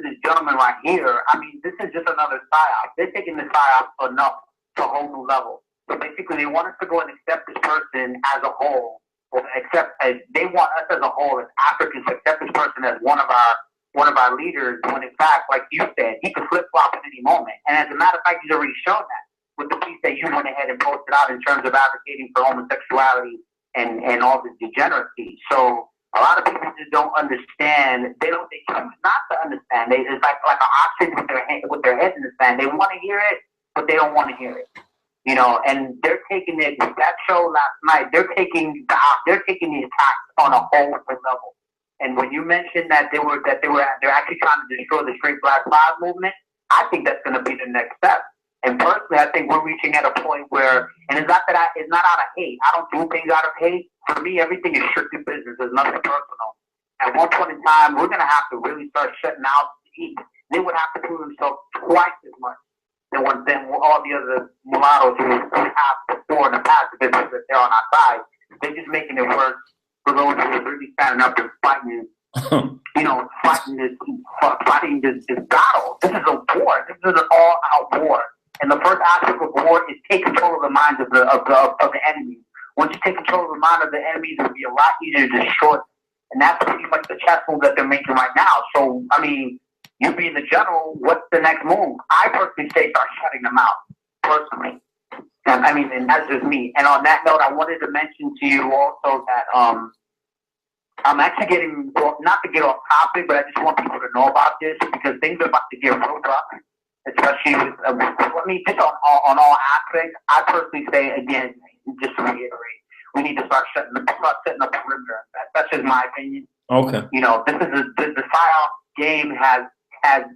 this gentleman right here, I mean, this is just another psyop. They're taking the psyop to a whole new level. So basically, they want us to go and accept this person as a whole, or they want us as a whole, as Africans, to accept this person as one of our leaders. When in fact, like you said, he could flip flop at any moment. And as a matter of fact, he's already shown that with the piece that you went ahead and posted out in terms of advocating for homosexuality and all the degeneracy. So a lot of people just don't understand. They choose not to understand. It's like an oxen with their heads in the sand. They want to hear it, but they don't want to hear it. You know, and they're taking it. That show last night, they're taking the attacks on a whole level. And when you mentioned that they're actually trying to destroy the straight Black Pride movement, I think that's going to be the next step. And personally, I think we're reaching at a point where, and it's not out of hate. I don't do things out of hate. For me, everything is strictly business. There's nothing personal. At one point in time, we're going to have to really start shutting out. They would have to prove themselves twice as much than all the other mulattoes who have before in the past, because they're on our side. They're just making it worse for those who are really standing up and fighting, fighting this battle. This is a war. This is an all-out war. And the first aspect of war is take control of the minds of the enemy. Once you take control of the mind of the enemies, it'll be a lot easier to destroy them. And that's pretty much the chess move that they're making right now. So, I mean, you being the general, what's the next move? I personally say start shutting them out, personally. And that's just me. And on that note, I wanted to mention to you also that
I'm actually getting, well, not to get off topic, but I just want people to know about this because things are about to get real rough, especially with, let me just on all aspects. I personally say, again, just to reiterate, we need to start setting up a perimeter. That's just my opinion.
Okay.
You know, this is the PSYOP game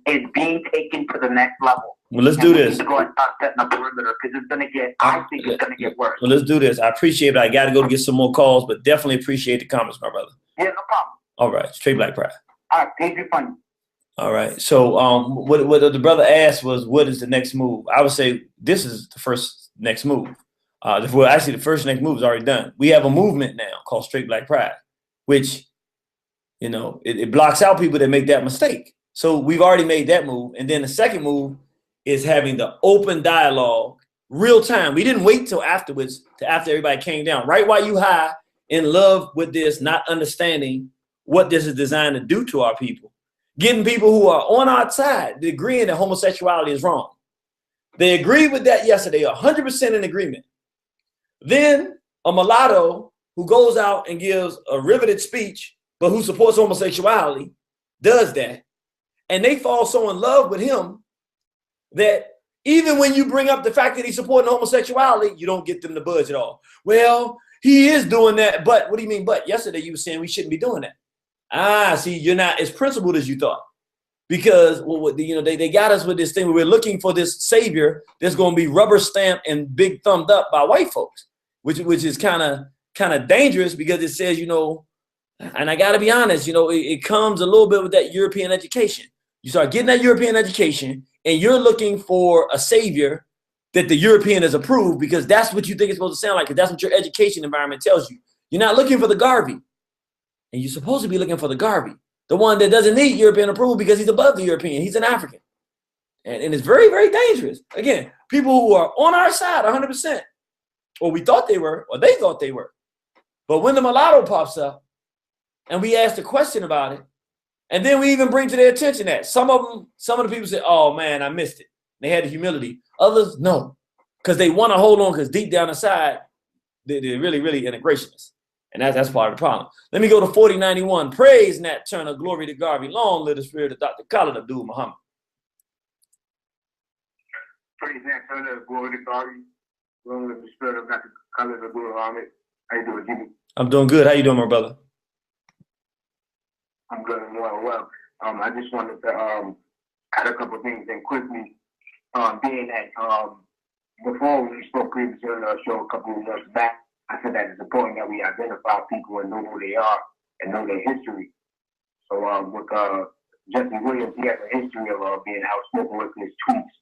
is being taken to the next level.
Well, let's do this.
We need to go and start setting up a perimeter because it's gonna get. I think it's gonna get worse.
Well, let's do this. I appreciate it. I got to go to get some more calls, but definitely appreciate the comments, my brother.
Yeah, no problem.
All right, straight black pride.
All right, page your fun.
All right. So, what the brother asked was, what is the next move? I would say this is the first next move. Well, actually, the first next move is already done. We have a movement now called Straight Black Pride, which, you know, it blocks out people that make that mistake. So we've already made that move, and then the second move is having the open dialogue, real time. We didn't wait till afterwards, to after everybody came down. Right while you high in love with this, not understanding what this is designed to do to our people. Getting people who are on our side, agreeing that homosexuality is wrong. They agreed with that yesterday, 100% in agreement. Then a mulatto who goes out and gives a riveted speech, but who supports homosexuality, does that. And they fall so in love with him that even when you bring up the fact that he's supporting homosexuality, you don't get them to budge at all. Well, he is doing that, but what do you mean but? Yesterday you were saying we shouldn't be doing that. See, you're not as principled as you thought. Because you know, they got us with this thing where we're looking for this savior that's going to be rubber stamped and big thumbed up by white folks, which is kind of dangerous because it says, you know, and I got to be honest, you know, it comes a little bit with that European education. You start getting that European education and you're looking for a savior that the European has approved because that's what you think it's supposed to sound like, because that's what your education environment tells you. You're not looking for the Garvey. And you're supposed to be looking for the Garvey, the one that doesn't need European approval because he's above the European. He's an African. And it's very, very dangerous. Again, people who are on our side 100%, or we thought they were, or they thought they were. But when the mulatto pops up and we ask a question about it, and then we even bring to their attention that some of the people say, oh man, I missed it. They had the humility. Others, no, because they want to hold on because deep down inside, they're really, really integrationists. And that's part of the problem. Let me go to 4091. Praise Nat Turner, glory to Garvey. Long live the spirit of Dr. Khalid Abdul Muhammad.
Praise Nat Turner, glory to Garvey. Long live the spirit of Dr. Khalid Abdul Muhammad. How you doing, Jimmy?
I'm doing good. How you doing, my brother?
I'm good and well. I just wanted to add a couple of things and quickly, being that before we spoke previously on the show a couple of months back, I said that it's important that we identify people and know who they are and know their history. So with Jesse Williams, he has a history of being outspoken with his tweets.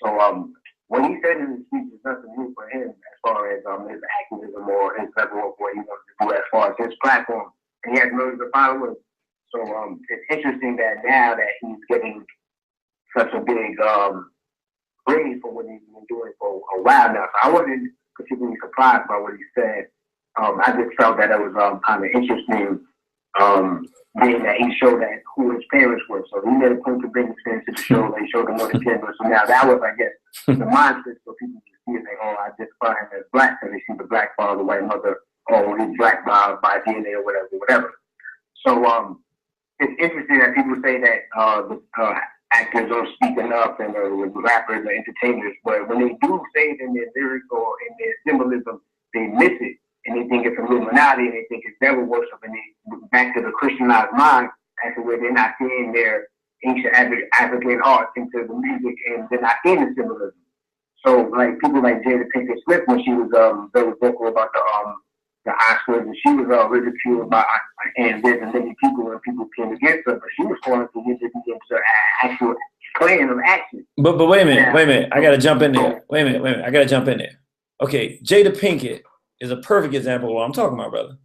So what he said in his speech is nothing new for him as far as his activism or his level of what he wants to do as far as his platform. And he has millions of followers. So it's interesting that now that he's getting such a big praise for what he's been doing for a while now. So I wasn't particularly surprised by what he said. I just felt that it was kind of interesting, being that he showed that who his parents were. So he made a point to bring his parents to the show. They showed him what his parents were. So now that was, I guess, the mindset for people to see it. Like, oh, I identify him as black, so they see the black father, white mother, or he's black by DNA or whatever. So it's interesting that people say that the actors are speaking up and rappers or entertainers, but when they do say it in their lyrics or in their symbolism, they miss it and they think it's Illuminati and they think it's devil worship, and they back to the Christianized mind as to where they're not seeing their ancient African art into the music and they're not seeing the symbolism. So like people like Jada Pinkett Smith, when she was very vocal about the Oscars, and she was ridiculed by and there's many people when people came against her, but she was calling for him to be into actual plan of action.
But wait a minute. I gotta jump in there. Wait a minute. I gotta jump in there. Okay, Jada Pinkett is a perfect example of what I'm talking about, brother.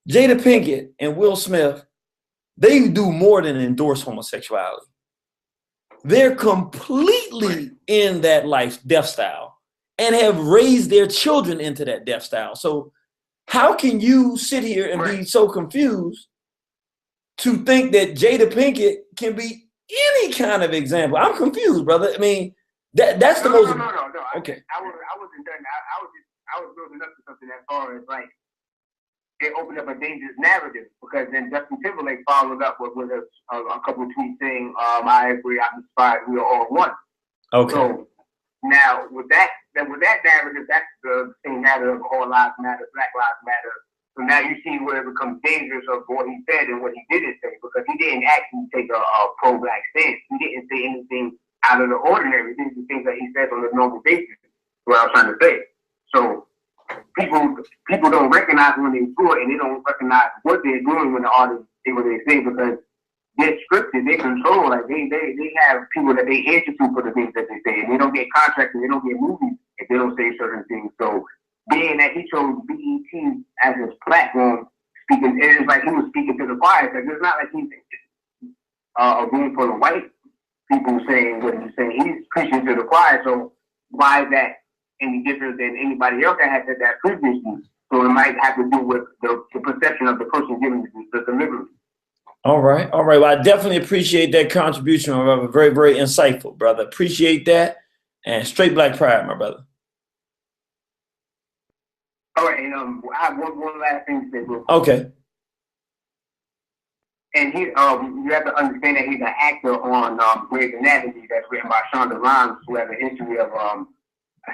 Jada Pinkett and Will Smith, they do more than endorse homosexuality. They're completely in that death style and have raised their children into that death style. So how can you sit here and be so confused to think that Jada Pinkett can be any kind of example? I'm confused, brother. I mean, that's the most.
No.
Okay.
I wasn't done. I was building up to something as far as like
it opened up a dangerous narrative because then Justin Timberlake followed up with a couple of tweets saying, "I agree, I'm inspired, we are all one."
Okay.
So now with that narrative, that's the same narrative of all lives matter, Black Lives Matter. So now you see where it becomes dangerous of what he said and what he didn't say, because he didn't actually take a pro-black stance. He didn't say anything out of the ordinary. These are things that he says on a normal basis. What I was trying to say. So people don't recognize when they do it, and they don't recognize what they're doing when the artists say what they say, because they're scripted, they control. Like they have people that they answer to for the things that they say, and they don't get contracts and they don't get movies if they don't say certain things. So being that he chose BET as his platform, speaking, it is like he was speaking to the choir. Like it's not like he's a room full of white people saying what he's saying. He's preaching to the choir. So why is that any different than anybody else that has said that previously? So it might have to do with the perception of the person giving the delivery.
All right. Well, I definitely appreciate that contribution, my brother. Very, very insightful, brother. Appreciate that. And straight Black Pride, my brother.
All right, and I have one last thing to say, bro.
Okay.
And he, you have to understand that he's an actor on Grey's Anatomy that's written by Shonda Rhimes, who has a history of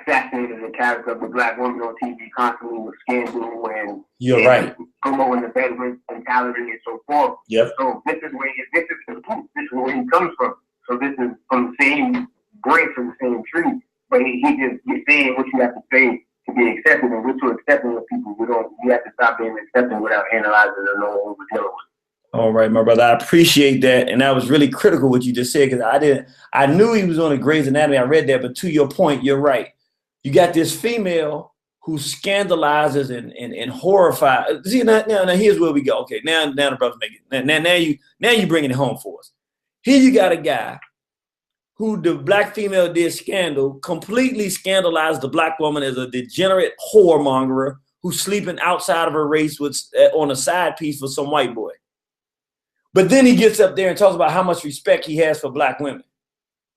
assassinating the character of the black woman on TV constantly with scandal and
you're right,
promoting the bedroom mentality and so forth.
Yep.
So this is where he comes from. So this is from the same branch, from the same tree. But he just you're saying what you have to say to be accepted, and we're too accepting of people. We have to stop being accepting without analyzing or knowing what we're dealing with.
All right, my brother. I appreciate that, and that was really critical what you just said, because I knew he was on a Grey's Anatomy. I read that, but to your point, you're right. You got this female who scandalizes and horrifies. See, now here's where we go. Okay, now the brother's making it. Now you bringing it home for us. Here you got a guy who the black female did scandal, completely scandalized the black woman as a degenerate whoremonger who's sleeping outside of her race with on a side piece for some white boy. But then he gets up there and talks about how much respect he has for black women.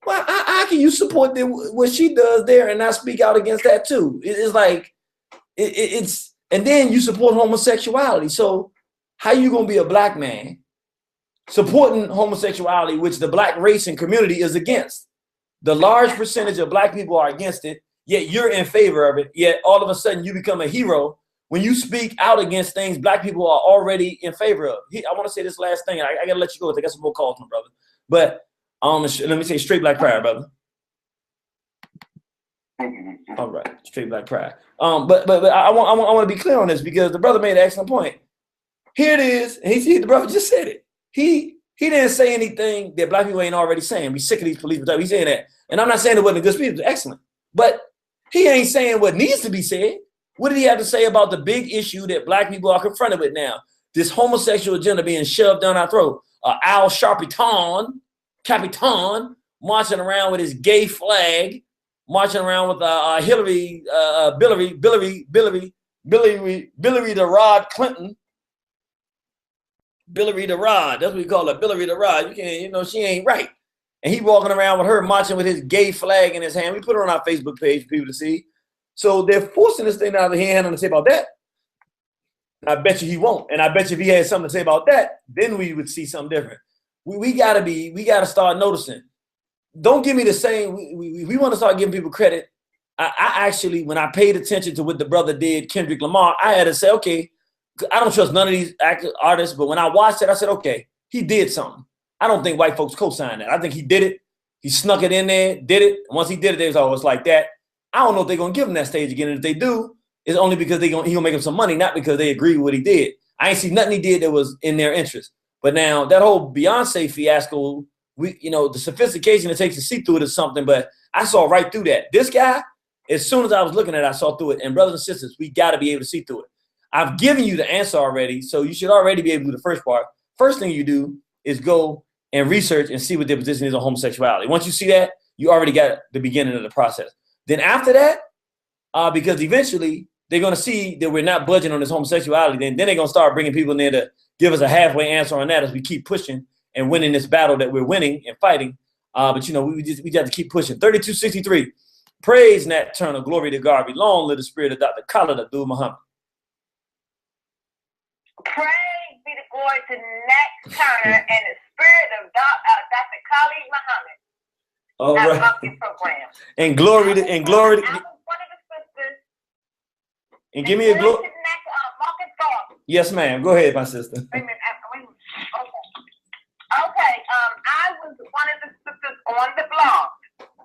Well, how can you support what she does there and not speak out against that too? It's like, and then you support homosexuality. So how you gonna be a black man supporting homosexuality, which the black race and community is against? The large percentage of black people are against it, yet you're in favor of it. Yet all of a sudden you become a hero when you speak out against things black people are already in favor of. I want to say this last thing. I gotta let you go. I got some more calls, my brother. But let me say straight Black Pride, brother. All right, straight Black Pride. But I want to be clear on this, because the brother made an excellent point. Here it is, and the brother just said it. He didn't say anything that black people ain't already saying. We sick of these police brutality. He's saying that, and I'm not saying it wasn't a good speech. It was excellent, but he ain't saying what needs to be said. What did he have to say about the big issue that black people are confronted with now? This homosexual agenda being shoved down our throat. Al Capitan marching around with his gay flag, marching around with Hillary the Rod Clinton. Billary the Rod, that's what we call her, Billary the Rod. She ain't right. And he walking around with her marching with his gay flag in his hand. We put it on our Facebook page for people to see. So they're forcing this thing out of the hand to say about that. I bet you he won't. And I bet you if he had something to say about that, then we would see something different. We gotta start noticing. Don't give me the same. We want to start giving people credit. I actually, when I paid attention to what the brother did, Kendrick Lamar, I had to say, okay, I don't trust none of these artists, but when I watched it, I said, okay, he did something. I don't think white folks co-signed that. I think he did it. He snuck it in there, did it. Once he did it, they was always like that. I don't know if they're gonna give him that stage again. And if they do, it's only because he gonna make him some money, not because they agree with what he did. I ain't see nothing he did that was in their interest. But now that whole Beyonce fiasco, the sophistication it takes to see through it is something, but I saw right through that. This guy, as soon as I was looking at it, I saw through it. And brothers and sisters, we got to be able to see through it. I've given you the answer already, so you should already be able to do the first part. First thing you do is go and research and see what their position is on homosexuality. Once you see that, you already got the beginning of the process. Then after that, because eventually they're going to see that we're not budging on this homosexuality, then they're going to start bringing people in there to give us a halfway answer on that as we keep pushing and winning this battle that we're winning and fighting. But we just have to keep pushing. 3263. Praise Nat Turner. Glory to God. Long live the spirit of Dr. Khalid Abdul Muhammad.
Praise be the glory to Nat Turner and the spirit of Dr. Khalid Muhammad.
All
I
right.
love your program.
And glory to,
I was one of the sisters.
and give me a glory.
Marcus Garvey.
Yes, ma'am. Go ahead, my sister.
Wait a minute. Okay. I was one of the sisters on the blog.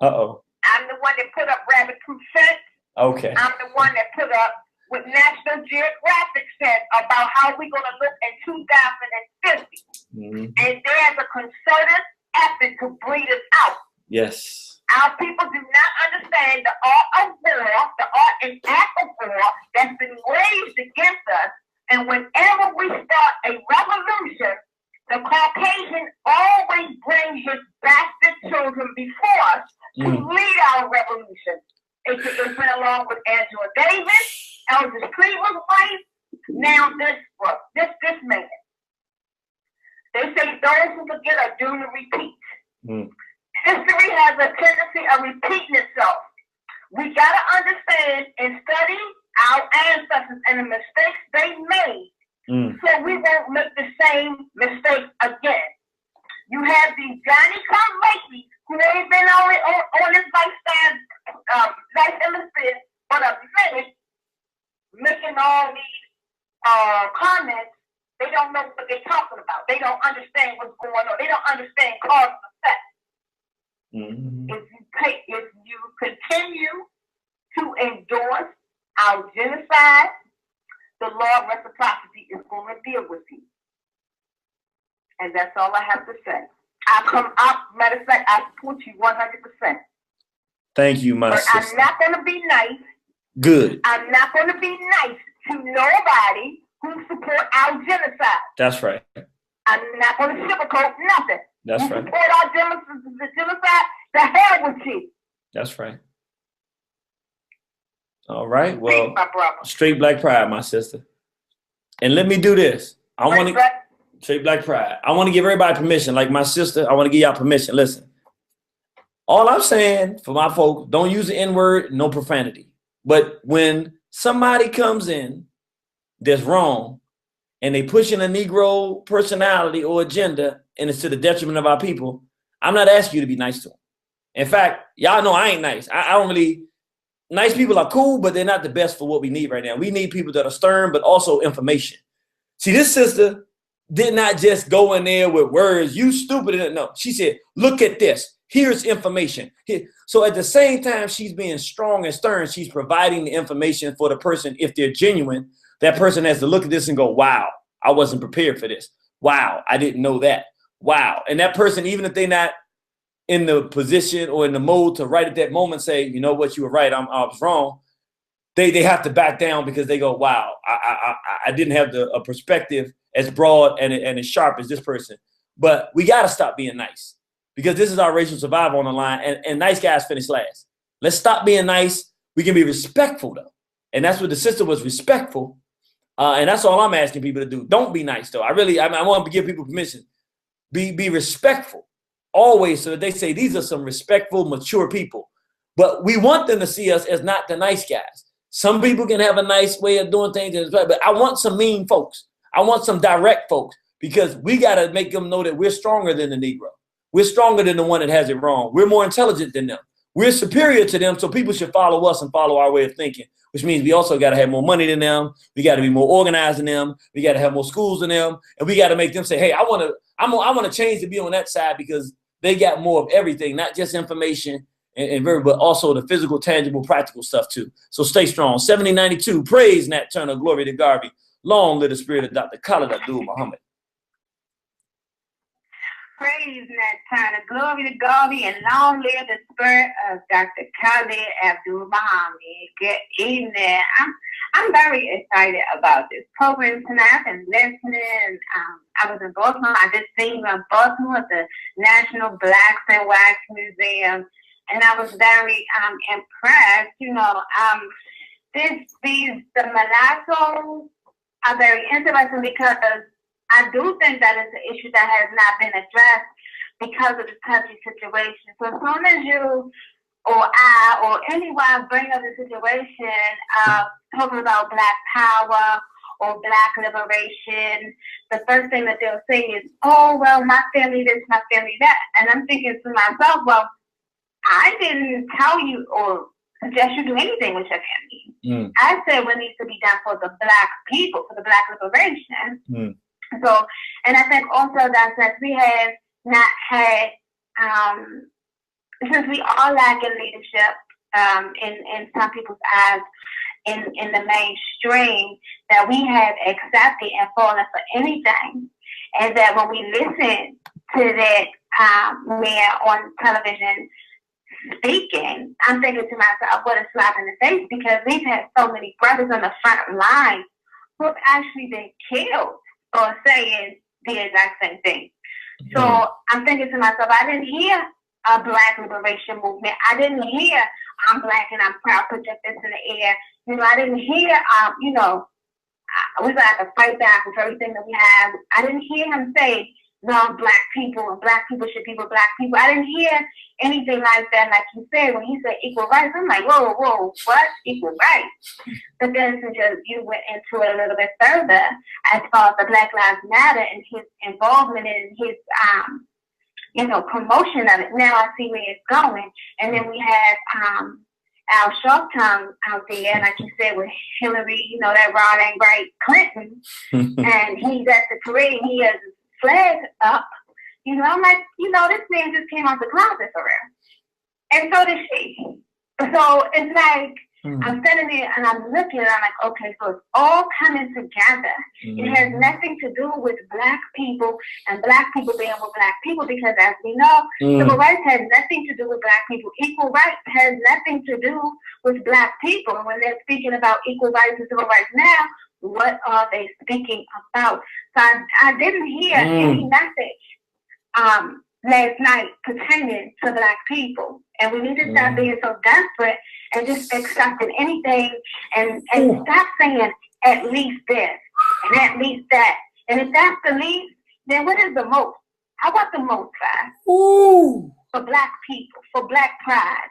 Uh-oh.
I'm the one that put up Rabbit Proof Fence.
Okay.
I'm the one that put up what National Geographic said about how we're going to look in 2050.
Mm-hmm.
And there's a concerted effort to breed us out.
Yes.
Our people do not understand the art of war, the art and act of war that's been waged against us. And whenever we start a revolution, the Caucasian always brings his bastard children before us to lead our revolution. It's been along with Angela Davis, Elvis Cleveland's wife, now this man. They say those who forget are doomed to repeat. History has a tendency of repeating itself. We got to understand and study our ancestors and the mistakes they made so we won't make the same mistakes again. You have these Johnny-come-lately who ain't been on this lifestyle, life illicit, but a minute, making all these comments. They don't know what they're talking about. They don't understand what's going on. They don't understand cause and effect. If you continue to endorse our genocide, the law of reciprocity is going to deal with you. And that's all I have to say. Matter of fact, I support you 100%.
Thank you, my
but
sister.
I'm not going to be nice.
Good.
I'm not going to be nice to nobody who support our genocide.
That's right.
I'm not going to sugarcoat nothing.
That's
you
right.
Support our genocide, the hell with you.
That's right. All right. Well,
my brother.
Straight black pride, my sister. And let me do this. I want to straight black pride. I want to give everybody permission. Like my sister, I want to give y'all permission. Listen. All I'm saying for my folks, don't use the N-word, no profanity. But when somebody comes in that's wrong and they pushing a Negro personality or agenda and it's to the detriment of our people, I'm not asking you to be nice to them. In fact, y'all know I ain't nice. I don't really, nice people are cool, but they're not the best for what we need right now. We need people that are stern, but also information. See, this sister did not just go in there with words, you stupid. No, she said, look at this. Here's information. Here. So at the same time, she's being strong and stern. She's providing the information for the person. If they're genuine, that person has to look at this and go, wow, I wasn't prepared for this. Wow, I didn't know that. Wow. And that person, even if they're not in the position or in the mode to right at that moment say, you know what, you were right, I was wrong. They have to back down because they go, wow, I didn't have a perspective as broad and as sharp as this person. But we got to stop being nice. Because this is our racial survival on the line, and nice guys finish last. Let's stop being nice. We can be respectful, though. And that's what the sister was, respectful. And that's all I'm asking people to do. Don't be nice, though. I want to give people permission. Be respectful, always, so that they say these are some respectful, mature people. But we want them to see us as not the nice guys. Some people can have a nice way of doing things, but I want some mean folks. I want some direct folks, because we got to make them know that we're stronger than the Negro. We're stronger than the one that has it wrong. We're more intelligent than them. We're superior to them, so people should follow us and follow our way of thinking, which means we also got to have more money than them. We got to be more organized than them. We got to have more schools than them, and we got to make them say, "Hey, I want to change to be on that side because they got more of everything, not just information but also the physical, tangible, practical stuff too." So stay strong. 7092. Praise Nat Turner. Glory to Garvey. Long live the spirit of Dr. Khalid Abdul Muhammad.
Praise Nat Turner, glory to Garvey, and long live the spirit of Dr. Khalid Abdul Muhammad. Good evening. I'm very excited about this program tonight. I've been listening. I was in Baltimore. I just seen in Baltimore at the National Blacks and Whites Museum, and I was very impressed. You know, the mulattoes are very interesting because I do think that it's an issue that has not been addressed because of the touchy situation. So as soon as you or I or anyone bring up the situation talking about Black power or Black liberation, the first thing that they'll say is, oh, well, my family this, my family that. And I'm thinking to myself, well, I didn't tell you or suggest you do anything with your family. I said what needs to be done for the Black people, for the Black liberation. So, and I think also that since we have not had, since we are lacking leadership in some people's eyes in the mainstream, that we have accepted and fallen for anything. And that when we listen to that man on television speaking, I'm thinking to myself, what a slap in the face, because we've had so many brothers on the front line who have actually been killed or saying the exact same thing. So I'm thinking to myself, I didn't hear a Black liberation movement. I didn't hear I'm Black and I'm proud, put your fists in the air. You know, I didn't hear, you know, we're going to have to fight back with everything that we have. I didn't hear him say, no, Black people and Black people should be with Black people. I didn't hear anything like that. Like you said, when he said equal rights, I'm like, whoa, what? Equal rights? But then since you went into it a little bit further, as far as the Black Lives Matter and his involvement in his, you know, promotion of it, now I see where it's going. And then we have Al Sharpton out there, like you said, with Hillary, you know, that Ron ain't right Clinton, and he's at the parade, and he has his flag up. You know, I'm like, you know, this man just came out the closet for real. And so did she. So it's like, I'm sitting there and I'm looking and I'm like, okay, so it's all coming together. It has nothing to do with Black people and Black people being with Black people, because as we know, civil rights has nothing to do with Black people. Equal rights has nothing to do with Black people. And when they're speaking about equal rights and civil rights now, what are they speaking about? So I didn't hear any message last night pertaining to Black people. And we need to stop being so desperate and just accepting anything and stop saying at least this and at least that. And if that's the least, then what is the most? How about the most, for Black people, for Black pride?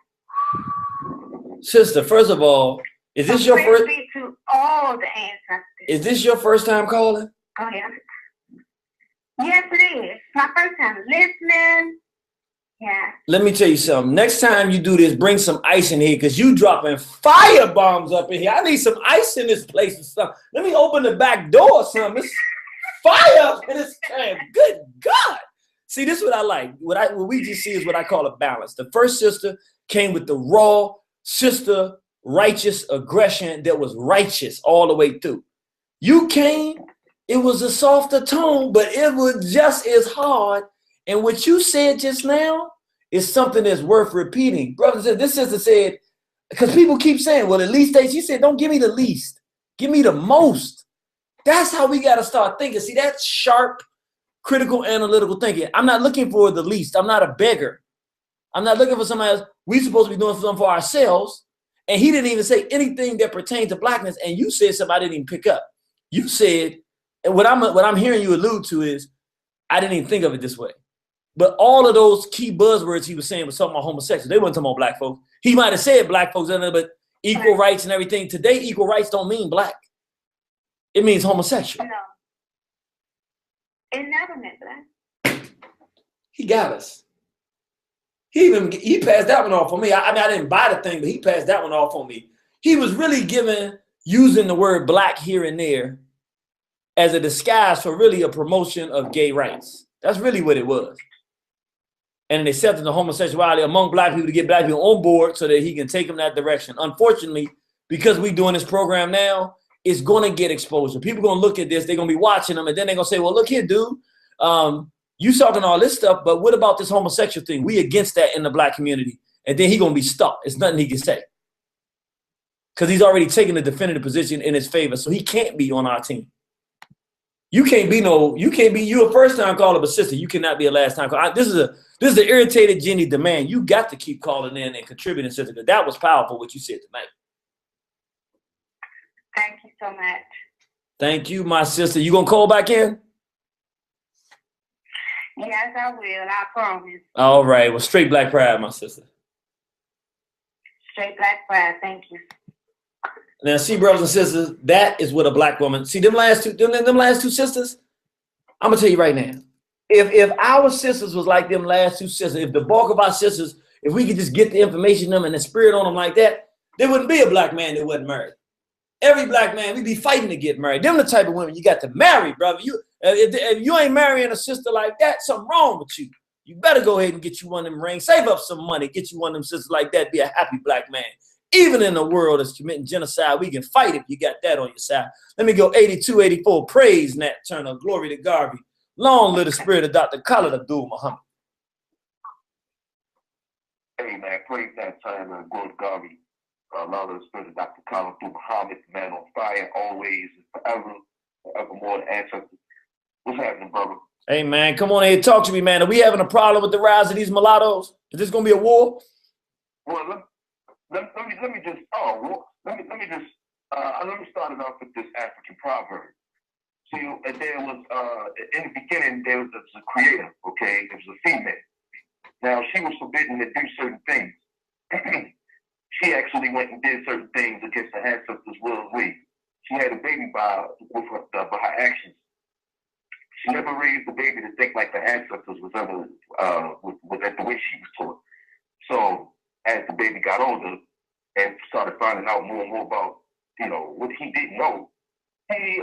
Sister, first of all, is this your first?
To all the ancestors.
Is this your first time calling?
Oh yeah. Yes, it is. My first time listening. Yeah.
Let me tell you something. Next time you do this, bring some ice in here, because you dropping fire bombs up in here. I need some ice in this place and stuff. Let me open the back door or something. It's fire up in this camp. Good God. See, this is what I like. What we just see is what I call a balance. The first sister came with the raw sister righteous aggression that was righteous all the way through. You came, it was a softer tone, but it was just as hard. And what you said just now is something that's worth repeating. Brother, this sister said, because people keep saying, well, at least she said, don't give me the least, give me the most. That's how we got to start thinking. See, that's sharp, critical, analytical thinking. I'm not looking for the least. I'm not a beggar. I'm not looking for somebody else. We're supposed to be doing something for ourselves. And he didn't even say anything that pertained to Blackness. And you said something I didn't even pick up. You said, and what I'm hearing you allude to is, I didn't even think of it this way. But all of those key buzzwords he was saying was talking about homosexuals. They weren't talking about Black folks. He might have said Black folks, but equal rights and everything. Today, equal rights don't mean Black. It means homosexual.
No. It never meant Black.
He got us. He passed that one off on me. I mean, I didn't buy the thing, but he passed that one off on me. He was really using the word Black here and there as a disguise for really a promotion of gay rights. That's really what it was. And accepting the homosexuality among Black people to get Black people on board so that he can take them that direction. Unfortunately, because we're doing this program now, it's going to get exposure. People are going to look at this. They're going to be watching them. And then they're going to say, well, look here, dude. You talking all this stuff, but what about this homosexual thing? We against that in the Black community. And then he's going to be stuck. It's nothing he can say. Because he's already taken a definitive position in his favor. So he can't be on our team. You can't be you a first time caller, but sister, you cannot be a last time caller. This is the irritated Jenny demand. You got to keep calling in and contributing, sister, because that was powerful what you said tonight.
Thank you so much.
Thank you, my sister. You gonna call back in?
Yes, I will. I promise.
All right. Well, straight Black pride, my sister.
Straight Black pride. Thank you.
Now, see, brothers and sisters, that is what a black woman. See, them last two sisters. I'm gonna tell you right now. If our sisters was like them last two sisters, if the bulk of our sisters, if we could just get the information on them and the spirit on them like that, there wouldn't be a black man that wasn't married. Every black man, we'd be fighting to get married. Them the type of women you got to marry, brother. If you ain't marrying a sister like that, something wrong with you. You better go ahead and get you one of them rings. Save up some money, get you one of them sisters like that. Be a happy black man. Even in a world that's committing genocide, we can fight if you got that on your side. Let me go 82, 84. Praise Nat Turner. Glory to Garvey. Long live the spirit of Dr. Khalid Abdul Muhammad.
Hey, man, praise Nat Turner. Glory to Garvey. Long live the spirit of Dr. Khalid Abdul Muhammad. Man on fire, always, forever, forevermore, the ancestors. What's happening, brother?
Hey, man, come on here. Talk to me, man. Are we having a problem with the rise of these mulattoes? Is this going to be a war?
Well, let me just start it off with this African proverb. See, there was in the beginning there was a creator, okay? It was a female. Now she was forbidden to do certain things. She actually went and did certain things against her ancestors' will and way. She had a baby by her actions. She never raised the baby to think like the ancestors was ever was at the way she was taught. So as the baby got older and started finding out more and more about, you know, what he didn't know, he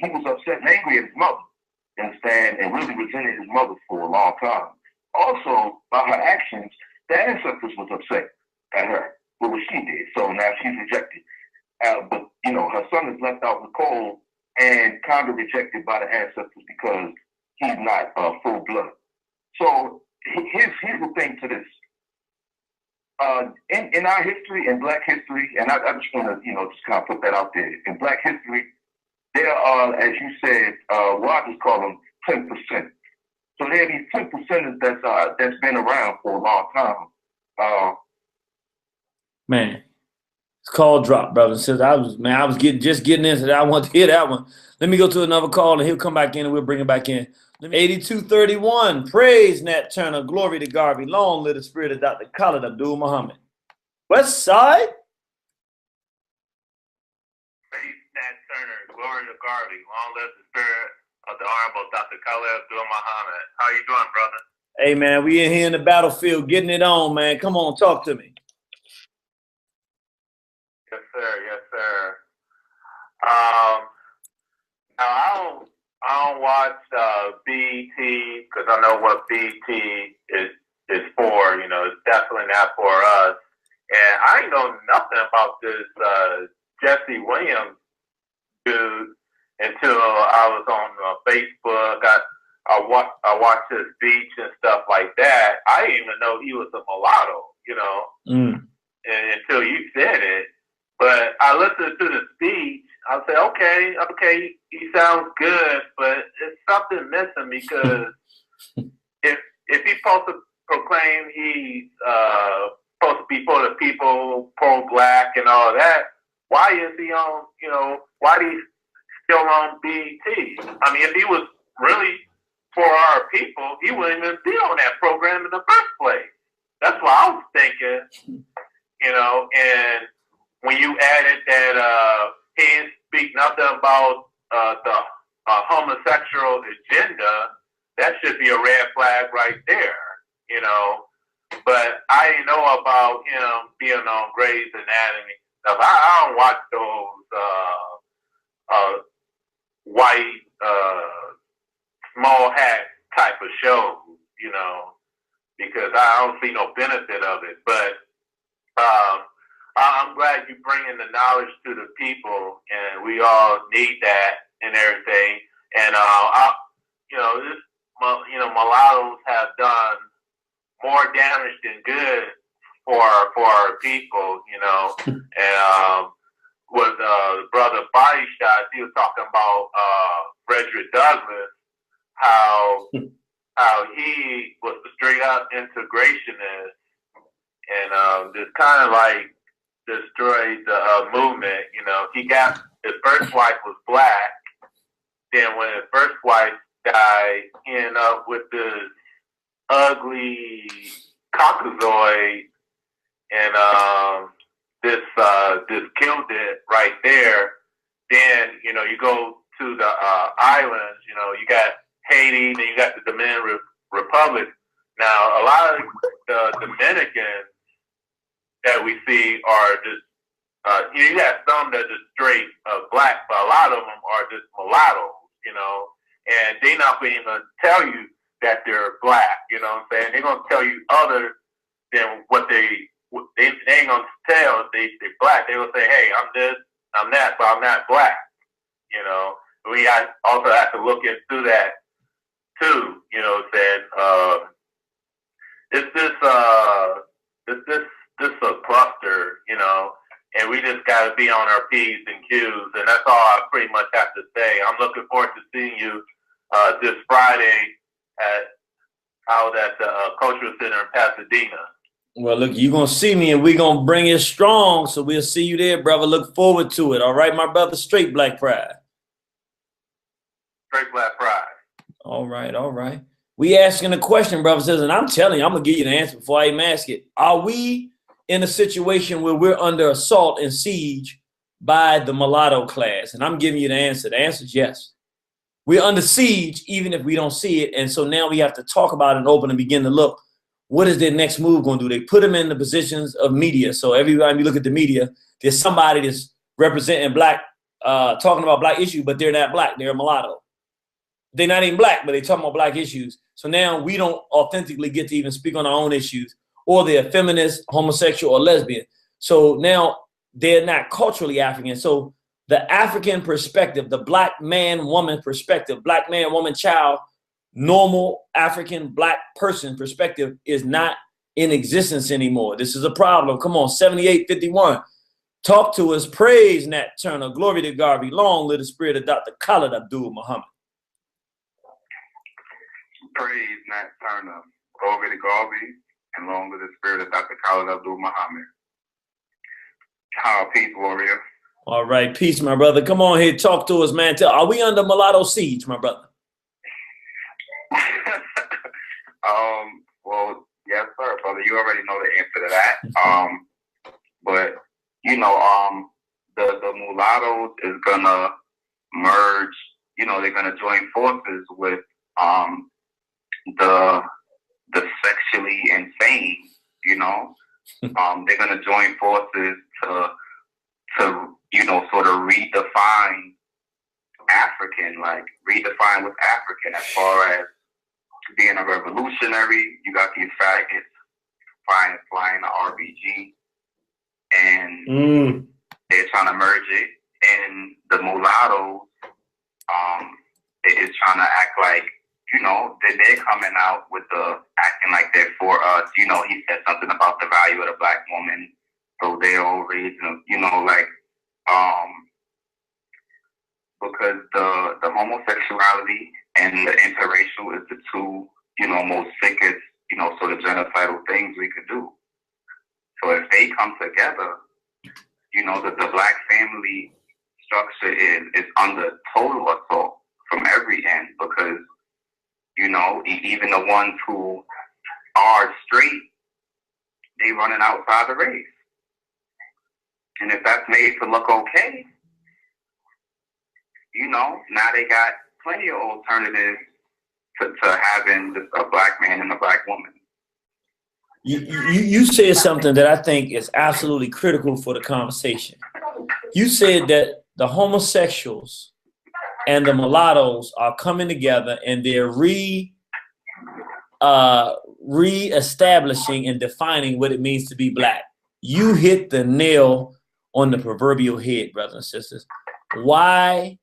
was upset and angry at his mother, understand, and really resented his mother for a long time. Also, by her actions, the ancestors was upset at her for what she did. So now she's rejected. But, you know, her son is left out in the cold and kind of rejected by the ancestors because he's not full blood. So here's the thing to this. In our history, in Black history, and I just want to, you know, just kind of put that out there. In Black history, there are, as you said, what I just call them 10%. So there are these 10% that's been around for a long time.
Man, it's call drop, brother. Says I was just getting into that. I want to hear that one. Let me go to another call and he'll come back in and we'll bring him back in. 8231. Praise Nat Turner. Glory to Garvey. Long live the spirit of Dr. Khalid Abdul Muhammad. West Side.
Praise Nat Turner. Glory to Garvey. Long live the spirit of the Honorable Dr. Khalid Abdul Muhammad. How you doing, brother?
Hey, man, we in here in the battlefield getting it on, man. Come on, talk to me.
Yes, sir. Yes, sir. Now I don't watch BET because I know what BET is for. You know, it's definitely not for us. And I ain't know nothing about this Jesse Williams dude until I was on Facebook. I watched his speech and stuff like that. I didn't even know he was a mulatto. You know, and until you said it. But I listened to the speech. I said, okay, he sounds good, but it's something missing because if he's supposed to proclaim he's supposed to be for the people, pro-black and all that, why is he on, you know, why is he still on BET? I mean, if he was really for our people, he wouldn't even be on that program in the first place. That's what I was thinking, you know, and when you added that he didn't speak nothing about the homosexual agenda, that should be a red flag right there, you know. But I didn't know about him being on Grey's Anatomy stuff. I don't watch those white small hat type of shows, you know, because I don't see no benefit of it. But I'm glad you bringing the knowledge to the people, and we all need that and everything. And mulattoes have done more damage than good for our people, you know. And with brother Body Shots, he was talking about Frederick Douglass, how he was a straight up integrationist, and just kind of like destroyed the movement. You know, he got his first wife was black. Then when his first wife died, he ended up with this ugly caucasoid, and this killed it right there. Then, you know, you go to the islands, you know, you got Haiti, then you got the Dominican Republic. Now, a lot of the Dominicans that we see are just, you got some that are just straight black, but a lot of them are just mulattoes, you know, and they're not going to tell you that they're black, you know what I'm saying? They're going to tell you other than what they ain't going to tell if they're black. They will say, hey, I'm this, I'm that, but I'm not black, you know. We also have to look into that too, you know what I'm saying? This a cluster, you know, and we just got to be on our P's and Q's, and that's all I pretty much have to say. I'm looking forward to seeing you this Friday out at the Cultural Center in Pasadena.
Well, look, you're going to see me, and we're going to bring it strong, so we'll see you there, brother. Look forward to it. All right, my brother? Straight Black Pride.
Straight Black Pride.
All right, all right. We asking a question, brother says, and I'm telling you, I'm going to give you the answer before I even ask it. Are we in a situation where we're under assault and siege by the mulatto class? And I'm giving you the answer. The answer is yes. We're under siege even if we don't see it. And so now we have to talk about it and open and begin to look. What is their next move going to do? They put them in the positions of media. So every time you look at the media, there's somebody that's representing black, talking about black issues, but they're not black. They're a mulatto. They're not even black, but they're talking about black issues. So now we don't authentically get to even speak on our own issues, or they're feminist, homosexual, or lesbian. So now they're not culturally African. So the African perspective, the black man, woman perspective, black man, woman, child, normal African black person perspective is not in existence anymore. This is a problem. Come on, 7851. Talk to us. Praise Nat Turner. Glory to Garvey. Long live the spirit of Dr. Khalid Abdul Muhammad.
Praise Nat Turner. Glory to Garvey. And long live the spirit of Dr. Khalid Abdul Muhammad. Peace, warrior.
All right, peace, my brother. Come on here, talk to us, man. Are we under mulatto siege, my brother?
Well, yes, sir, brother. You already know the answer to that. But you know, the mulattoes is gonna merge. You know, they're gonna join forces with the sexually insane. You know, they're gonna join forces to you know, sort of redefine African, like redefine what's African as far as being a revolutionary. You got these faggots flying the RBG, and they're trying to merge it. And the mulattoes is trying to act like, you know, that they're coming out with the acting like they're for us. You know, he said something about the value of the black woman, so they're all raising, you know, like because the homosexuality and the interracial is the two, you know, most sickest, you know, sort of genocidal things we could do. So if they come together, you know, the black family structure is under total assault from every end, because, you know, even the ones who are straight, they running outside the race. And if that's made to look okay, you know, now they got plenty of alternatives to having just a black man and a black woman.
You said something that I think is absolutely critical for the conversation. You said that the homosexuals and the mulattoes are coming together and they're re-establishing and defining what it means to be black. You hit the nail on the proverbial head, brothers and sisters. Why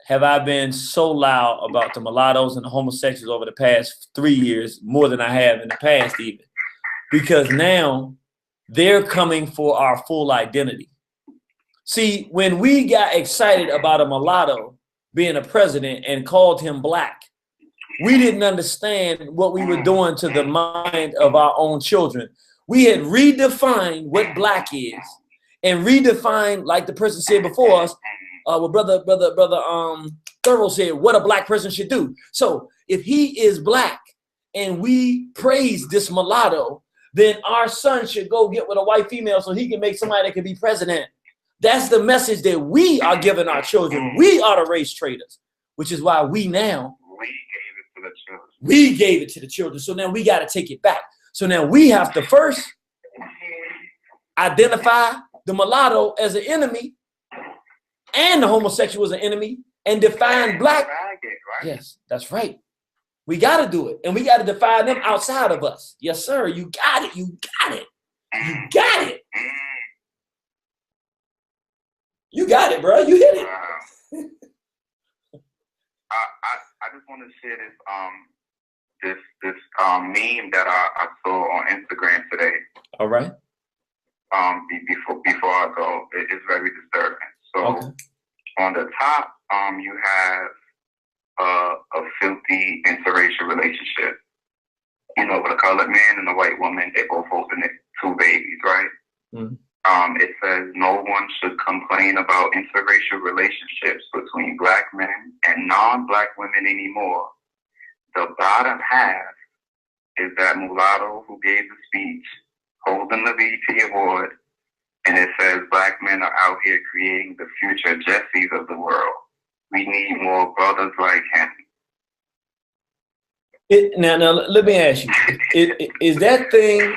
have I been so loud about the mulattoes and the homosexuals over the past 3 years, more than I have in the past even? Because now they're coming for our full identity. See, when we got excited about a mulatto being a president and called him black, we didn't understand what we were doing to the mind of our own children. We had redefined what black is, and redefined, like the person said before us, what brother Thorough said, what a black person should do. So if he is black and we praise this mulatto, then our son should go get with a white female so he can make somebody that can be president. That's the message that we are giving our children. We are the race traitors, which is why we now, we gave it to the children. So now we got to take it back. So now we have to first identify the mulatto as an enemy and the homosexual as an enemy and define black. Yes, that's right. We got to do it. And we got to define them outside of us. Yes, sir. You got it. You got it. You got it. You got it, bro. You hit it.
I just want to share this meme that I saw on Instagram today.
All right.
Before I go, it's very disturbing. So on the top, you have a filthy interracial relationship. You know, with a colored man and a white woman, they both holding 2 babies, right? Mm-hmm. It says no one should complain about interracial relationships between black men and non-black women anymore. The bottom half is that mulatto who gave the speech, holding the BET award, and it says black men are out here creating the future Jessies of the world. We need more brothers like him.
Now, let me ask you: is that thing?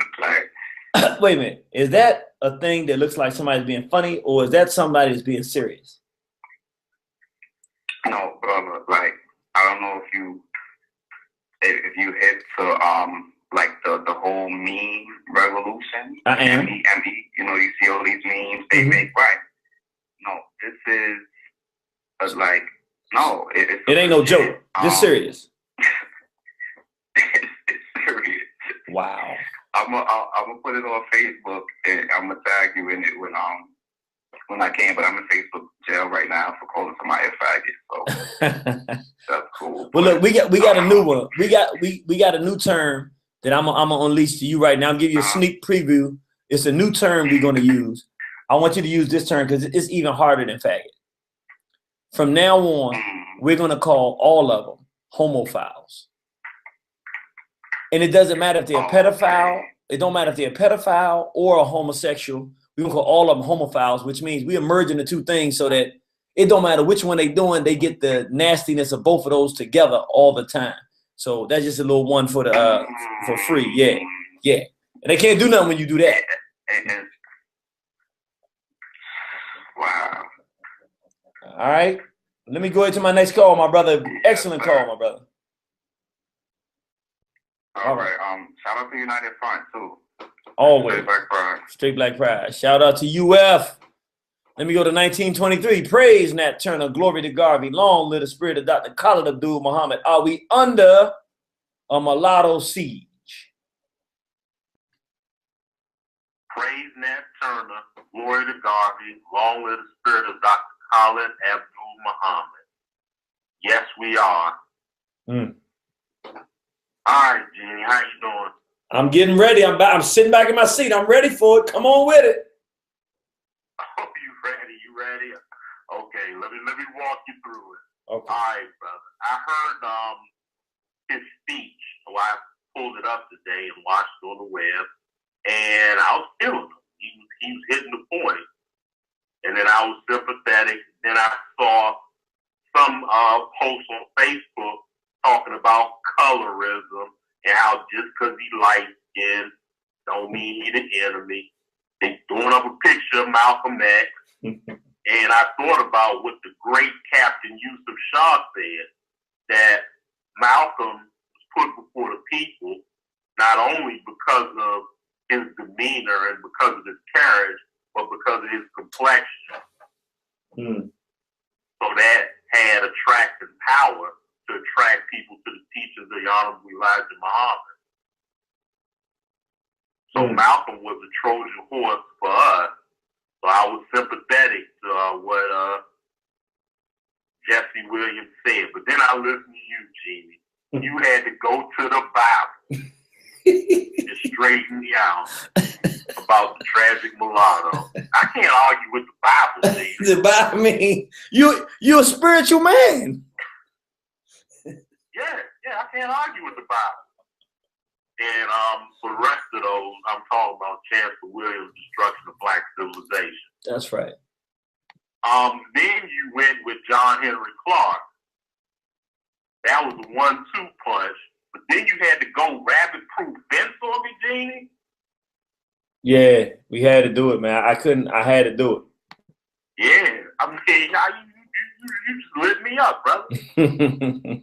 Wait a minute. Is that a thing that looks like somebody's being funny, or is that somebody that's being serious?
No, brother. Like, I don't know if you hit to like the whole meme revolution.
I am.
You know, you see all these memes they make, right? No, this is like no.
It ain't no joke. This serious.
It's serious.
Wow.
I'm gonna put it on Facebook and I'm gonna tag you in it when I can. But I'm in Facebook jail right now for calling somebody a faggot. So that's cool.
Well, look, we got a new one. We got a new term that I'm gonna unleash to you right now. I'll give you a sneak preview. It's a new term we're gonna use. I want you to use this term because it's even harder than faggot. From now on, we're gonna call all of them homophiles. And it doesn't matter if they're a pedophile. It don't matter if they're a pedophile or a homosexual. We gonna call all of them homophiles, which means we are merging the two things so that it don't matter which one they doing, they get the nastiness of both of those together all the time. So that's just a little one for the for free. Yeah, yeah. And they can't do nothing when you do that.
Wow.
All right. Let me go into my next call, my brother. Excellent call, my brother.
All right. Shout out to United Front too.
Always.
Straight Black Pride.
Straight Black Pride. Shout out to UF. Let me go to 1923. Praise Nat Turner. Glory to Garvey. Long live the spirit of Dr. Khalid Abdul Muhammad. Are we under a mulatto siege?
Praise Nat Turner. Glory to Garvey. Long live the spirit of Dr. Khalid Abdul Muhammad. Yes, we are. All right, Jenny, how you doing?
I'm getting ready. I'm sitting back in my seat. I'm ready for it. Come on with it.
Oh, you ready? You ready? Okay, let me walk you through it.
Okay.
All right, brother. I heard his speech, so I pulled it up today and watched it on the web, and I was feeling him. He was hitting the point, and then I was sympathetic. Then I saw some posts on Facebook talking about colorism and how just because he light skinned don't mean he the enemy. They throwing up a picture of Malcolm X. And I thought about what the great Captain Yusuf Shah said, that Malcolm was put before the people not only because of his demeanor and because of his carriage, but because of his complexion. So that had attractive power to attract people to the teachings of the Honorable Elijah Muhammad. So Malcolm was a Trojan horse for us. So I was sympathetic to what Jesse Williams said. But then I listened to you, Jeannie. You had to go to the Bible and straighten me out about the tragic mulatto. I can't argue with the Bible, Jeannie.
The Bible, I mean, you're a spiritual man.
Yeah, I can't argue with the Bible. And for the rest of those, I'm talking about Chancellor Williams' destruction of black civilization.
That's right.
Then you went with John Henry Clark. That was a 1-2 punch. But then you had to go rabbit-proof fence on me, Jeannie.
Yeah, we had to do it, man. I had to do it.
Yeah, I mean, you just lit me up, brother. And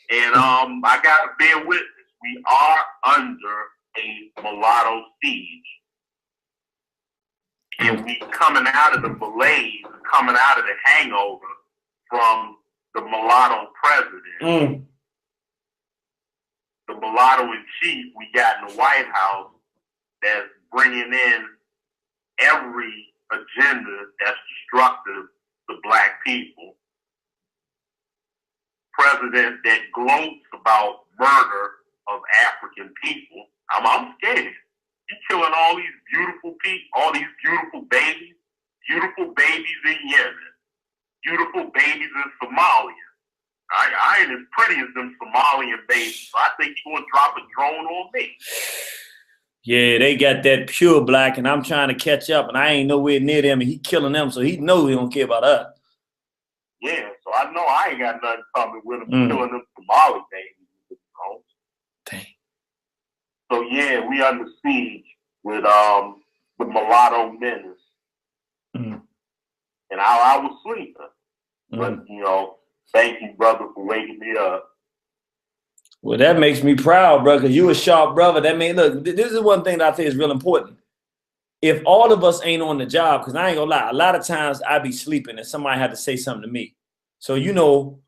I gotta bear witness. We are under a mulatto siege, and we coming out of the malaise, coming out of the hangover from the mulatto president. The mulatto in chief we got in the White House that's bringing in every agenda that's destructive to black people. President that gloats about murder of African people. I'm scared. He's killing all these beautiful people, all these beautiful babies in Yemen, beautiful babies in Somalia. I ain't as pretty as them Somalian babies, so I think he's gonna drop a drone on me.
Yeah, they got that pure black, and I'm trying to catch up, and I ain't nowhere near them, and he killing them, so he know he don't care about us.
Yeah, so I know I ain't got nothing coming with him killing them Somali babies.
Dang.
So yeah, we under siege with the mulatto menace, and I was sleeping, but you know. Thank you, brother, for waking me up.
Well, that makes me proud, bro, because you a sharp brother. That mean, look, this is one thing that I think is real important. If all of us ain't on the job, because I ain't gonna lie, a lot of times I be sleeping and somebody had to say something to me. So, you know,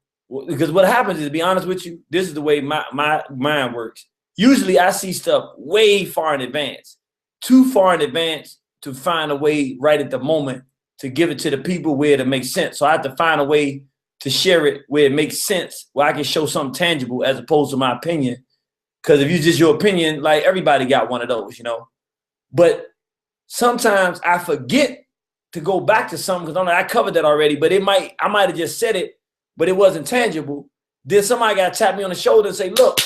because what happens is, to be honest with you, this is the way my mind works. Usually I see stuff way far in advance, too far in advance to find a way right at the moment to give it to the people where it makes sense. So I have to find a way to share it where it makes sense, where I can show something tangible as opposed to my opinion. Because if you just your opinion, like everybody got one of those, you know. But sometimes I forget to go back to something because I covered that already, but I might have just said it, but it wasn't tangible. Then somebody got to tap me on the shoulder and say, look,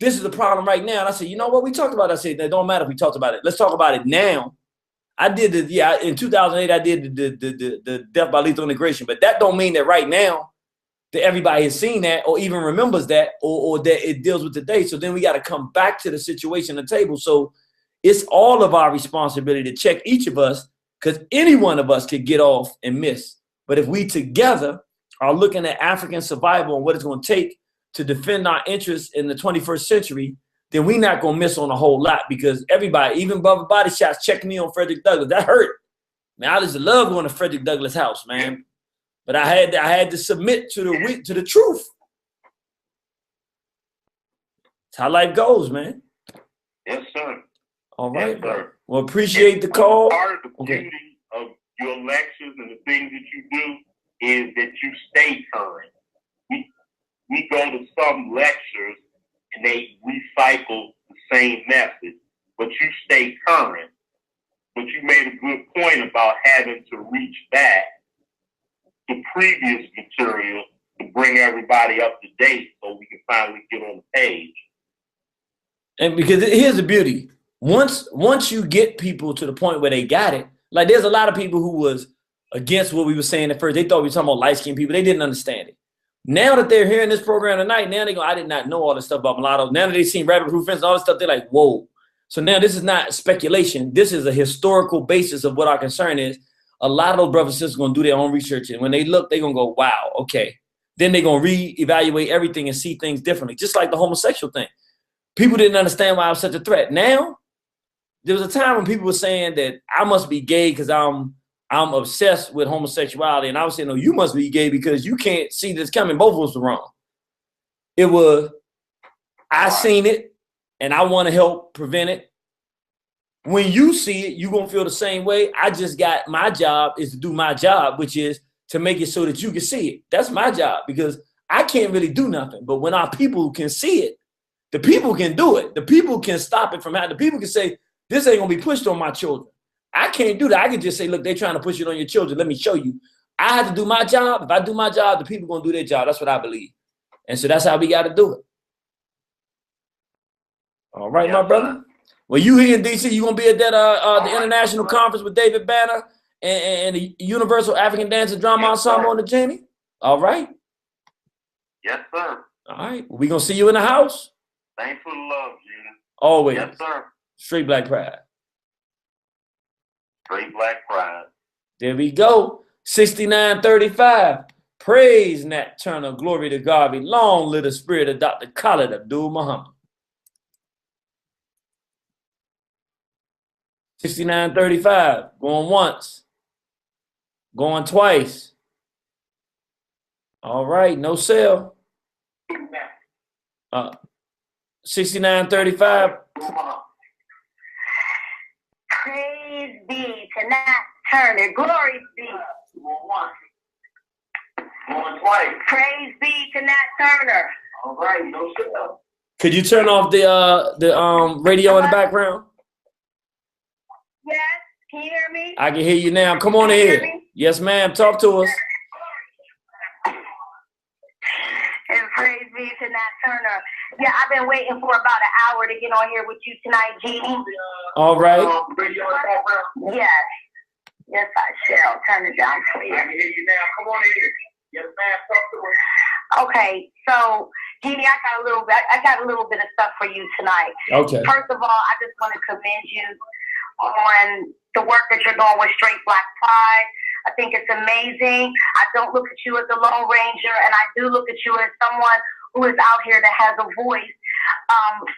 this is the problem right now. And I said, you know what, we talked about it. I said, it don't matter if we talked about it. Let's talk about it now. I did in 2008, I did the death by lethal integration, but that don't mean that right now that everybody has seen that or even remembers that or that it deals with today. So then we got to come back to the situation at the table. So it's all of our responsibility to check each of us, because any one of us could get off and miss. But if we together are looking at African survival and what it's going to take to defend our interests in the 21st century, then we're not going to miss on a whole lot, because everybody, even Bubba Body Shots, checking me on Frederick Douglass. That hurt. Man, I just love going to Frederick Douglass' house, man. But I had to submit to the truth. That's how life goes, man.
Yes, sir.
All right,
yes, sir.
Well, appreciate the call.
Part of the beauty of your lectures and the things that you do is that you stay current. We go to some lectures and they recycle the same message, but you stay current. But you made a good point about having to reach back to previous material to bring everybody up to date so we can finally get on the page.
And because here's the beauty. Once you get people to the point where they got it, like there's a lot of people who was against what we were saying at first. They thought we were talking about light-skinned people. They didn't understand it. Now that they're hearing this program tonight, now they go, I did not know all this stuff about mulattoes. Now that they've seen rabbit-proof fence and all this stuff, they're like, whoa. So now this is not speculation. This is a historical basis of what our concern is. A lot of those brothers and sisters are going to do their own research. And when they look, they're going to go, wow, okay. Then they're going to reevaluate everything and see things differently, just like the homosexual thing. People didn't understand why I was such a threat. Now, there was a time when people were saying that I must be gay because I'm obsessed with homosexuality. And I was saying, no, you must be gay because you can't see this coming. Both of us were wrong. It was, I seen it and I want to help prevent it. When you see it, you're going to feel the same way. I just got, my job is to do my job, which is to make it so that you can see it. That's my job, because I can't really do nothing. But when our people can see it, the people can do it. The people can stop it from happening. The people can say, this ain't going to be pushed on my children. I can't do that. I can just say, look, they're trying to push it on your children. Let me show you. I have to do my job. If I do my job, the people are going to do their job. That's what I believe. And so that's how we got to do it. All right,
Yes,
my brother.
sir.
Well, you here in DC, you gonna be at that the international conference with David Banner and the Universal African Dance and Drama Ensemble on the Genie? All right.
Yes, sir.
All right. We gonna see you in the house.
Thanks for the love, Gina.
Always.
Yes, sir.
Straight Black Pride.
Straight Black Pride.
There we go. 6935. Praise Nat Turner. Glory to Garvey. Long live the spirit of Dr. Khalid Abdul Muhammad. 6935. Going once. Going twice. All right. No sale. 6935.
Praise be to Nat Turner. Glory be.
Going twice.
Praise be to Nat Turner.
All right, no sale.
Could you turn off the radio in the background?
Yes, can you hear me?
I can hear you now. Come on in here. Yes, ma'am. Talk to us.
And praise be to Nat Turner. Yeah, I've been waiting for about an hour to get on here with you tonight, Jeannie.
All right.
Yes. Yes, I shall. Turn it down for you.
I can hear you now. Come on in here. Yes, ma'am. Talk to us.
Okay, so Jeannie, I got a little bit of stuff for you tonight.
Okay.
First of all, I just want to commend you on the work that you're doing with Straight Black Pride. I think it's amazing. I don't look at you as a Lone Ranger, and I do look at you as someone who is out here that has a voice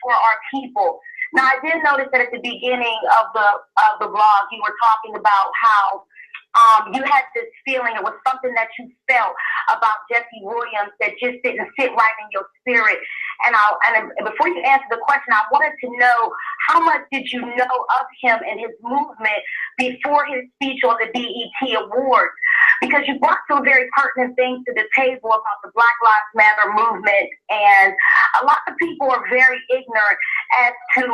for our people. Now, I did notice that at the beginning of the vlog, you were talking about how you had this feeling, it was something that you felt about Jesse Williams that just didn't sit right in your spirit. And before you answer the question, I wanted to know, how much did you know of him and his movement before his speech on the BET Awards? Because you brought some very pertinent things to the table about the Black Lives Matter movement, and a lot of people are very ignorant as to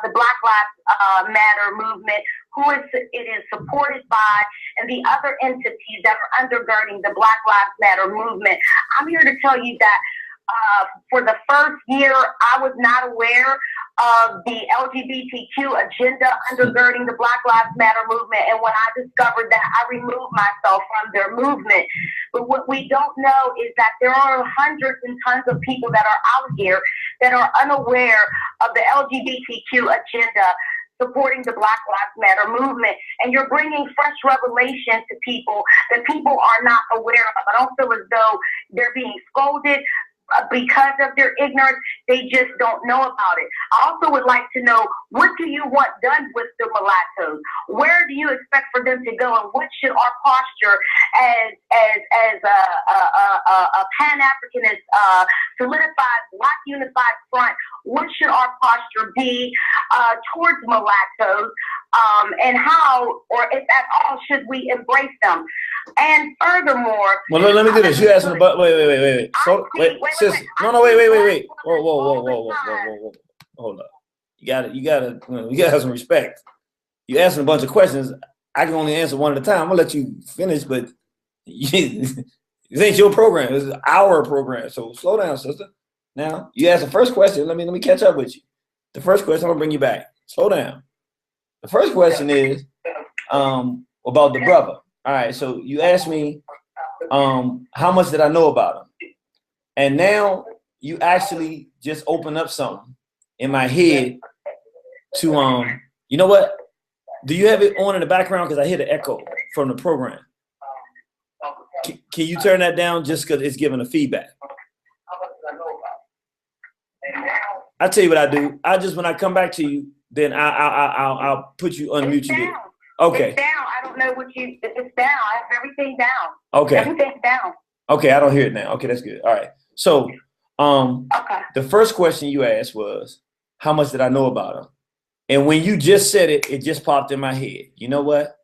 the Black Lives Matter movement, who it is supported by, and the other entities that are undergirding the Black Lives Matter movement. I'm here to tell you that for the first year, I was not aware of the LGBTQ agenda undergirding the Black Lives Matter movement. And when I discovered that, I removed myself from their movement. But what we don't know is that there are hundreds and tons of people that are out here that are unaware of the LGBTQ agenda supporting the Black Lives Matter movement. And you're bringing fresh revelation to people that people are not aware of. I don't feel as though they're being scolded because of their ignorance. They just don't know about it. I also would like to know, what do you want done with the mulattoes? Where do you expect for them to go, and what should our posture as a Pan-Africanist, solidified Black unified front, what should our posture be towards mulattoes, and how, or if at all, should we embrace them? And furthermore,
well, let me do this. You asking about wait. So, wait, sister. No, wait. Whoa. Hold up. You gotta have some respect. You asking a bunch of questions. I can only answer one at a time. I'm gonna let you finish, but this ain't your program. This is our program. So slow down, sister. Now you asked the first question. Let me catch up with you. The first question, I'm gonna bring you back. Slow down. The first question is about the brother. All right, so you asked me how much did I know about him, and now you actually just open up something in my head to you know what? Do you have it on in the background? Because I hear the echo from the program. Can you turn that down just because it's giving a feedback? I tell you what I do. When I come back to you, then I'll put you unmute you. Okay.
It's down. I don't know what it's down. I have everything down.
Okay.
Everything's down.
Okay, I don't hear it now. Okay, that's good. All right. So, the first question you asked was, how much did I know about him? And when you just said it, it just popped in my head. You know what?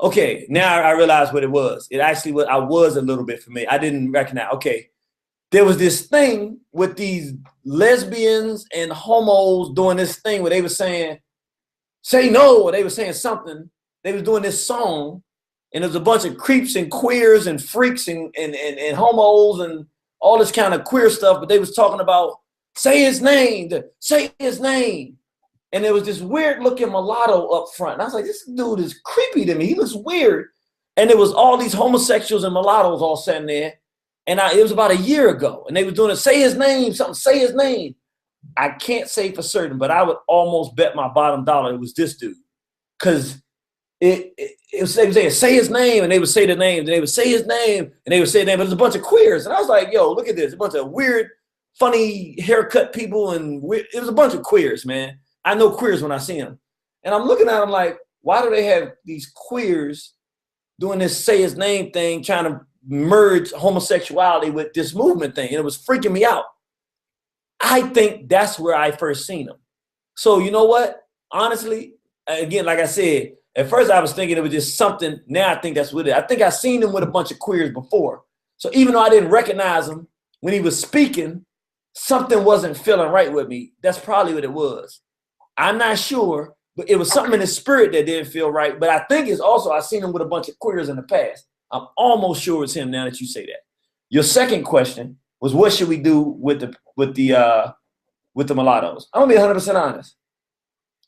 Okay, now I realize what it was. It actually was, I was a little bit familiar. I didn't recognize. Okay, there was this thing with these lesbians and homos doing this thing where they were saying, say no, or they were saying something. They was doing this song, and there's a bunch of creeps and queers and freaks and homos and all this kind of queer stuff, but they was talking about Say his name, say his name. And there was this weird looking mulatto up front. And I was like, this dude is creepy to me. He looks weird. And there was all these homosexuals and mulattoes all sitting there. And it was about a year ago. And they were doing it, say his name, something, say his name. I can't say for certain, but I would almost bet my bottom dollar it was this dude. Because they would say his name, and they would say the name, and they would say his name, and they would say the name, but there's a bunch of queers. And I was like, yo, look at this. A bunch of weird, funny haircut people, and it was a bunch of queers, man. I know queers when I see them. And I'm looking at them like, why do they have these queers doing this say his name thing, trying to merge homosexuality with this movement thing? And it was freaking me out. I think that's where I first seen them. So you know what? Honestly, again, like I said, at first I was thinking it was just something. Now I think that's what it is. I think I seen him with a bunch of queers before. So even though I didn't recognize him when he was speaking, something wasn't feeling right with me. That's probably what it was. I'm not sure, but it was something in his spirit that didn't feel right. But I think it's also I seen him with a bunch of queers in the past. I'm almost sure it's him now that you say that. Your second question was, what should we do with the mulattoes? I'm gonna be 100% honest.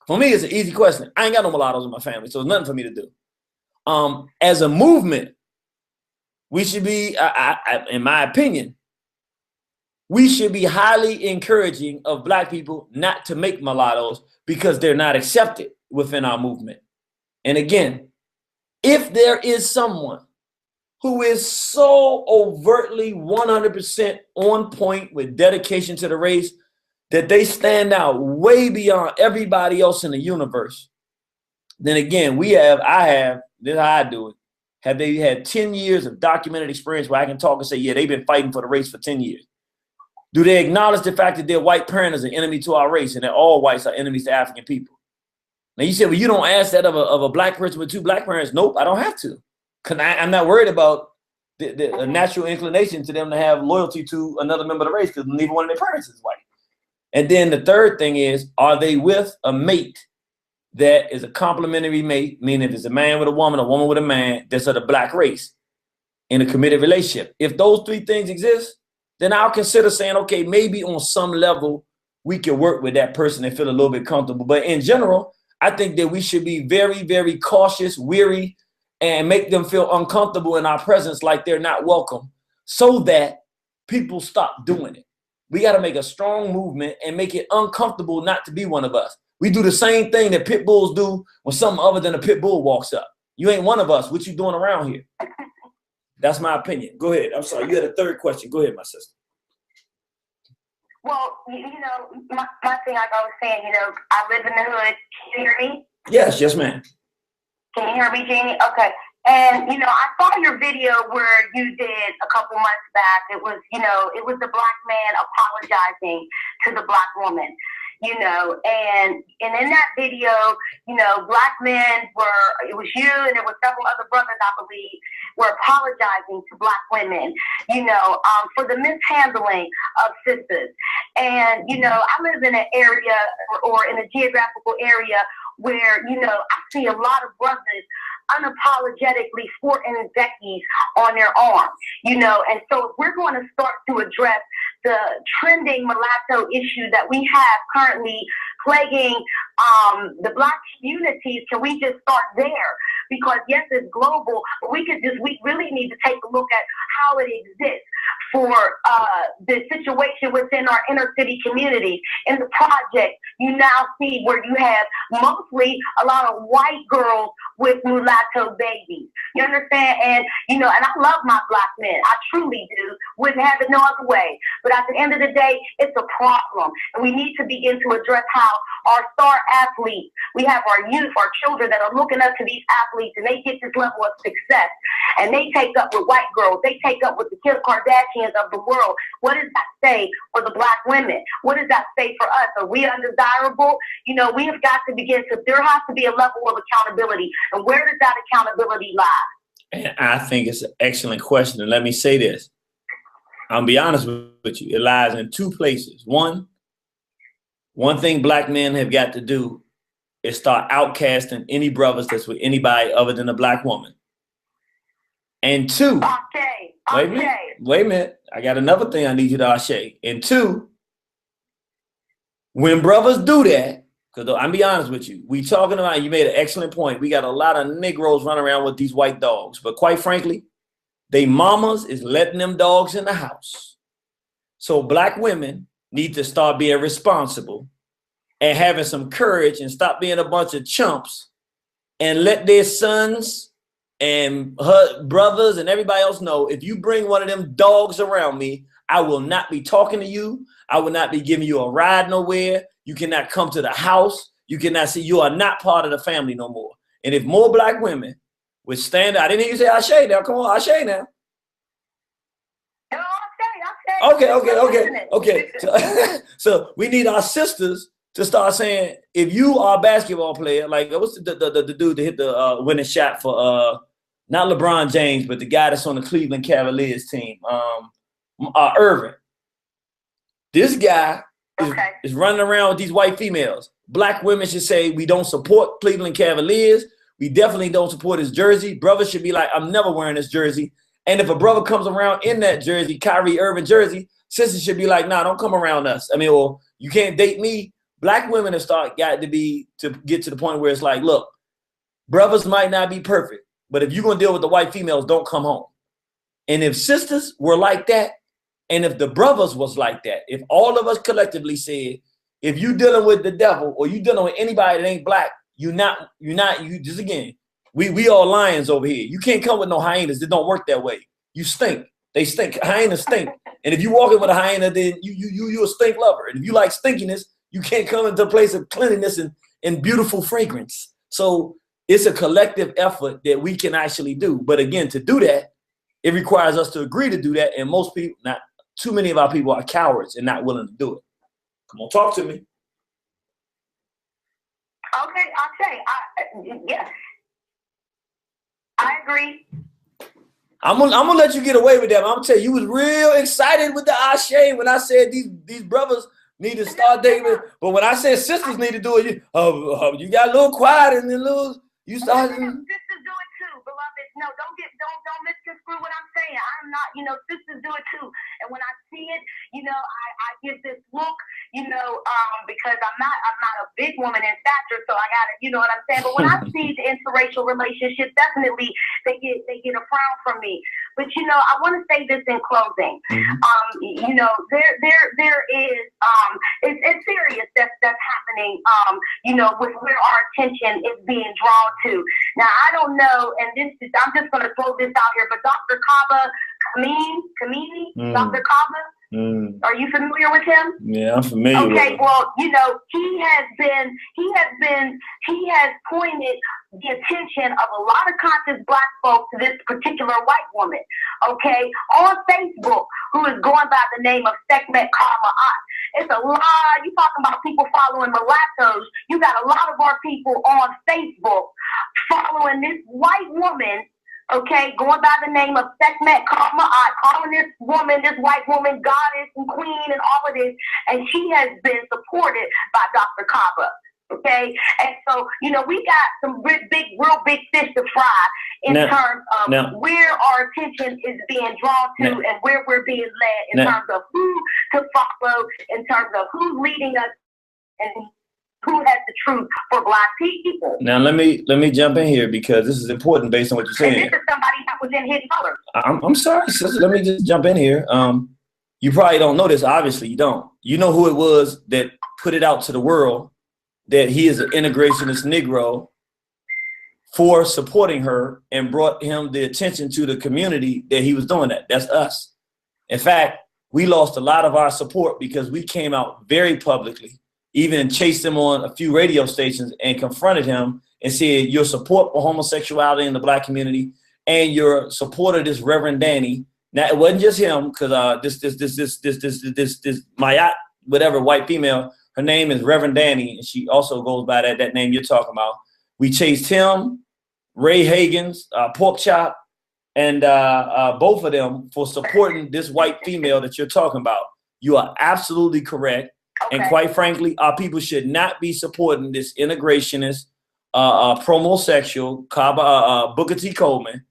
For me, it's an easy question. I ain't got no mulattoes in my family, so it's nothing for me to do. As a movement, we should be, in my opinion, we should be highly encouraging of Black people not to make mulattoes because they're not accepted within our movement. And again, if there is someone who is so overtly 100% on point with dedication to the race that they stand out way beyond everybody else in the universe, then again, I have, this is how I do it. Have they had 10 years of documented experience where I can talk and say, yeah, they've been fighting for the race for 10 years? Do they acknowledge the fact that their white parent is an enemy to our race and that all whites are enemies to African people? Now you said, well, you don't ask that of a Black person with two Black parents. Nope, I don't have to. Because I'm not worried about the natural inclination to them to have loyalty to another member of the race because neither one of their parents is white. And then the third thing is, are they with a mate that is a complementary mate, meaning if it's a man with a woman with a man, that's of the Black race in a committed relationship? If those three things exist, then I'll consider saying, okay, maybe on some level we can work with that person and feel a little bit comfortable. But in general, I think that we should be very, very cautious, weary, and make them feel uncomfortable in our presence like they're not welcome so that people stop doing it. We got to make a strong movement and make it uncomfortable not to be one of us. We do the same thing that pit bulls do when something other than a pit bull walks up. You ain't one of us. What you doing around here? That's my opinion. Go ahead. I'm sorry. You had a third question. Go ahead, my sister.
Well, my thing, like I was saying, I live in the hood. Can you hear me?
Yes, ma'am.
Can you hear me, Jeannie? Okay. And, I saw your video where you did a couple months back. It was, it was the Black man apologizing to the Black woman, and in that video, Black men it was you and there were several other brothers, I believe, were apologizing to Black women, for the mishandling of sisters. And, I live in an area or in a geographical area where, I see a lot of brothers unapologetically sporting Becky's on their arm, and so if we're going to start to address the trending mulatto issue that we have currently plaguing the Black communities, can we just start there? Because yes, it's global, but we really need to take a look at how it exists for the situation within our inner city communities. In the project, you now see where you have mostly a lot of white girls with mulatto babies. You understand? And, and I love my Black men. I truly do. Wouldn't have it no other way. But at the end of the day, it's a problem. And we need to begin to address how our star athletes, we have our youth, our children that are looking up to these athletes, and they get this level of success. And they take up with white girls. They take up with the Kim Kardashians of the world. What does that say for the Black women? What does that say for us? Are we undesirable? We have got to begin to, there has to be a level of accountability. And where does that accountability lie?
And I think it's an excellent question. And let me say this. I'll be honest with you. It lies in two places. One thing Black men have got to do is start outcasting any brothers that's with anybody other than a Black woman. And two, wait a minute. I got another thing I need you to ashe. And two, when brothers do that, because I'm be honest with you, we talking about, you made an excellent point. We got a lot of Negroes running around with these white dogs, but quite frankly, they mamas is letting them dogs in the house. So black women need to start being responsible and having some courage and stop being a bunch of chumps and let their sons and her brothers and everybody else know, if you bring one of them dogs around me, I will not be talking to you. I will not be giving you a ride nowhere. You cannot come to the house. You cannot see, you are not part of the family no more. And if more black women would stand up, I didn't even say Ashe now. Come on, Ashe now. Okay. So we need our sisters to start saying, if you are a basketball player, like what's the dude that hit the winning shot for not LeBron James, but the guy that's on the Cleveland Cavaliers team, Irving. This guy is running around with these white females. Black women should say, we don't support Cleveland Cavaliers. We definitely don't support his jersey. Brothers should be like, I'm never wearing this jersey. And if a brother comes around in that jersey, Kyrie Irving jersey, sisters should be like, nah, don't come around us. I mean, or you can't date me. Black women have got to get to the point where it's like, look, brothers might not be perfect, but if you're going to deal with the white females, don't come home. And if sisters were like that, and if the brothers was like that, if all of us collectively said, if you dealing with the devil or you dealing with anybody that ain't black, you just again, we all lions over here. You can't come with no hyenas. It don't work that way. You stink. They stink. Hyenas stink. And if you walking with a hyena, then you a stink lover. And if you like stinkiness, you can't come into a place of cleanliness and beautiful fragrance. So it's a collective effort that we can actually do. But again, to do that, it requires us to agree to do that. And most people, not too many of our people, are cowards and not willing to do it. Come on, talk to me.
Okay, I'll say, yes. I agree.
I'm gonna let you get away with that. I'm gonna tell you, you was real excited with the Ashe when I said these brothers need to start dating. But when I said sisters need to do it, you got a little quiet and then you started.
Sisters do it too, beloved. No, don't misconstrue what I'm saying. I'm not, sisters do it too. And when I see it, I give this look, because I'm not a big woman in stature, so I gotta, you know what I'm saying? But when I see the interracial relationships, definitely they get a frown from me. But I want to say this in closing. There is it's serious that's happening. With where our attention is being drawn to. Now I don't know, and I'm just gonna throw this out here, but Dr. Kamini, Dr. Kaba, are you familiar with him?
Yeah, I'm familiar with him.
Okay, well, he has pointed the attention of a lot of conscious black folks to this particular white woman, okay, on Facebook, who is going by the name of Sekhmet Karmaat. It's a lot. You talking about people following mulattoes. You got a lot of our people on Facebook following this white woman, okay, going by the name of Sekhmet Karmaat, calling this white woman goddess and queen and all of this, and she has been supported by Dr. Kaba. Okay, and so we got some real big fish to fry in terms of where our attention is being drawn to and where we're being led in terms of who to follow, in terms of who's leading us, and who has the truth for black people.
Now let me jump in here because this is important based on what you're saying.
And this is somebody that was in hidden color.
I'm sorry, sister. Let me just jump in here. You probably don't know this. Obviously, you don't. You know who it was that put it out to the world that he is an integrationist Negro for supporting her and brought him the attention to the community that he was doing that. That's us. In fact, we lost a lot of our support because we came out very publicly, even chased him on a few radio stations and confronted him and said, your support for homosexuality in the black community and your support of this Reverend Danny. Now, it wasn't just him, because this Mayat, whatever, white female, her name is Reverend Danny, and she also goes by that name you're talking about. We chased him, Ray Hagen's, Pork Chop, and both of them for supporting this white female that you're talking about. You are absolutely correct. Okay. And quite frankly, our people should not be supporting this integrationist, promosexual, Booker T. Coleman.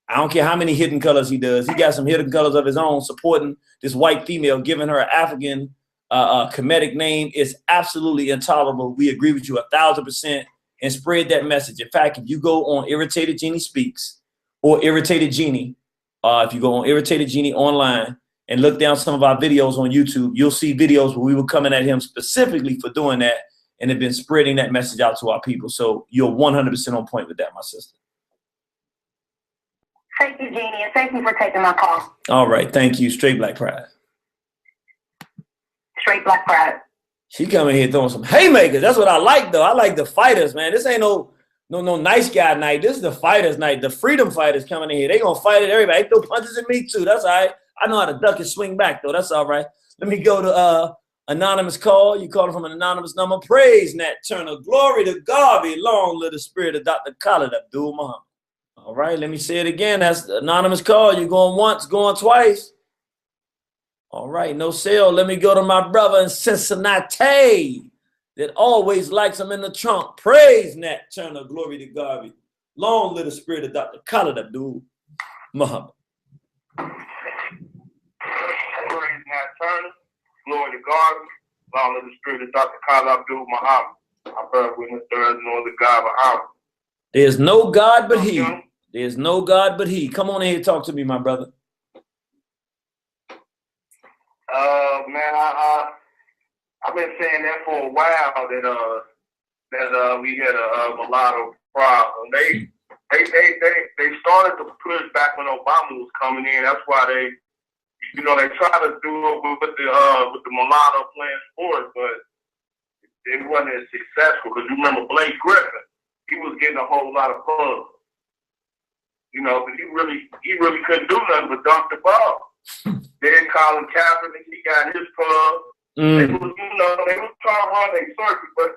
I don't care how many hidden colors he does. He got some hidden colors of his own supporting this white female, giving her an African comedic name is absolutely intolerable. We agree with you 1,000% and spread that message. In fact, if you go on Irritated Genie Speaks or Irritated Genie, if you go on Irritated Genie online and look down some of our videos on YouTube, you'll see videos where we were coming at him specifically for doing that and have been spreading that message out to our people. So you're 100% on point with that, my sister.
Thank you, Jeannie, and thank you for taking my call.
All right, thank you. Straight Black Pride.
Straight Black Pride.
She coming here throwing some haymakers. That's what I like, though. I like the fighters, man. This ain't no nice guy night. This is the fighters night. The freedom fighters coming in here. They gonna fight at everybody. They throw punches at me too. That's all right. I know how to duck and swing back, though. That's all right. Let me go to anonymous call. You calling from an anonymous number. Praise Nat Turner. Glory to God. Be long live the spirit of Dr. Khalid Abdul Muhammad. All right, let me say it again. That's the anonymous call. You going once, going twice. All right, no sale. Let me go to my brother in Cincinnati that always likes him in the trunk. Praise Nat Turner. Glory to God. Long live the spirit of Dr. Khalid Abdul Muhammad.
Praise Nat Turner. Glory to God. Long live the spirit of Dr. Khalid Abdul Muhammad. I bear witness there is no other God but Allah.
There's no God but He. There's no God but He. Come on in here and talk to me, my brother.
Man, I've been saying that for a while that we had a mulatto problem. They started to push back when Obama was coming in. That's why they tried to do it with the mulatto playing sports, but it wasn't as successful. Because you remember Blake Griffin, he was getting a whole lot of buzz. But he really couldn't do nothing but dunk the ball. Then Colin Kaepernick, he got his pub. They was trying to run their circuit, but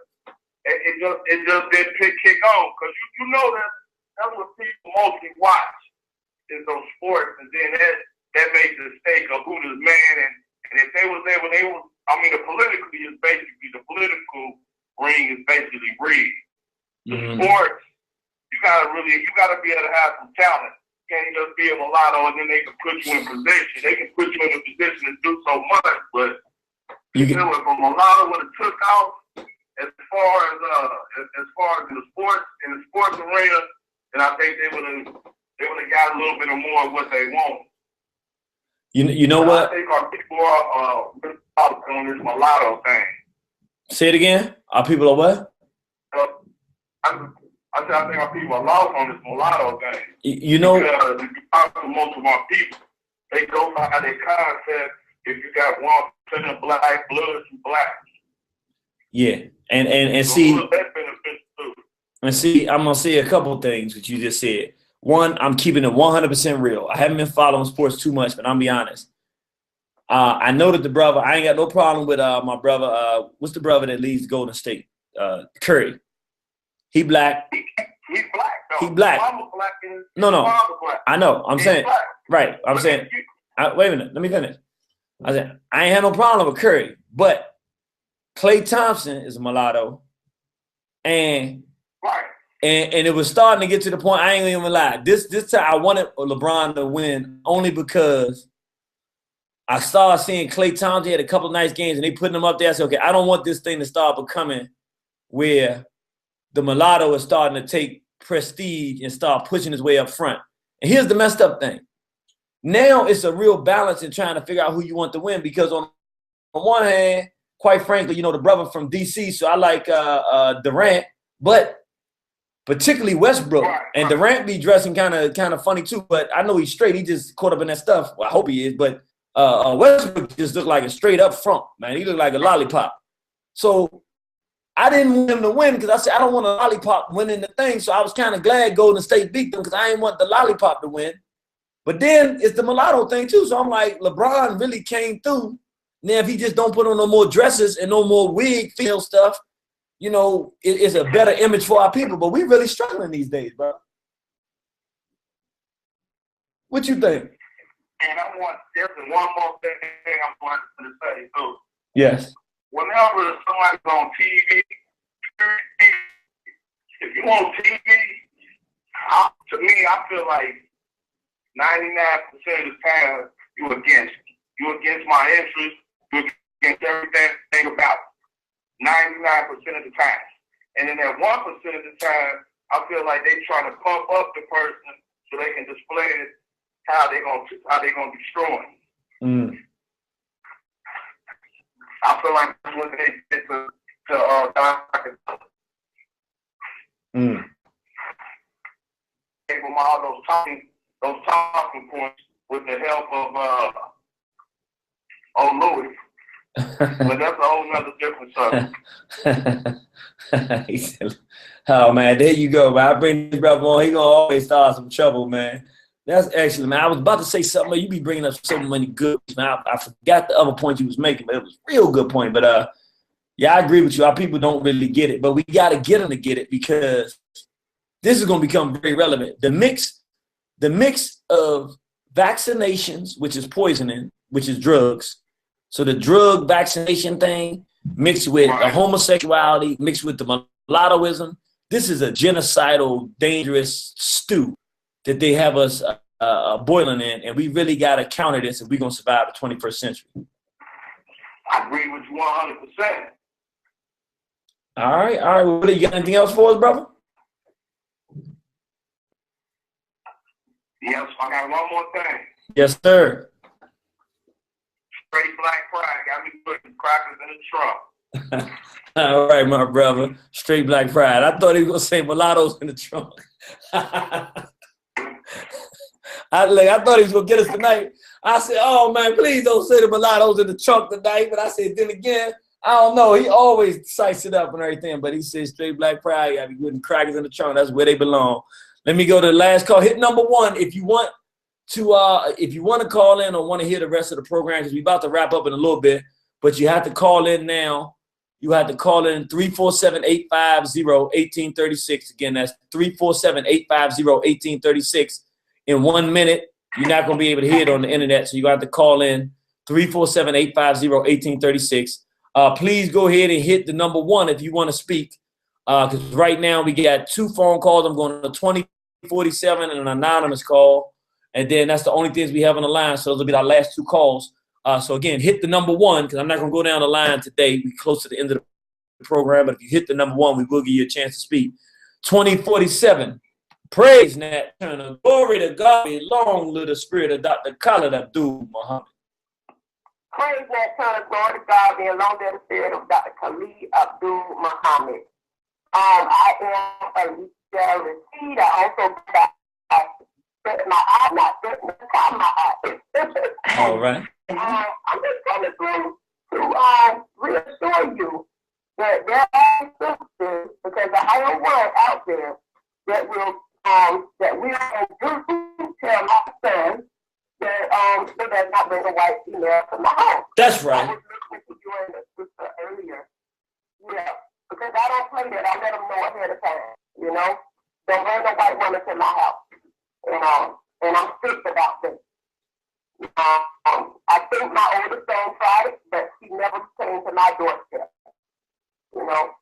it just didn't kick on. Because you know that's what people mostly watch is those sports, and then that makes the stake of who the man and if they was there when they was, the political ring is basically rigged. The sports, you gotta be able to have some talent. You can't just be a mulatto and then they can put you in position. They can put you in a position to do so much, but if a mulatto would have took off as far as the sports arena, then I think they would have got a little bit more of what they want.
You know what?
I think our people are on this mulatto thing.
Say it again. Our people are what?
I think our people are lost on this mulatto thing.
Because
if you talk to most of our people, they go by their concept. If you got 1% of black blood, you black.
Yeah, and see, I'm gonna say a couple things that you just said. One, I'm keeping it 100% real. I haven't been following sports too much, but I'll be honest. I know that the brother. I ain't got no problem with my brother. What's the brother that leads Golden State? Curry. He black.
He's black. Though.
He black.
Black
no.
Black.
I know. I'm saying
black.
Right. I'm saying. Wait a minute. Let me finish. I said I ain't had no problem with Curry, but Klay Thompson is a mulatto, and it was starting to get to the point. I ain't even lie. This time I wanted LeBron to win only because I started seeing Klay Thompson had a couple of nice games, and they putting him up there. I said, okay, I don't want this thing to start becoming where the mulatto is starting to take prestige and start pushing his way up front. And here's the messed up thing. Now it's a real balance in trying to figure out who you want to win, because on one hand, quite frankly, the brother from DC, so I like Durant, but particularly Westbrook. And Durant be dressing kind of funny too, but I know he's straight. He just caught up in that stuff. Well, I hope he is, but Westbrook just looked like a straight up front, man. He looked like a lollipop. So I didn't want him to win because I said I don't want a lollipop winning the thing. So I was kind of glad Golden State beat them because I didn't want the lollipop to win. But then it's the mulatto thing too. So I'm like, LeBron really came through. Now if he just don't put on no more dresses and no more wig female stuff, it's a better image for our people. But we really struggling these days, bro. What you think?
And there's one more thing I'm going to say too.
Yes.
Whenever somebody's on TV, if you're on TV, to me, I feel like 99% of the time you're against my interests, you're
against everything about 99% of the time. And then that 1% of the time, I feel like they trying to pump up the person so they can display it how they gonna destroy him.
Mm.
I feel like that's what they did to Dr.
Mm.
Gave him all those talking points with the help of old Louis. But that's a whole nother different subject.
He said, oh man, there you go, man. I bring this brother on, he gonna always start some trouble, man. That's excellent, man. I was about to say something, but you be bringing up so many good points, man. I forgot the other point you was making, but it was a real good point. But yeah, I agree with you. Our people don't really get it, but we got to get them to get it because this is going to become very relevant. The mix of vaccinations, which is poisoning, which is drugs. So the drug vaccination thing mixed with the homosexuality, mixed with the mulattoism. This is a genocidal, dangerous stew that they have us boiling in, and we really got to counter this if we're going to survive the 21st century.
I agree with you 100%.
All right. Well, you got anything else for us, brother?
Yes, I got one more thing.
Yes, sir.
Straight Black Pride got me putting crackers in the trunk.
All right, my brother. Straight Black Pride. I thought he was going to say mulattoes in the trunk. I thought he was going to get us tonight. I said, oh, man, please don't say the mulattoes in the trunk tonight. But I said, then again, I don't know. He always sights it up and everything. But he said straight Black Pride. You got to be putting crackers in the trunk. That's where they belong. Let me go to the last call. Hit number 1 if you want to call in or want to hear the rest of the program, because we're about to wrap up in a little bit. But you have to call in now. You have to call in 347-850-1836. Again, that's 347-850-1836. In 1 minute, you're not going to be able to hear it on the internet, so you have to call in 347-850-1836. Please go ahead and hit the number 1 if you want to speak, because right now we got 2 phone calls. I'm going to 2047 and an anonymous call, and then that's the only things we have on the line, so those will be our last 2 calls. So again, hit the number 1, because I'm not going to go down the line today. We're close to the end of the program, but if you hit the number 1, we will give you a chance to speak. 2047. Praise Nat Turner. Glory to God belong to the spirit of Dr. Khalid Abdul Muhammad.
Praise Nat Turner. Glory to God belong to the spirit of Dr. Khalid Abdul Muhammad. I am a receipt. I also got my eye, not my eye.
All right.
I'm just coming through to reassure you that there are sisters, because I am one out there that will do tell my son that they does not bring a white female to my house.
That's right.
I was listening to you and the sister earlier. Yeah, because I don't play that. I let them know ahead of time. You know, don't bring no white woman to my house. And I'm strict about this. I think my oldest son tried it, but she never came to my doorstep. You know,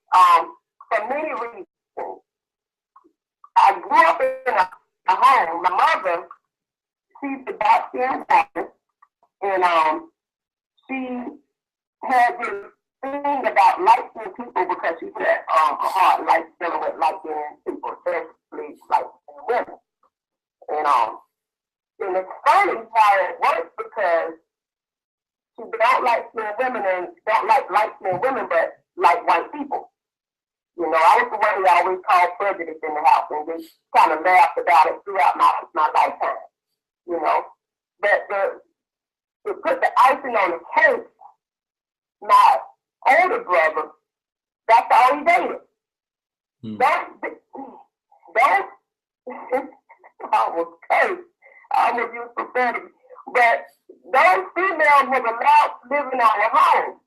for many reasons. I grew up in a home. My mother, she's the dark-skinned woman, and she had this thing about light-skinned people because she had a hard life dealing with light-skinned people, especially light-skinned women. And it's funny how it works because she don't like skinned women and don't like light-skinned women, but like white people. You know, I was the one who always called prejudice in the house, and they kind of laughed about it throughout my lifetime. You know, but to put the icing on the cake, my older brother, that's all he dated. Don't I was cursed. I was used profanity. But those females were allowed to live in our home.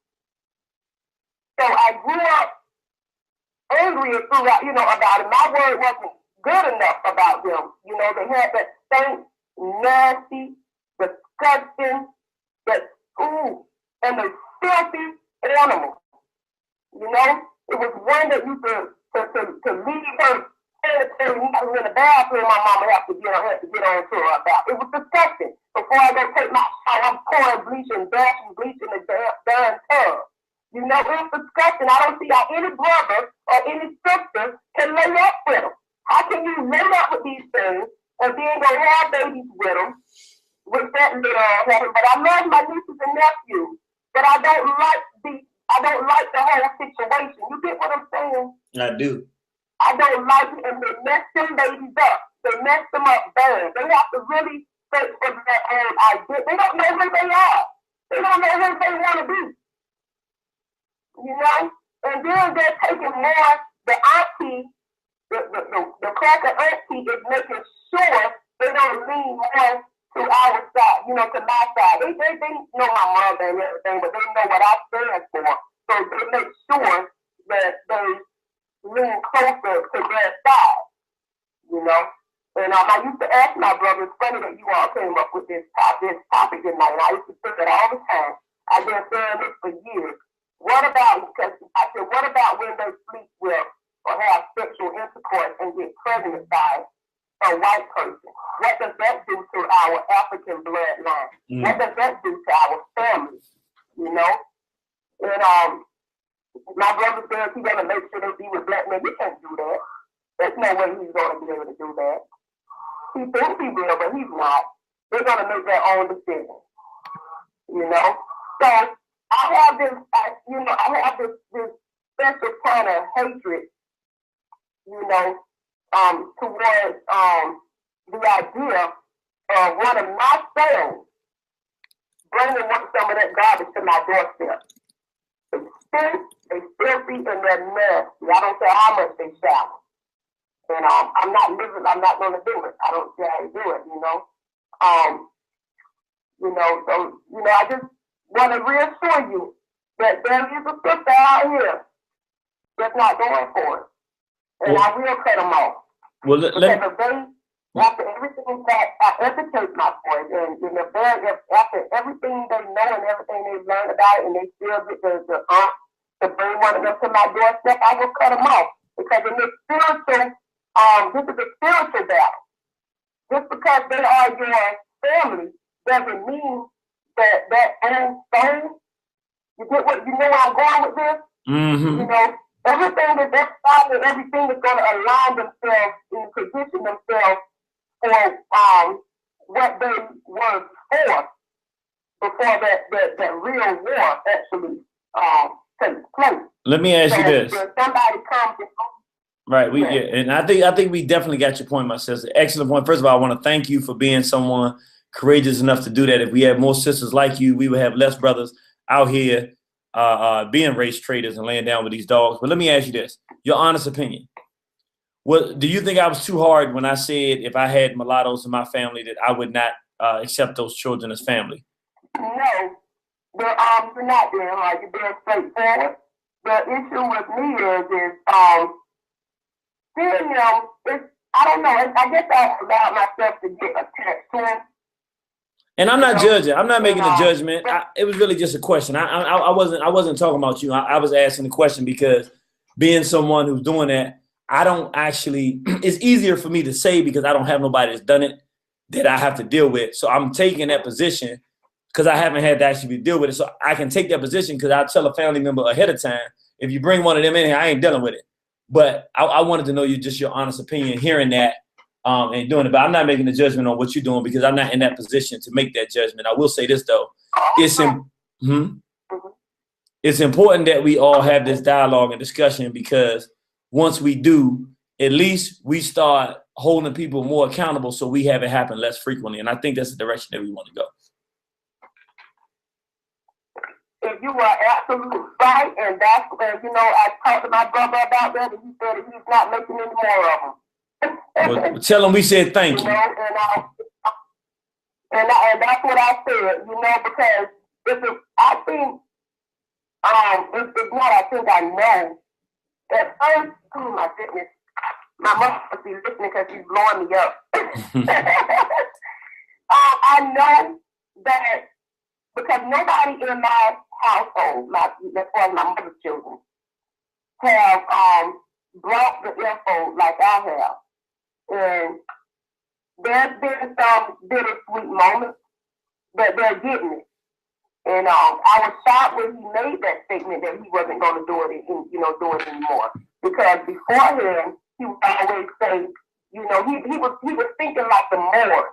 So I grew up angry throughout, about it. My word wasn't good enough about them. You know, they had that stank, nasty, disgusting, and the filthy animal. You know, it was one that used to leave her in the bathroom, my mama had to get on to her about. It was disgusting. Before I go take my shower, I'm pouring bleach and dashing bleach in the damn tub. You know, it's disgusting. I don't see how any brother or any sister can lay up with them. How can you lay up with these things and then go have babies with them? With that little, but I love my nieces and nephews, but I don't like the whole situation. You get what I'm saying?
I do.
I don't like it, and they mess them babies up. They mess them up bad. They have to really search for their own idea. They don't know who they are. They don't know who they want to be. You know? And then they're taking more, the auntie, the cracker auntie is making sure they don't lean more to our side, you know, to my side. They know my mother and everything, but they know what I stand for. So they make sure that they lean closer to their side, you know. And I used to ask my brother, it's funny that you all came up with this topic tonight. And I used to say it all the time. I've been saying this for years. What about when they sleep with or have sexual intercourse and get pregnant by a white person? What does that do to our African bloodline? What does that do to our families? You know? And my brother says he's gonna make sure they be with black men. He can't do that. There's no way he's gonna be able to do that. He thinks he will, but he's not. They're gonna make their own decision. You know? So I have this special kind of hatred, you know, towards the idea of one of my sons bringing some of that garbage to my doorstep. They stink, they filthy, and they're nasty. I don't care how much they shower. And I'm not going to do it. I don't see how to do it, you know. So I just want to reassure you that there is a sister out here that's not going for it. And I will cut them off.
Well,
after everything that I educate my boys, and after everything they know and everything they've learned about it, and they still get the to bring one of them to my doorstep, I will cut them off. Because in this spiritual, this is a spiritual battle. Just because they are your family doesn't mean that own soul. You know where I'm going with this?
Mm-hmm.
You know, everything that they're following, everything is going to align themselves and position themselves for what they were for before that real war actually takes place.
Let me ask you this.
When somebody comes
Right. And I think we definitely got your point, my sister. Excellent point. First of all, I want to thank you for being someone courageous enough to do that. If we had more sisters like you, we would have less brothers out here being race traders and laying down with these dogs. But let me ask you this, your honest opinion. Do you think I was too hard when I said if I had mulattoes in my family that I would not accept those children as family?
No, you're not being like you're being straightforward. The issue with me is seeing them. I don't know. I guess I allowed myself to get attached to him.
And I'm not judging. I'm not making a judgment. It was really just a question. I wasn't talking about you. I was asking the question because being someone who's doing that, I don't actually. It's easier for me to say because I don't have nobody that's done it that I have to deal with. So I'm taking that position because I haven't had to actually deal with it. So I can take that position because I tell a family member ahead of time, if you bring one of them in here, I ain't dealing with it. But I wanted to know your honest opinion, hearing that. And doing it, but I'm not making a judgment on what you're doing because I'm not in that position to make that judgment. I will say this though, it's important that we all have this dialogue and discussion because once we do, at least we start holding people more accountable so we have it happen less frequently. And I think that's the direction that we want to go.
And you are absolutely right, and that's I talked to my brother about that, and he said that he's not making any more of them.
Well, tell them we said thank you.
And that's what I said, because I think I know. At first, oh my goodness, my mother must be listening because she's blowing me up. I know that because nobody in my household, as far as my mother's children, have brought the info like I have. And there's been some bittersweet moments, but they're getting it. And I was shocked when he made that statement that he wasn't going to do it anymore. Because beforehand, he would always say, he was thinking like the Moors,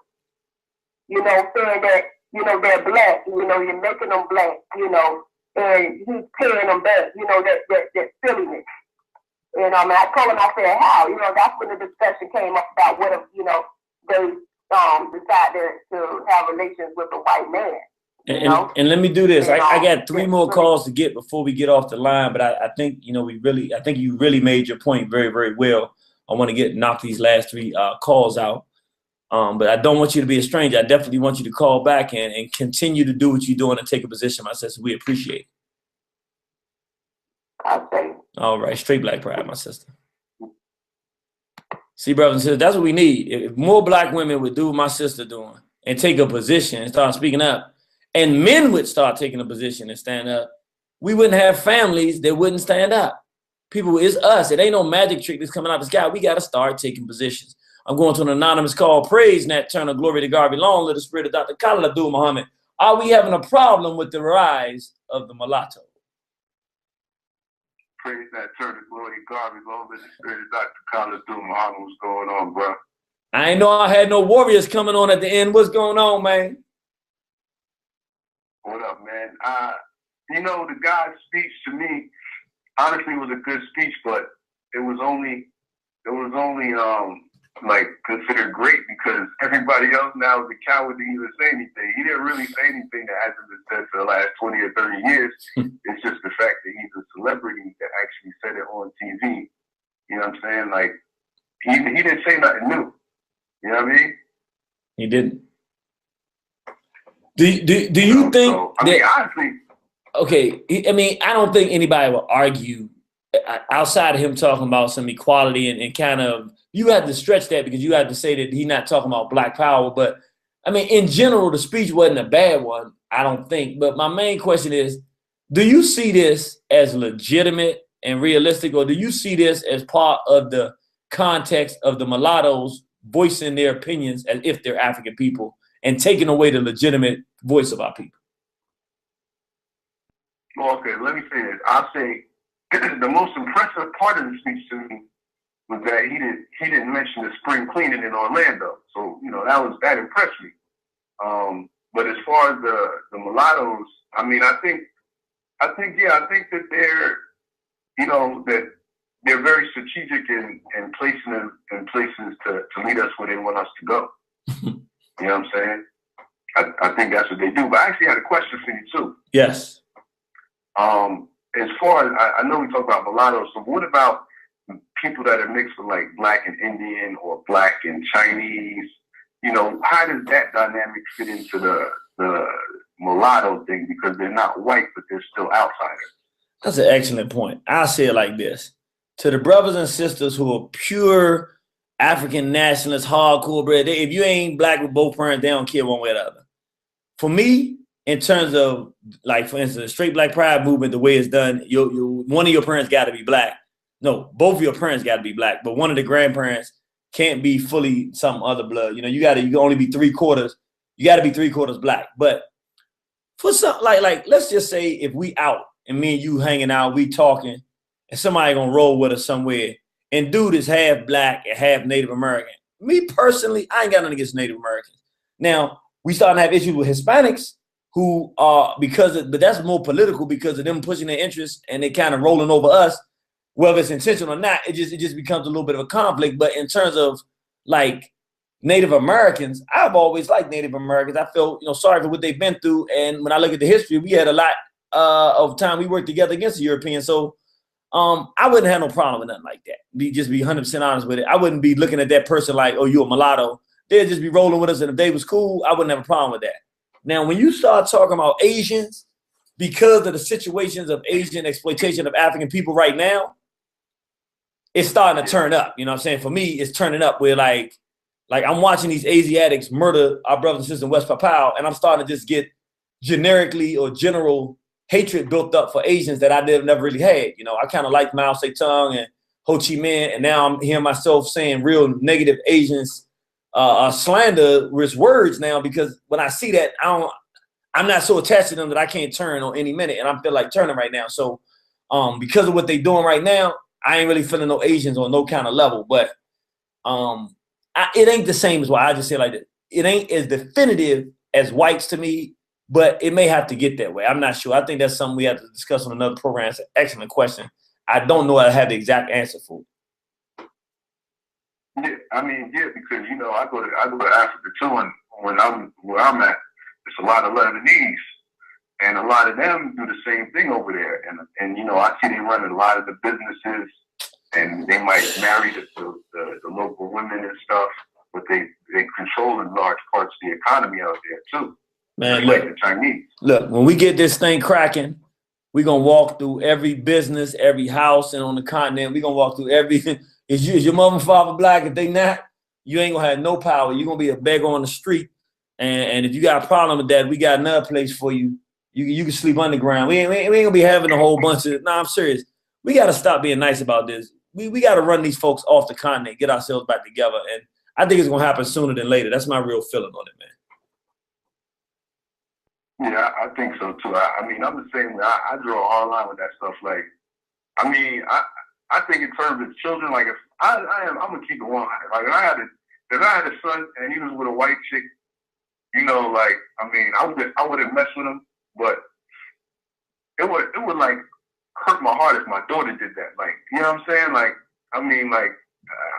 saying that, they're black, you're making them black, and he's paying them back, that silliness. And I told him, I said, how? That's when the discussion came up about what if, they decided to have relations with a white man.
And let me do this. I got 3 more calls to get before we get off the line, but I think I think you really made your point very, very well. I want to knock these last 3 calls out, but I don't want you to be a stranger. I definitely want you to call back and continue to do what you're doing and take a position, my sister. We appreciate it. All right, straight black pride, my sister. See, brothers and sisters, that's what we need. If more black women would do what my sister doing and take a position and start speaking up, and men would start taking a position and stand up, we wouldn't have families that wouldn't stand up. People, it's us. It ain't no magic trick that's coming out the sky. We got to start taking positions. I'm going to an anonymous call. Praise Nat Turner, glory to God belong, let the spirit of Dr. Khalil Abdul Muhammad. Are we having a problem with the rise of the mulatto?
Praise Nat Turner, glory to God belong, let the spirit of Dr. Khalil Abdul Muhammad. What's going on, bro?
I ain't know I had no warriors coming on at the end. What's going on, man?
What up, man? The guy's speech to me honestly was a good speech, but it was only considered great because everybody else now is a coward to even say anything. He didn't really say anything that hasn't been said for the last 20 or 30 years. It's just the fact that he's a celebrity that actually said it on TV. You know what I'm saying? Like he didn't say nothing new. You know what I mean?
He didn't. Do you think
honestly,
okay, I don't think anybody will argue outside of him talking about some equality and kind of, you have to stretch that because you have to say that he's not talking about black power. But in general, the speech wasn't a bad one, I don't think. But my main question is, do you see this as legitimate and realistic, or do you see this as part of the context of the mulattoes voicing their opinions as if they're African people and taking away the legitimate voice of our people?
Well, okay, let me say this. I'll say the most impressive part of the speech to me was that he didn't mention the spring cleaning in Orlando. So, that impressed me. But as far as the mulattoes, I think that they're, that they're very strategic in placing them in places to lead us where they want us to go. You know what I'm saying? I think that's what they do. But I actually had a question for you too.
Yes.
As far as I know, we talk about mulattoes. So what about people that are mixed with like black and Indian or black and Chinese? How does that dynamic fit into the mulatto thing? Because they're not white, but they're still outsiders.
That's an excellent point. I'll say it like this. To the brothers and sisters who are pure African nationalists, hardcore bred, if you ain't black with both parents, they don't care one way or the other. For me, in terms of, like, for instance, the straight black pride movement, the way it's done, one of your parents got to be black. No, both of your parents got to be black, but one of the grandparents can't be fully some other blood. You can only be 3/4. You got to be 3/4 black. But for some, like, let's just say if we out and me and you hanging out, we talking, and somebody gonna roll with us somewhere, and dude is half black and half Native American. Me personally, I ain't got nothing against Native Americans. Now, we starting to have issues with Hispanics who are, but that's more political because of them pushing their interests and they kind of rolling over us, whether it's intentional or not. It just becomes a little bit of a conflict. But in terms of like Native Americans, I've always liked Native Americans. I feel sorry for what they've been through, and when I look at the history, we had a lot of time we worked together against the Europeans. So I wouldn't have no problem with nothing like that. Be 100% honest with it. I wouldn't be looking at that person like, oh, you a mulatto. They'd just be rolling with us, and if they was cool, I wouldn't have a problem with that. Now, when you start talking about Asians, because of the situations of Asian exploitation of African people right now, it's starting to turn up. You know what I'm saying? For me, it's turning up where like I'm watching these Asiatics murder our brothers and sisters in West Papua, and I'm starting to just get generically or general hatred built up for Asians that I never really had. I kind of liked Mao Zedong and Ho Chi Minh, and now I'm hearing myself saying real negative Asians slanderous words now, because when I see that, I'm not so attached to them that I can't turn on any minute, and I feel like turning right now. So because of what they doing right now, I ain't really feeling no Asians on no kind of level, but it ain't the same as why I just say like that. It ain't as definitive as whites to me, but it may have to get that way. I'm not sure. I think that's something we have to discuss on another program. It's an excellent question. I don't know I have the exact answer for it.
Yeah, I mean, yeah, because you know, I go to Africa too, and where I'm at, it's a lot of Lebanese, and a lot of them do the same thing over there. And you know, I see they run a lot of the businesses, and they might marry the local women and stuff, but they control in large parts of the economy out there too.
Man,
just
look,
like the Chinese.
Look, when we get this thing cracking, we're gonna walk through every business, every house, and on the continent, we're gonna walk through everything. Is your mother and father black? If they not, you ain't gonna have no power. You're gonna be a beggar on the street. And if you got a problem with that, we got another place for you. You can sleep underground. We ain't gonna be having a whole bunch of. I'm serious. We gotta stop being nice about this. We gotta run these folks off the continent, get ourselves back together, and I think it's gonna happen sooner than later. That's my real feeling on it, man.
Yeah, I think so too. I mean, I'm the same way. I draw a hard line with that stuff. Like, I mean, I think in terms of children, like if I'm gonna keep it 100. Like if I had a son and he was with a white chick, you know, like I mean, I wouldn't mess with him, but it would like hurt my heart if my daughter did that. Like, you know what I'm saying? Like, I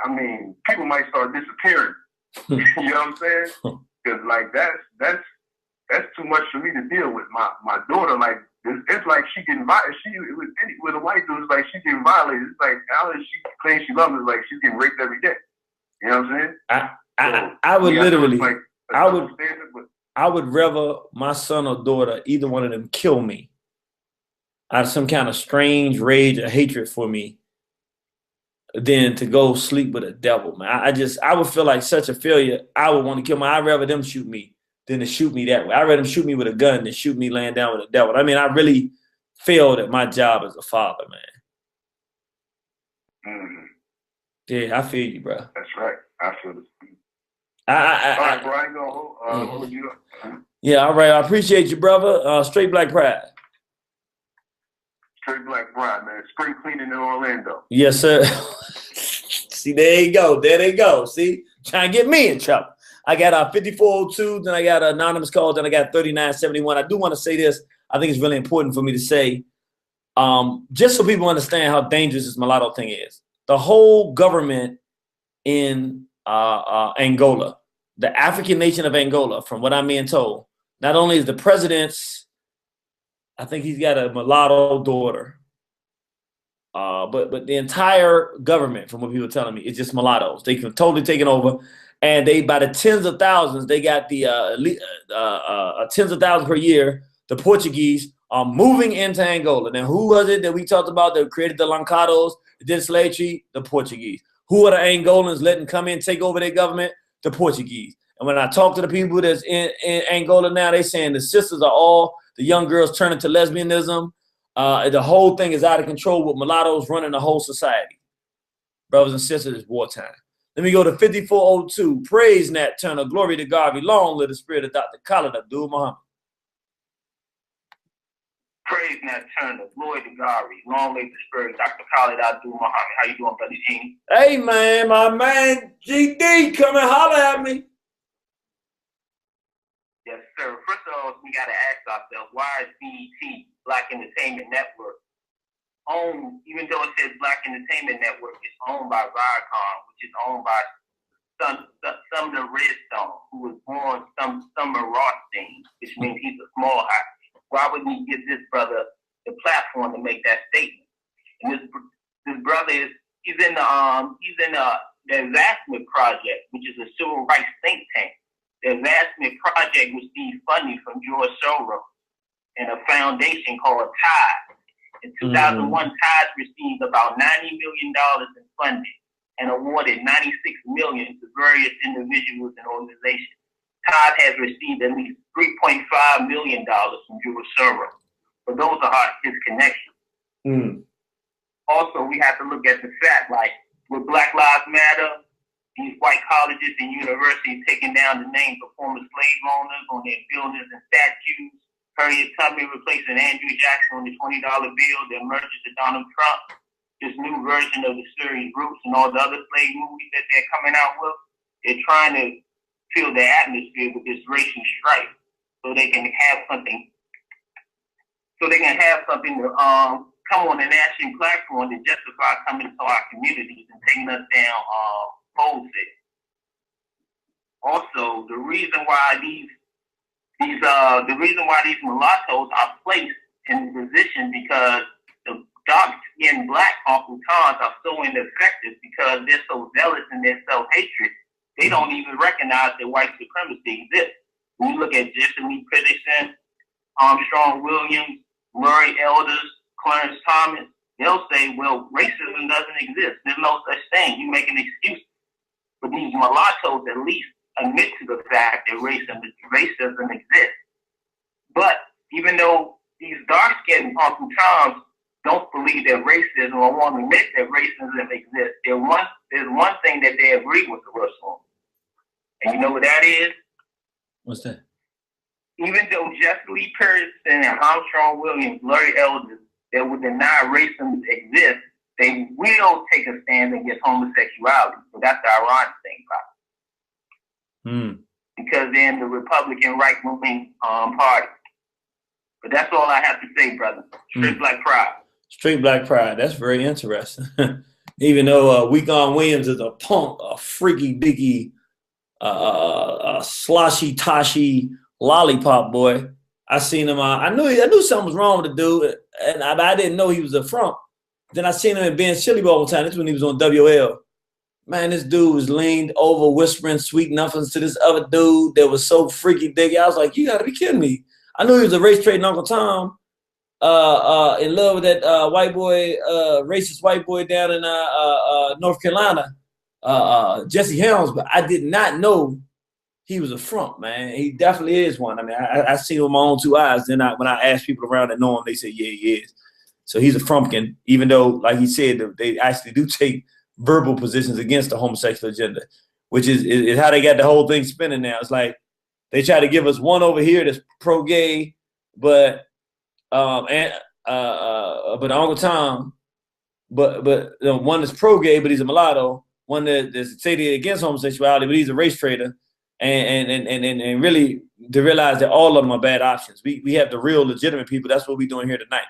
mean, people might start disappearing. You know what I'm saying? Because like that's too much for me to deal with. My daughter, like, it's like she getting violated. With a white dude, it's like she getting violated. It's like how is she claims she loves it? Like she's getting raped every day. You know what I'm saying?
I would literally,
like
I would rather my son or daughter, either one of them, kill me out of some kind of strange rage or hatred for me, than to go sleep with a devil, man. I would feel like such a failure. I would want to kill I'd rather them shoot me than to shoot me that way. I'd rather them shoot me with a gun than shoot me laying down with a devil. I mean, I really failed at my job as a father, man.
Mm-hmm.
Yeah, I feel you, bro.
That's right. I feel the same. All right, bro. I ain't gonna hold you up.
Yeah, all right. I appreciate you, brother. Straight Black Pride.
Straight Black Pride, man. Spring cleaning in Orlando.
Yes, sir. See, there you go. There they go. See, trying to get me in trouble. I got 5402, then I got an anonymous call, then I got 3971. I do want to say this. I think it's really important for me to say, just so people understand how dangerous this mulatto thing is. The whole government in Angola, the African nation of Angola, from what I'm being told, not only is the president's, I think he's got a mulatto daughter, but the entire government, from what people are telling me, is just mulattoes. They can totally taken over. And they, by the tens of thousands, they got the tens of thousands per year. The Portuguese are moving into Angola. Now, who was it that we talked about that created the Lancados, that did slave trade? The Portuguese. Who are the Angolans letting come in, take over their government? The Portuguese. And when I talk to the people that's in Angola now, they saying the sisters are all, the young girls turning to lesbianism. The whole thing is out of control with mulattoes running the whole society. Brothers and sisters, it's wartime. Let me go to 5402. Praise Nat Turner. Glory to God. Long live the spirit of Dr. Khalid Abdul Muhammad.
Praise Nat Turner. Glory to God. Long live the spirit of Dr. Khalid Abdul Muhammad. How you doing, Brother Gene?
Hey, man. My man GD, come and holler at me.
Yes, sir. First of all, we got to ask ourselves, why is BET, Black Entertainment Network, owned, even though it says Black Entertainment Network, it's owned by Viacom, which is owned by Sumner Redstone, who was born Summer Rothstein, which means he's a small hot. Why wouldn't he give this brother the platform to make that statement? And this brother he's in the Advancement Project, which is a civil rights think tank. The Advancement Project received funding from George Soros and a foundation called TIDE. In 2001, TIDE received about $90 million in funding and awarded $96 million to various individuals and organizations. TIDE has received at least $3.5 million from George Soros. But those are his connections.
also we have to look at the fact, like with Black Lives Matter, these white colleges and universities taking down the names of former slave owners on their buildings and statues. Harriet Tubman replacing Andrew Jackson on the $20 bill, the emergence of Donald Trump, this new version of the series Roots and all the other slave movies that they're coming out with. They're trying to fill the atmosphere with this racial strife so they can have something. So they can have something to come on a national platform to justify coming to our communities and taking us down wholesale. Also, the reason why these mulattoes are placed in the position because the dark-skinned black Uncle Tons are so ineffective because they're so zealous in their self-hatred. They don't even recognize that white supremacy exists. When you look at Jesse Lee Peterson, Armstrong Williams, Murray Elders, Clarence Thomas, they'll say, well, racism doesn't exist. There's no such thing. You make an excuse. But these mulattoes at least admit to the fact that racism exists. But even though these dark-skinned Uncle Toms don't believe that racism or want to admit that racism exists, there's one thing that they agree with us on. And you know what that is?
What's that?
Even though Jesse Lee Peterson and Armstrong Williams, Larry Elders, that would deny racism exists, they will take a stand against homosexuality. So that's the ironic thing about it. Because they're in the Republican right-wing party. But that's all I have to say, brother. Straight black pride.
Straight black pride. That's very interesting. Even though Weekon Williams is a punk, a freaky dicky, sloshy toshy lollipop boy. I seen him. I knew something was wrong with the dude, and I didn't know he was a front. Then I seen him in Ben's Chili Bowl one time. This is when he was on WL. Man, this dude was leaned over, whispering sweet nothings to this other dude that was so freaky diggy. I was like, you gotta be kidding me. I knew he was a race trading Uncle Tom, in love with that white boy, racist white boy down in North Carolina, Jesse Helms, but I did not know he was a front, man. He definitely is one. I mean, I seen him with my own two eyes. Then when I asked people around that know him, they said, yeah, he is. So he's a frumpkin, even though, like he said, they actually do take verbal positions against the homosexual agenda, which is how they got the whole thing spinning now. It's like they try to give us one over here that's pro-gay, but Uncle Tom, but one that's pro-gay, but he's a mulatto. One that's say they're against homosexuality, but he's a race trader, and really to realize that all of them are bad options. We have the real legitimate people. That's what we're doing here tonight.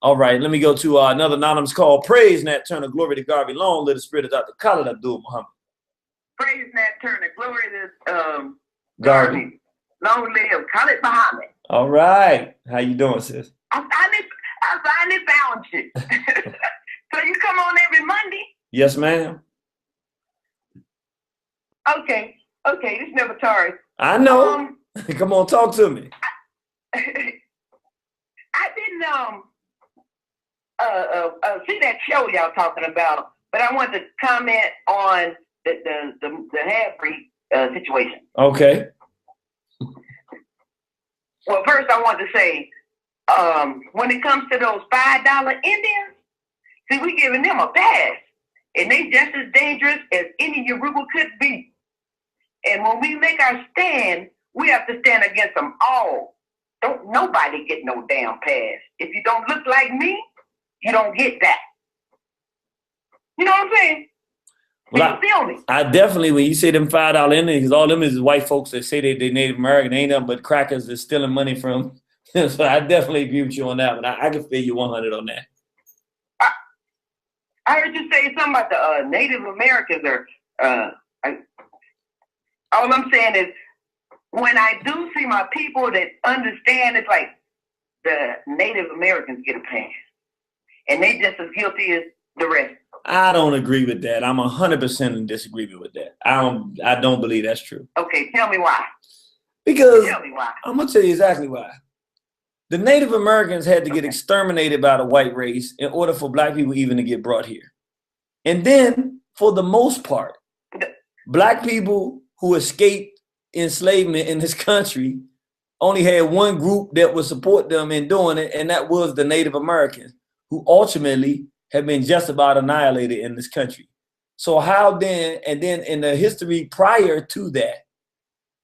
All right, let me go to another anonymous call. Praise Nat Turner, glory to Garvey Long, let the spirit of Dr. Khalid Abdul Muhammad.
Praise Nat Turner, glory to
Garvey.
Long live Khalid Muhammad.
All right, how you doing, sis?
I finally found you. So you come on every Monday?
Yes, ma'am.
Okay, this never Taurus.
I know. Come on, talk to me.
I didn't see that show y'all talking about, but I wanted to comment on the half-breed situation.
Okay.
Well, first I want to say, when it comes to those $5 Indians, see, we giving them a pass, and they just as dangerous as any Yoruba could be. And when we make our stand, we have to stand against them all. Don't nobody get no damn pass. If you don't look like me, you don't get that. You know what I'm saying?
Well, I definitely, when you say them $5 Indians, because all them is white folks that say they Native American, ain't nothing but crackers that's stealing money from. So I definitely agree with you on that one. I can feel you 100 on that.
I heard you say something about the Native Americans all I'm saying is, when I do see my people that understand, it's like the Native Americans get a pass, and they just as guilty as the rest.
I don't agree with that. I'm 100% in disagreement with that. I don't believe that's true.
Okay, tell me why.
Because
tell me why.
I'm gonna tell you exactly why. The Native Americans had to get exterminated by the white race in order for black people even to get brought here. And then, for the most part, black people who escaped enslavement in this country only had one group that would support them in doing it, and that was the Native Americans, who ultimately have been just about annihilated in this country. So how then, and then in the history prior to that,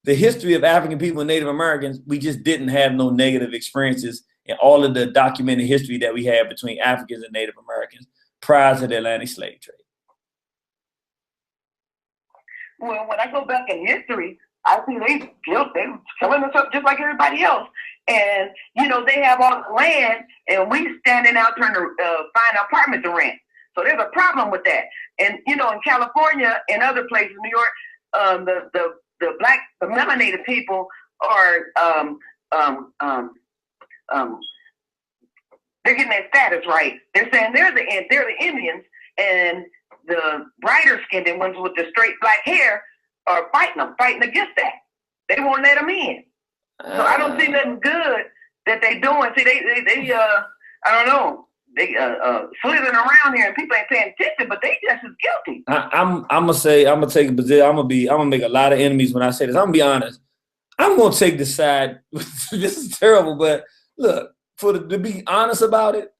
the history of African people and Native Americans, we just didn't have no negative experiences in all of the documented history that we have between Africans and Native Americans prior to the Atlantic slave trade.
Well, when I go back in history, I see they killing us up just like everybody else. And, you know, they have all the land and we standing out trying to find an apartment to rent. So there's a problem with that. And, you know, in California and other places, New York, the melanated people are, they're getting their status right. They're saying they're the Indians, and the brighter skinned ones with the straight black hair are fighting against that. They won't let them in. So I don't see nothing good that they doing. See, they I don't know. They slithering around here and people ain't paying attention, but they just as guilty.
I'm gonna take a position. I'm gonna make a lot of enemies when I say this. I'm gonna be honest. I'm gonna take the side. This is terrible, but look, to be honest about it,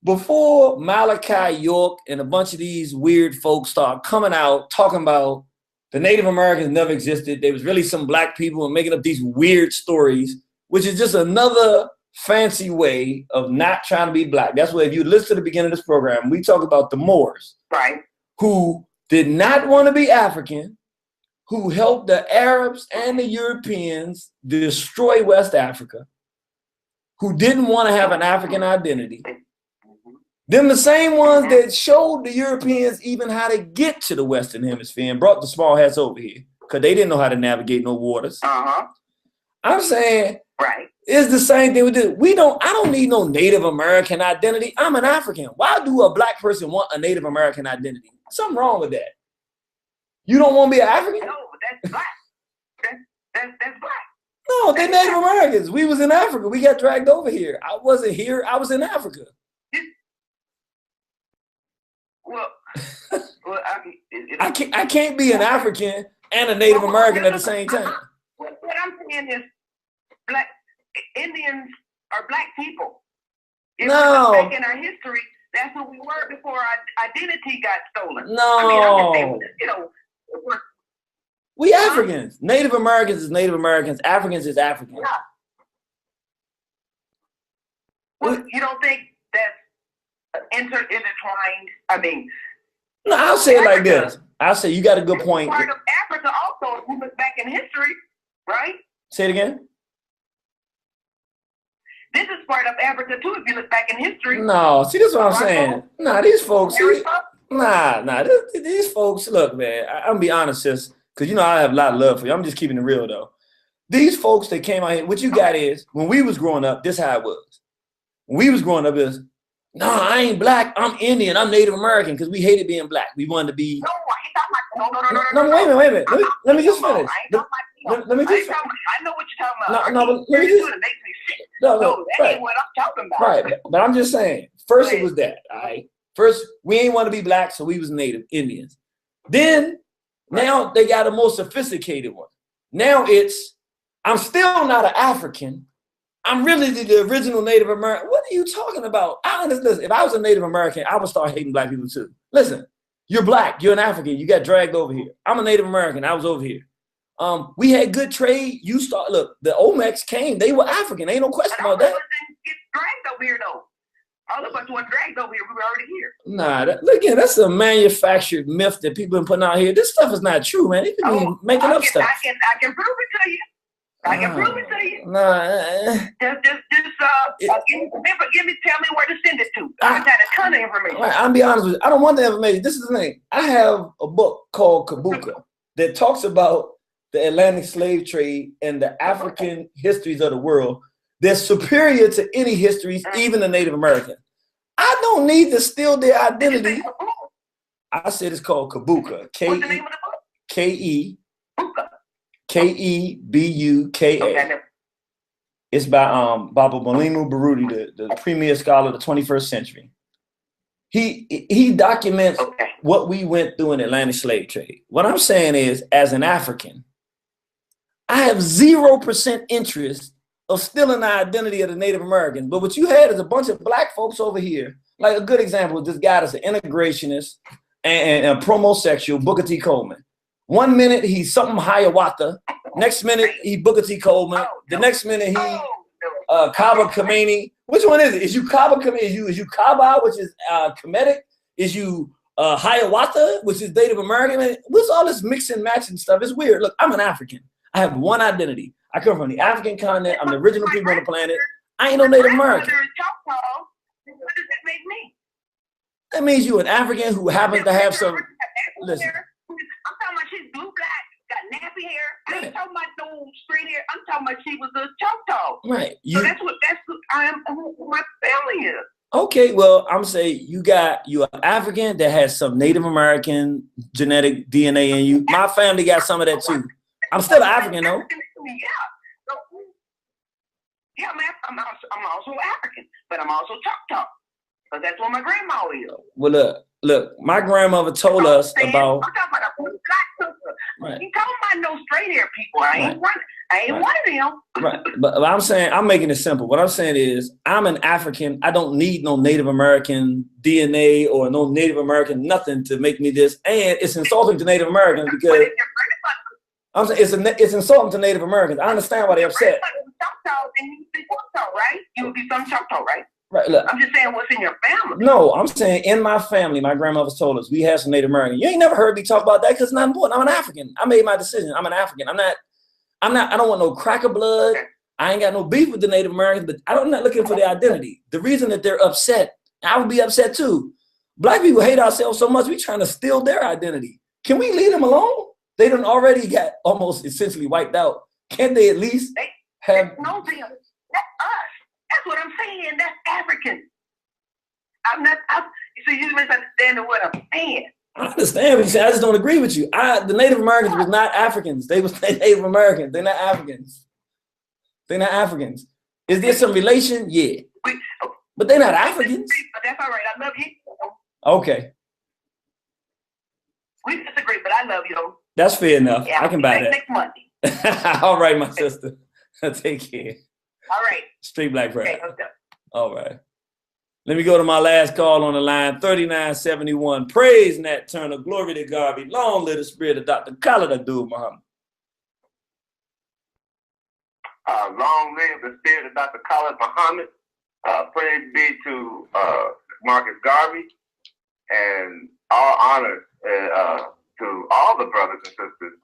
before Malachi York and a bunch of these weird folks start coming out talking about the Native Americans never existed, there was really some black people and making up these weird stories, which is just another fancy way of not trying to be black. That's why if you listen to the beginning of this program, we talk about the Moors,
right,
who did not want to be African, who helped the Arabs and the Europeans destroy West Africa, who didn't want to have an African identity. Them the same ones that showed the Europeans even how to get to the Western Hemisphere and brought the small hats over here because they didn't know how to navigate no waters. I'm saying,
right,
it's the same thing with this. I don't need no Native American identity. I'm an African. Why do a black person want a Native American identity? Something wrong with that. You don't want to be an African?
No, but that's black. That's black.
No, they're Native Americans. We was in Africa. We got dragged over here. I wasn't here. I was in Africa.
Well,
I can't be an African and a Native American at the same time.
What I'm saying is, black Indians are black people. If we look back in our history, that's who we were before our identity got stolen.
No.
I mean, I'm just saying, you know,
we Africans. Native Americans is Native Americans. Africans is Africans.
Yeah. Well, you don't think that's intertwined? I mean,
no, I'll say it like this. I'll say you got a good point.
Part of Africa also, if we look back in history, right?
Say it again.
This is part of Africa too, if you look back in history.
No, see, this is what I'm saying. Nah, these folks, these folks, look, man, I'm gonna be honest, sis, because you know I have a lot of love for you. I'm just keeping it real though. These folks that came out here, what you got is, when we was growing up, this how it was. When we was growing up is, no, I ain't black, I'm Indian, I'm Native American, because we hated being black. We wanted to be. No, wait a minute. Let me just finish. Let me just.
I know what you're talking about.
No, but let me just.
It makes me sick.
No,
that ain't what I'm talking about.
Right, but I'm just saying. First, it was that. All right. First, we ain't want to be black, so we was Native Indians. Then, now they got a more sophisticated one. Now it's, I'm still not an African. I'm really the original Native American. What are you talking about? Listen, if I was a Native American, I would start hating black people too. Listen, you're black, you're an African, you got dragged over here. I'm a Native American, I was over here. We had good trade. Look, the Olmecs came, they were African. Ain't no question about that.
Get dragged over here though. All of us weren't dragged over here. We were already here.
Nah, again, that's a manufactured myth that people been putting out here. This stuff is not true, man. They been making up stuff.
I can prove it to you. I can prove it to you. Give me, tell me where to send it to. I got a ton of information.
Right, I'll be honest with you. I don't want the information. This is the thing. I have a book called Kabuka that talks about the Atlantic slave trade and the African histories of the world. They're superior to any histories, even the Native American. I don't need to steal their identity. I said it's called Kabuka. Kebuka. It's by Baba Balimu Baruti, the premier scholar of the 21st century. He documents what we went through in the Atlantic slave trade. What I'm saying is, as an African, I have 0% interest of stealing the identity of the Native Americans. But what you had is a bunch of black folks over here. Like a good example is this guy that's an integrationist and a promosexual, Booker T. Coleman. One minute he's something Hiawatha. Next minute he Booker T. Coleman. The next minute he Kaba Kameni. Which one is it? Is you Kaba Kameni? Is you Kaba, which is Kemetic? Is you Hiawatha, which is Native American? What's all this mix and matching stuff? It's weird. Look, I'm an African. I have one identity. I come from the African continent. I'm the original people on the planet. I ain't no Native American.
What does it make me?
That means you an African who happens to have some. Listen.
I'm talking about she's blue black, got nappy hair. I ain't talking about no straight hair. I'm talking about she was a Choctaw.
Right.
So that's what I am. Who my family is.
Okay, well, I'm saying you're an African that has some Native American genetic DNA in you. My family got some of that too. I'm still African though.
Yeah, man, I'm also African, but I'm also Choctaw. Because that's what my grandma is.
Well, look, my grandmother told us about.
I'm talking about a blue black sister.
Right.
You talking about no straight hair people. I ain't one of them.
Right. But I'm saying, I'm making it simple. What I'm saying is, I'm an African. I don't need no Native American DNA or no Native American nothing to make me this. And it's insulting to Native Americans because I'm saying it's insulting to Native Americans. I understand why they're upset.
Choctaw, then you would be Choctaw, right? You would be some Choctaw, right?
Right. Look,
I'm just saying what's in your family.
No, I'm saying in my family, my grandmother's told us we have some Native American. You ain't never heard me talk about that because it's not important. I'm an African. I made my decision. I'm an African. I don't want no cracker blood. I ain't got no beef with the Native Americans, but I'm not looking for their identity. The reason that they're upset, I would be upset too. Black people hate ourselves so much, we trying to steal their identity. Can we leave them alone? They done already got almost essentially wiped out. Can't they at least have?
No, them. That's us. That's what I'm saying. That's African. So you misunderstanding what I'm saying.
I understand what you say. I just don't agree with you. The Native Americans was not Africans. They was Native Americans. They're not Africans. They're not Africans. Is there some relation? Yeah. But they're not Africans.
But that's all right. I love you.
Okay.
We disagree, but I love you.
That's fair enough.
Yeah,
I can buy that.
Next Monday.
All right, my sister. Take care.
All right.
Straight black pride.
Okay, let's go.
All right. Let me go to my last call on the line, 3971. Praise Nat Turner. Glory to God. Be long live the spirit of Dr. Khalid Abdul Muhammad.
Long live the spirit of Dr. Khalid Muhammad. Praise be to Marcus Garvey. And all honor to all the brothers and sisters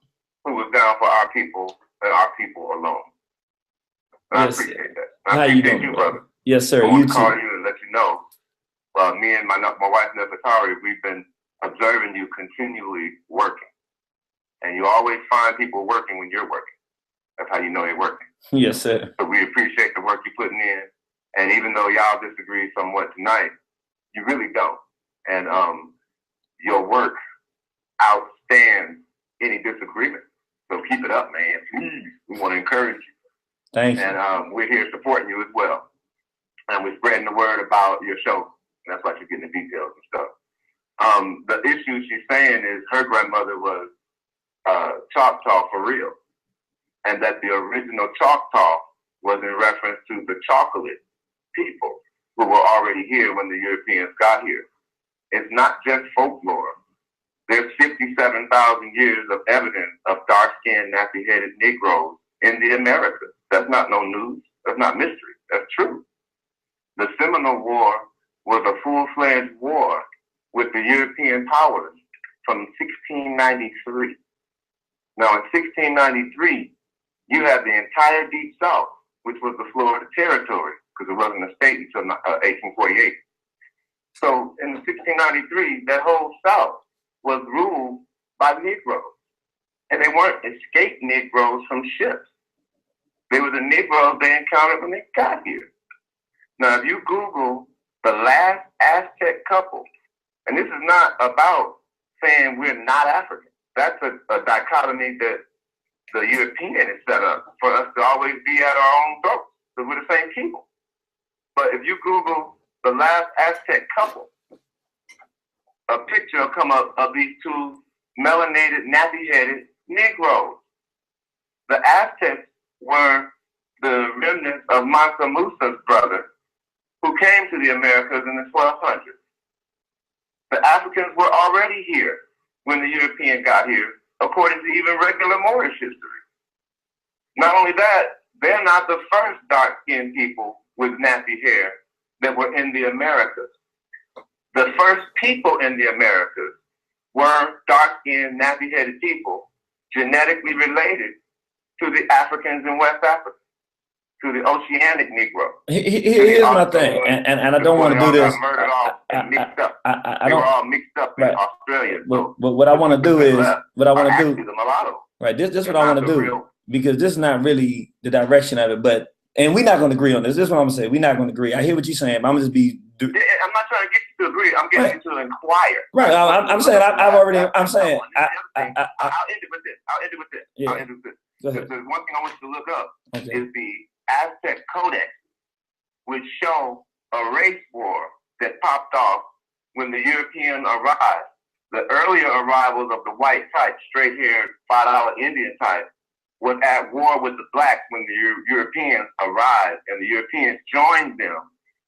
who was down for our people and our people alone. And
Yes,
I appreciate that.
How
I
you
appreciate
doing,
you,
brother?
brother.
Yes, sir.
I want
You
to call
too.
you and let you know, me and my wife Nefertari, we've been observing you continually working. And you always find people working when you're working. That's how you know they're working.
Yes, sir.
So we appreciate the work you're putting in. And even though y'all disagree somewhat tonight, you really don't. And your work outstands any disagreement. So keep it up, man. Please. We want to encourage you.
Thank you.
And we're here supporting you as well. And we're spreading the word about your show. That's why you're getting the details and stuff. The issue she's saying is her grandmother was Choctaw for real. And that the original Choctaw was in reference to the chocolate people who were already here when the Europeans got here. It's not just folklore. There's 57,000 years of evidence of dark-skinned, nappy-headed Negroes in the Americas. That's not no news. That's not mystery. That's true. The Seminole War was a full-fledged war with the European powers from 1693. Now, in 1693, you had the entire Deep South, which was the Florida Territory, because it wasn't a state until 1848. So in 1693, that whole South was ruled by Negroes. And they weren't escaped Negroes from ships. They were the Negroes they encountered when they got here. Now, if you Google the last Aztec couple, and this is not about saying we're not African. That's a dichotomy that the European is set up for us to always be at our own throats, because we're the same people. But if you Google the last Aztec couple, a picture will come up of these two melanated, nappy-headed Negroes. The Aztecs were the remnants of Mansa Musa's brother, who came into the Americas in the 1200s. The Africans were already here when the European got here, according to even regular Moorish history. Not only that, they're not the first dark-skinned people with nappy hair that were in the Americas. The first people in the Americas were dark-skinned, nappy-headed people genetically related to the Africans in West Africa, to the Oceanic Negro.
Here's my thing, and I don't want to do this.
They were all mixed up in Australia.
But what I want to do is, what I want to do,
the mulatto.
right, this is what I want to do, because this is not really the direction of it, and we're not going to agree on this. This is what I'm going to say. We're not going to agree. I hear what you're saying, but I'm going to just be...
I'm not trying to get you to agree. I'm getting you to inquire.
Right. I'm saying, I'll end it with this.
I'll end it with this.
Yeah.
I'll end it with this.
Go ahead.
The one thing I want you to look up
Okay.
is the Aztec Codex, which show a race war that popped off when the European arrived. The earlier arrivals of the white type, straight-haired, $5 Indian type, was at war with the blacks when the Europeans arrived, and the Europeans joined them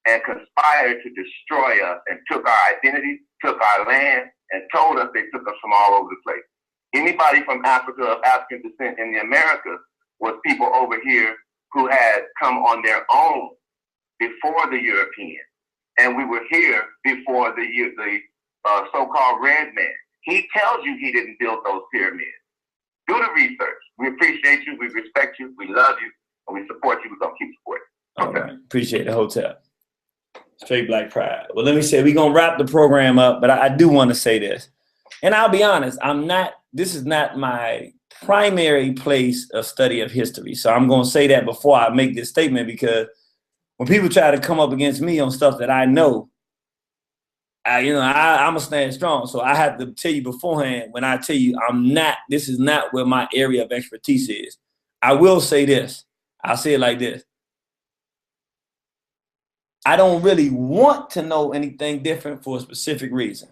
and conspired to destroy us and took our identity, took our land, and told us they took us from all over the place. Anybody from Africa of African descent in the Americas was people over here who had come on their own before the Europeans. And we were here before the so-called red man. He tells you he didn't build those pyramids. Do the research. We appreciate you, we respect you, we love you, and we support you. We're going to keep supporting.
All right. Appreciate the hotel. Straight Black Pride. Well, let me say, we're going to wrap the program up, but I do want to say this. And I'll be honest, this is not my primary place of study of history. So I'm going to say that before I make this statement, because when people try to come up against me on stuff that I know, I'm going to stand strong. So I have to tell you beforehand, when I tell you this is not where my area of expertise is. I will say this. I'll say it like this. I don't really want to know anything different for a specific reason.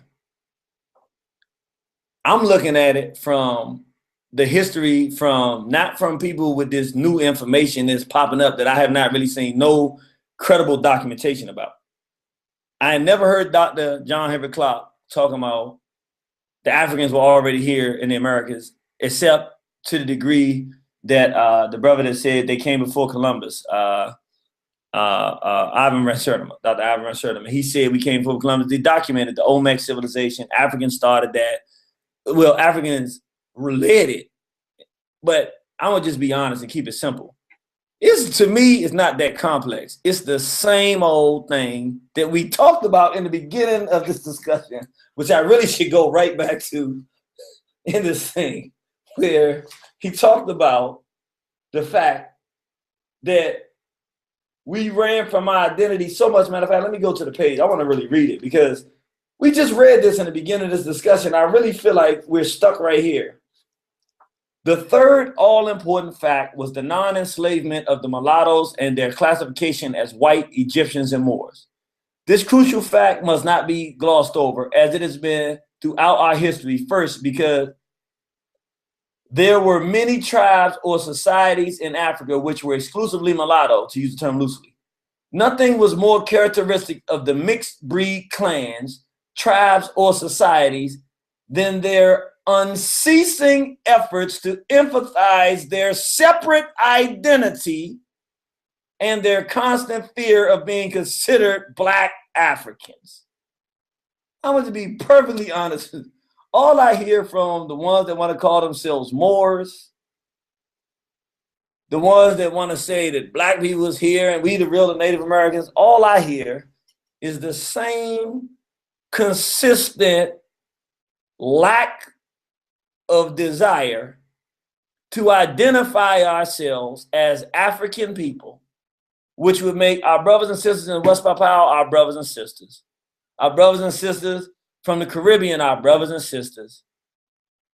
I'm looking at it from the history, not from people with this new information that's popping up that I have not really seen no credible documentation about. I had never heard Dr. John Henry Clark talking about the Africans were already here in the Americas, except to the degree that the brother that said they came before Columbus, Dr. Ivan Van Sertima. He said we came before Columbus. They documented the Olmec civilization. Africans started that. Well, Africans related, but I'm gonna just be honest and keep it simple. To me, it's not that complex. It's the same old thing that we talked about in the beginning of this discussion, which I really should go right back to in this thing, where he talked about the fact that we ran from our identity so much. Matter of fact, let me go to the page. I want to really read it, because we just read this in the beginning of this discussion. I really feel like we're stuck right here. The third all-important fact was the non-enslavement of the mulattoes and their classification as white Egyptians and Moors. This crucial fact must not be glossed over, as it has been throughout our history. First, because there were many tribes or societies in Africa which were exclusively mulatto, to use the term loosely. Nothing was more characteristic of the mixed breed clans, tribes, or societies than their unceasing efforts to emphasize their separate identity and their constant fear of being considered Black Africans. I want to be perfectly honest. All I hear from the ones that want to call themselves Moors, the ones that want to say that Black people is here and we the real Native Americans, all I hear is the same consistent lack of desire to identify ourselves as African people, which would make our brothers and sisters in West Papua our brothers and sisters. Our brothers and sisters from the Caribbean, our brothers and sisters.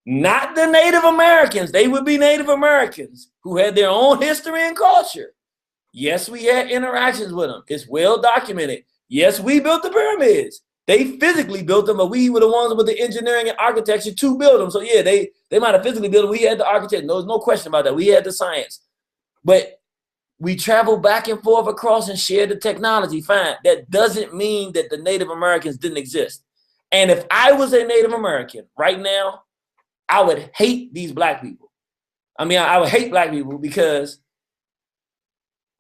Not the Native Americans. They would be Native Americans who had their own history and culture. Yes, we had interactions with them. It's well documented. Yes, we built the pyramids. They physically built them, but we were the ones with the engineering and architecture to build them. So yeah, they might have physically built them. We had the architect. There's no question about that. We had the science. But we travel back and forth across and share the technology. Fine. That doesn't mean that the Native Americans didn't exist. And if I was a Native American right now, I would hate these black people. I mean, I would hate black people because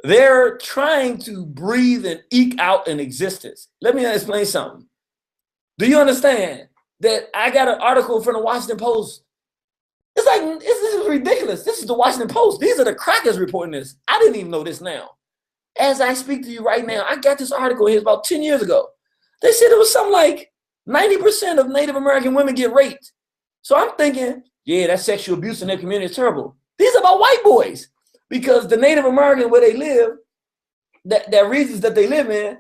they're trying to breathe and eke out an existence. Let me explain something. Do you understand that I got an article from the Washington Post? It's like, this is ridiculous. This is the Washington Post. These are the crackers reporting this. I didn't even know this now. As I speak to you right now, I got this article here about 10 years ago. They said it was something like 90% of Native American women get raped. So I'm thinking, yeah, that sexual abuse in their community is terrible. These are about white boys because the Native American where they live, that regions that they live in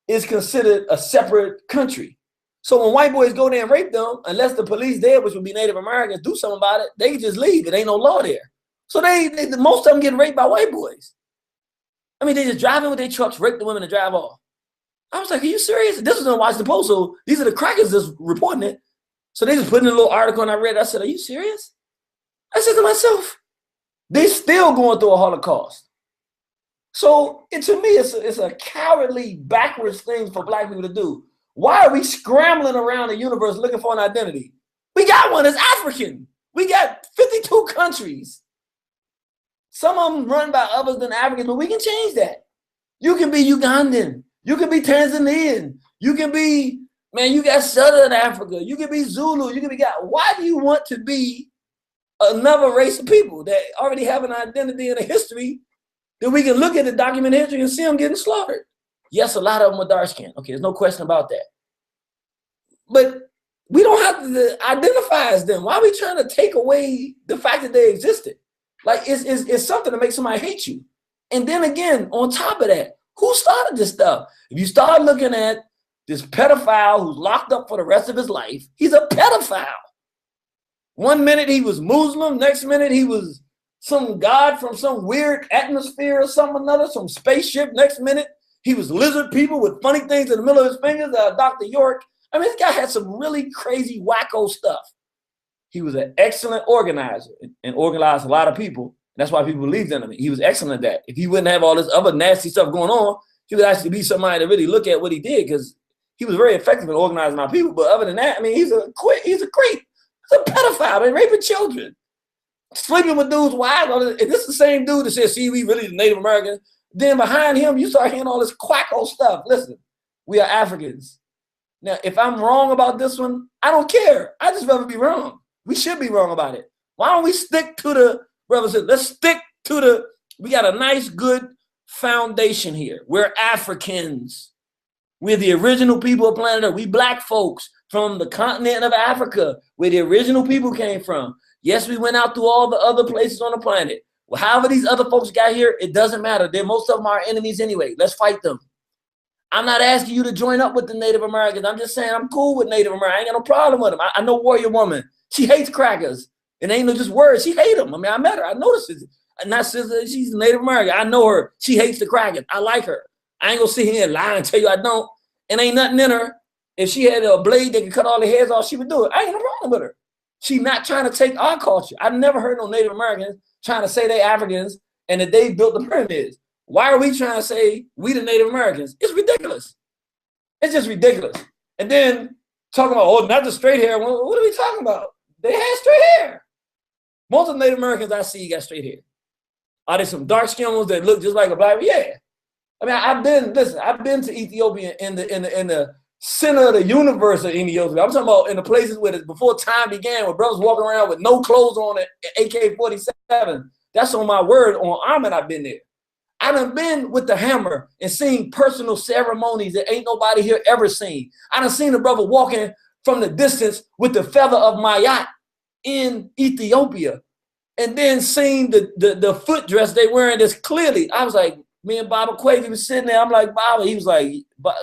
is considered a separate country. So when white boys go there and rape them, unless the police there, which would be Native Americans, do something about it, they can just leave. It ain't no law there. So most of them get raped by white boys. I mean, they just drive in with their trucks, rape the women and drive off. I was like, are you serious? This was in the Washington Post, so these are the crackers that's reporting it. So they just put in a little article and I read it. I said, are you serious? I said to myself, they still going through a Holocaust. So to me, it's a cowardly, backwards thing for black people to do. Why are we scrambling around the universe looking for an identity? We got one, it's African. We got 52 countries. Some of them run by others than Africans, but we can change that. You can be Ugandan. You can be Tanzanian. You can be, man, you got Southern Africa. You can be Zulu. You can be, why do you want to be another race of people that already have an identity and a history that we can look at the documented history and see them getting slaughtered? Yes, a lot of them are dark skinned. Okay, there's no question about that. But we don't have to identify as them. Why are we trying to take away the fact that they existed? Like, it's something to make somebody hate you. And then again, on top of that, who started this stuff? If you start looking at this pedophile who's locked up for the rest of his life, he's a pedophile. One minute he was Muslim, next minute he was some god from some weird atmosphere or something another, some spaceship. Next minute he was lizard people with funny things in the middle of his fingers, Dr. York. I mean, this guy had some really crazy, wacko stuff. He was an excellent organizer and organized a lot of people. That's why people believed in him. He was excellent at that. If he wouldn't have all this other nasty stuff going on, he would actually be somebody to really look at what he did because he was very effective in organizing our people. But other than that, I mean, he's a creep. He's a pedophile, man, raping children, sleeping with dudes' wives. And this is the same dude that says, see, we really the Native Americans. Then behind him, you start hearing all this quacko stuff. Listen, we are Africans. Now, if I'm wrong about this one, I don't care. I just rather be wrong. We should be wrong about it. Why don't we stick to the, brothers, let's stick to we got a nice, good foundation here. We're Africans. We're the original people of planet Earth. We black folks from the continent of Africa, where the original people came from. Yes, we went out to all the other places on the planet. Well, however these other folks got here, it doesn't matter. Most of them are enemies anyway. Let's fight them. I'm not asking you to join up with the Native Americans. I'm just saying I'm cool with Native Americans. I ain't got no problem with them. I know Warrior Woman. She hates crackers. It ain't no just words. She hates them. I mean, I met her. I noticed it. Not sister, she's Native American. I know her. She hates the crackers. I like her. I ain't gonna sit here and lie and tell you I don't. And ain't nothing in her. If she had a blade that could cut all the heads off, she would do it. I ain't no problem with her. She's not trying to take our culture. I've never heard no Native Americans trying to say they Africans and that they built the pyramids. Why are we trying to say we the Native Americans? It's ridiculous. It's just ridiculous. And then talking about, oh, not the straight hair. Well, what are we talking about? They had straight hair. Most of the Native Americans I see got straight hair. Are there some dark skinned ones that look just like a black? Yeah. I mean, I've been to Ethiopia in the center of the universe of Ethiopia. I'm talking about in the places where before time began, where brothers walking around with no clothes on, an AK-47. That's on my word, on Ahmed, I've been there. I done been with the hammer and seen personal ceremonies that ain't nobody here ever seen. I done seen a brother walking from the distance with the feather of Mayat in Ethiopia, and then seen the foot dress they wearing this clearly. I was like, me and Baba Quavy was sitting there. I'm like, Baba, he was like,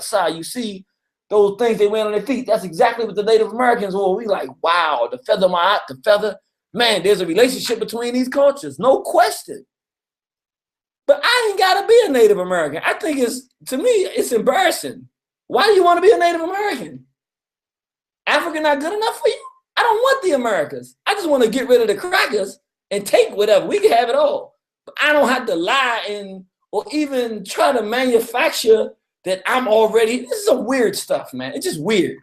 Sai, you see those things they wear on their feet? That's exactly what the Native Americans wore. We like, wow, the feather Mayat, the feather. Man, there's a relationship between these cultures, no question. But I ain't got to be a Native American. I think to me, it's embarrassing. Why do you want to be a Native American? Africa not good enough for you? I don't want the Americas. I just want to get rid of the crackers and take whatever. We can have it all. But I don't have to lie
or even try to manufacture that I'm already, this is some weird stuff, man. It's just weird.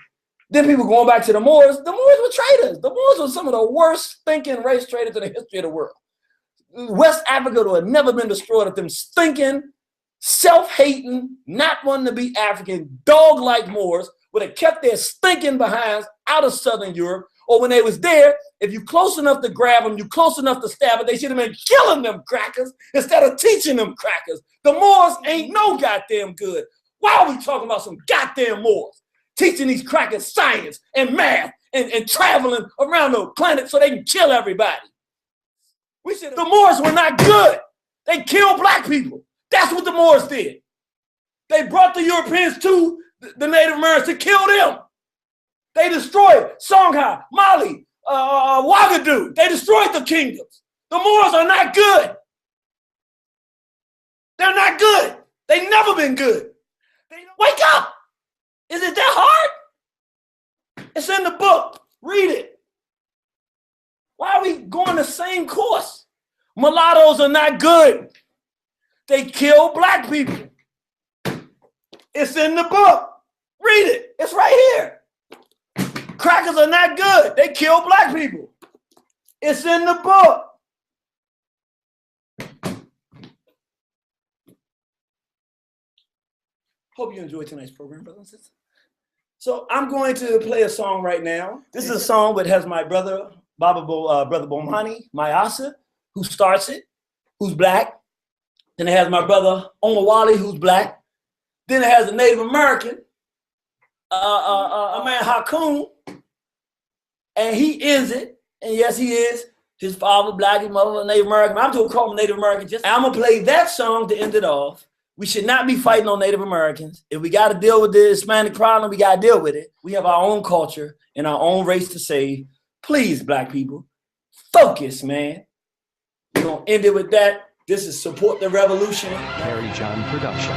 Then people going back to the Moors were traitors. The Moors were some of the worst thinking race traitors in the history of the world. West Africa would have never been destroyed if them stinking, self-hating, not wanting to be African, dog-like Moors would have kept their stinking behinds out of Southern Europe. Or when they was there, if you close enough to grab them, you close enough to stab it, they should have been killing them crackers instead of teaching them crackers. The Moors ain't no goddamn good. Why are we talking about some goddamn Moors? Teaching these crackers science and math and traveling around the planet so they can kill everybody. The Moors were not good. They killed black people. That's what the Moors did. They brought the Europeans to the Native Americans to kill them. They destroyed Songhai, Mali, Ouagadougou. They destroyed the kingdoms. The Moors are not good. They're not good. They've never been good. Wake up! Is it that hard? It's in the book. Read it. Why are we going the same course? Mulattoes are not good. They kill black people. It's in the book. Read it. It's right here. Crackers are not good. They kill black people. It's in the book. Hope you enjoyed tonight's program, brothers and sisters. So I'm going to play a song right now. This is a song that has my brother, brother Bomani Mayasa, who starts it, who's black. Then it has my brother Omawali, who's black. Then it has a Native American, a man Hakoon, and he is it. And yes, he is. His father black, his mother Native American. I'm going to call him Native American. I'm going to play that song to end it off. We should not be fighting on Native Americans. If we got to deal with the Hispanic problem, we got to deal with it. We have our own culture and our own race to save. Please, black people, focus, man. We're going to end it with that. This is Support the Revolution.
Harry John Production.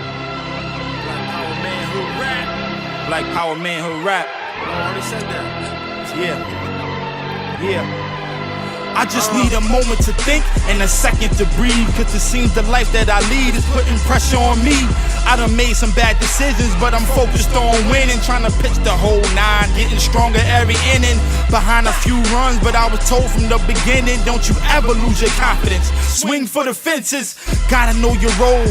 Black Power Man Who Rap. Black Power Man Who Rap. I already said that. Yeah. I just need a moment to think and a second to breathe, cause it seems the life that I lead is putting pressure on me. I done made some bad decisions, but I'm focused on winning, trying to pitch the whole nine, getting stronger every inning. Behind a few runs, but I was told from the beginning, don't you ever lose your confidence. Swing for the fences, gotta know your role,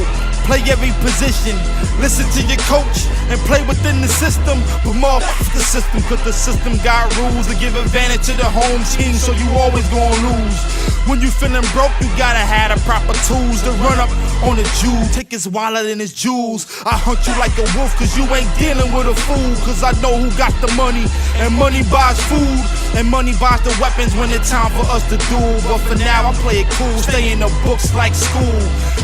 play every position, listen to your coach, and play within the system. But more f the system, cause the system got rules to give advantage to the home team, so you always gonna lose. When you feeling broke, you gotta have the proper tools to run up on a Jew, take his wallet and his jewels. I hunt you like a wolf, cause you ain't dealing with a fool, cause I know who got the money, and money buys food, and money buys the weapons when it's time for us to duel. But for now, I play it cool, stay in the books like school.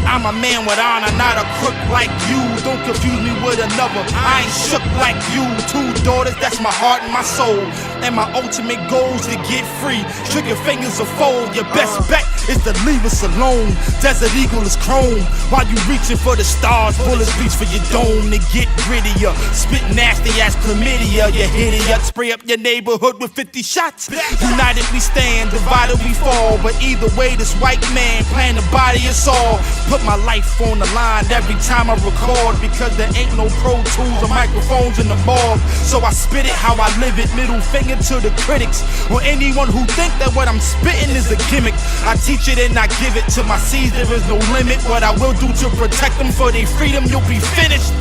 I'm a man with honor, not a crook like you. Don't confuse me with another, I ain't shook like you. 2 daughters, that's my heart and my soul, and my ultimate goal is to get free. Trigger fingers are fold, your best bet is to leave us alone. Desert Eagle is chrome, while you reaching for the stars. Bullets reach for your dome to get grittier. Spit nasty ass chlamydia, you idiot. Spray up your neighborhood with 50 shots. United we stand, divided we fall. But either way, this white man plan to body us all. Put my life on the line every time I record, because there ain't no Pro Tools or microphones in the morgue. So I spit it how I live it. Middle finger to the critics, or anyone who think that what I'm spitting is a gimmick. I teach it and I give it to my seeds. There is no limit. What I will do to protect them for their freedom, you'll be finished.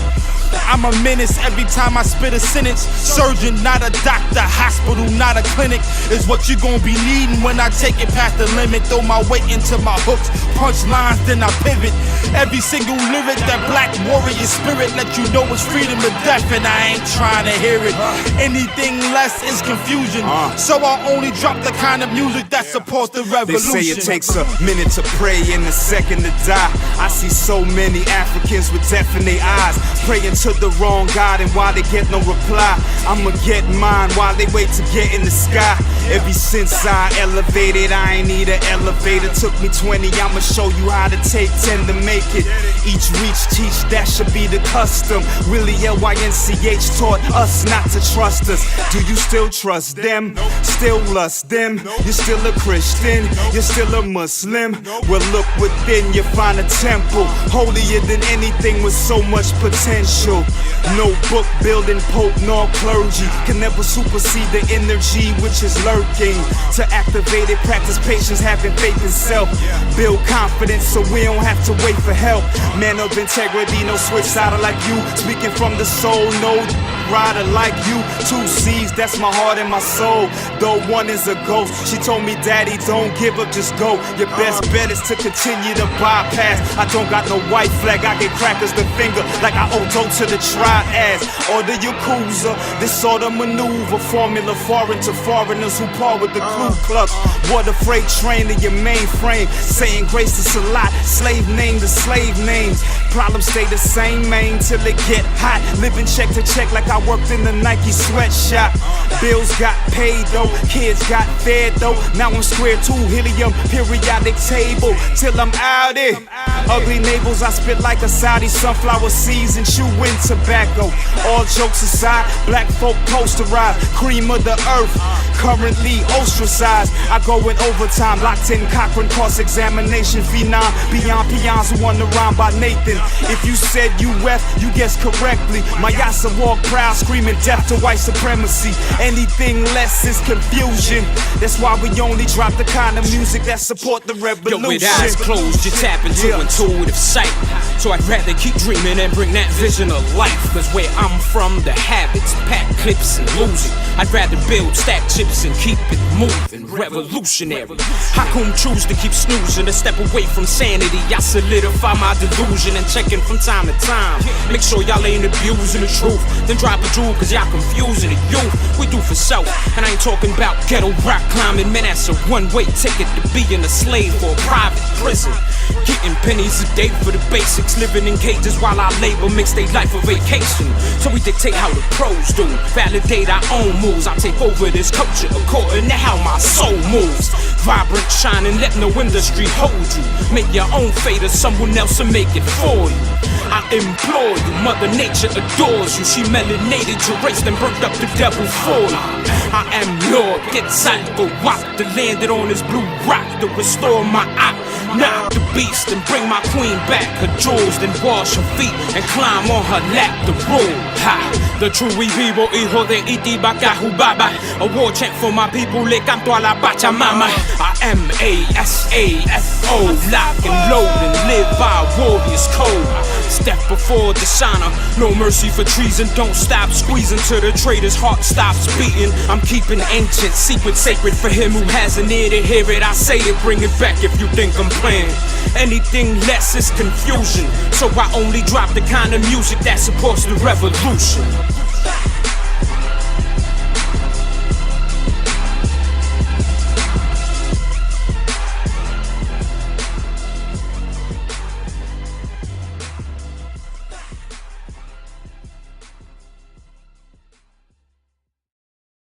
I'm a menace every time I spit a sentence. Surgeon, not a doctor. Hospital, not a clinic, is what you gon' be needing when I take it past the limit. Throw my weight into my hooks, punch lines, then I pivot. Every single lyric, that black warrior spirit, let you know it's freedom or death, and I ain't trying to hear it. Anything less is confusion, so I only drop the kind of music that supports the revolution.
They say it takes a minute to pray and a second to die. I see so many Africans with death in their eyes, praying
to the wrong God, and why they get no reply. I'ma get mine while they wait to get in the sky. Ever since I elevated, I ain't need an elevator. Took me 20, I'ma show you how to take 10 to make it. Each reach, teach, that should be the custom. Willie LYNCH taught us not to trust us. Do you still trust them? Still lust them? You're still a Christian? You're still a Muslim? Well, look within, you find a temple holier than anything with so much potential. No book building pope nor clergy can never supersede the energy which is lurking. To activate it, practice patience, having faith in self. Build confidence so we don't have to wait for help. Man of integrity, no switch sider like you. Speaking from the soul, no rider like you. 2 C's, that's my heart and my soul. Though one is a ghost, she told me, Daddy, don't give up, just go. Your best bet is to continue to bypass. I don't got no white flag, I get crackers the finger like I owe dope to the triads. Order your cruiser, this sort of maneuver. Formula foreign to foreigners who par with the Ku Klux. What a freight train to your mainframe. Saying grace to Salat, slave name to slave names. Problems stay the same, man, till it get hot. Living check to check like I worked in the Nike sweatshop. Bills got paid though, kids got fed though. Now I'm square 2, helium, periodic table. Till I'm out it. Ugly neighbors, I spit like a Saudi sunflower seeds and chewing tobacco. All jokes aside, black folk posterized, cream of the earth, currently ostracized. I go in overtime, locked in Cochrane cross-examination, phenom, beyond peons who won the rhyme by Nathan. If you said UF, you guessed correctly. My Yasa walk proud, screaming death to white supremacy. Anything less is confusion. That's why we only drop the kind of music that support the revolution.
Yo, with eyes closed, you tap into intuitive sight. So I'd rather keep dreaming and bring that vision of life. Cause where I'm from, the habits, pack clips and losing. I'd rather build, stack chips and keep it moving. Revolutionary. How come choose to keep snoozing, to step away from sanity? I solidify my delusion and checking from time to time. Make sure y'all ain't abusing the truth. Then drop a jewel cause y'all confusing the youth. We do for self, and I ain't talking about ghetto rock climbing. Man, that's a one-way ticket to being a slave or a private prison. Getting pennies a day for the basics. Living in cages while our labor makes their life a vacation. So we dictate how the pros do. Validate our own moves. I take over this culture according to how my soul moves. Vibrant, shining, let no industry hold you. Make your own fate or someone else will make it for you. I implore you, Mother Nature adores you. She melanated your race, then burnt up the devil for you. I am Lord, get sight or walk. The landed on this blue rock to restore my eye. Knock the beast and bring my queen back. Her jewels, then wash her feet and climb on her lap to rule. Ha! The true vivo, hijo de Itibacahu Baba. A war chant for my people, le canto a la Pachamama. I am ASAFO, lock and load and live by a warrior's code. Step before dishonor, no mercy for treason. Don't stop squeezing till the traitor's heart stops beating. I'm keeping ancient secrets sacred for him who has an ear to hear it. I say it, bring it back if you think I'm playing. Anything less is confusion. So I only drop the kind of music that supports the revolution.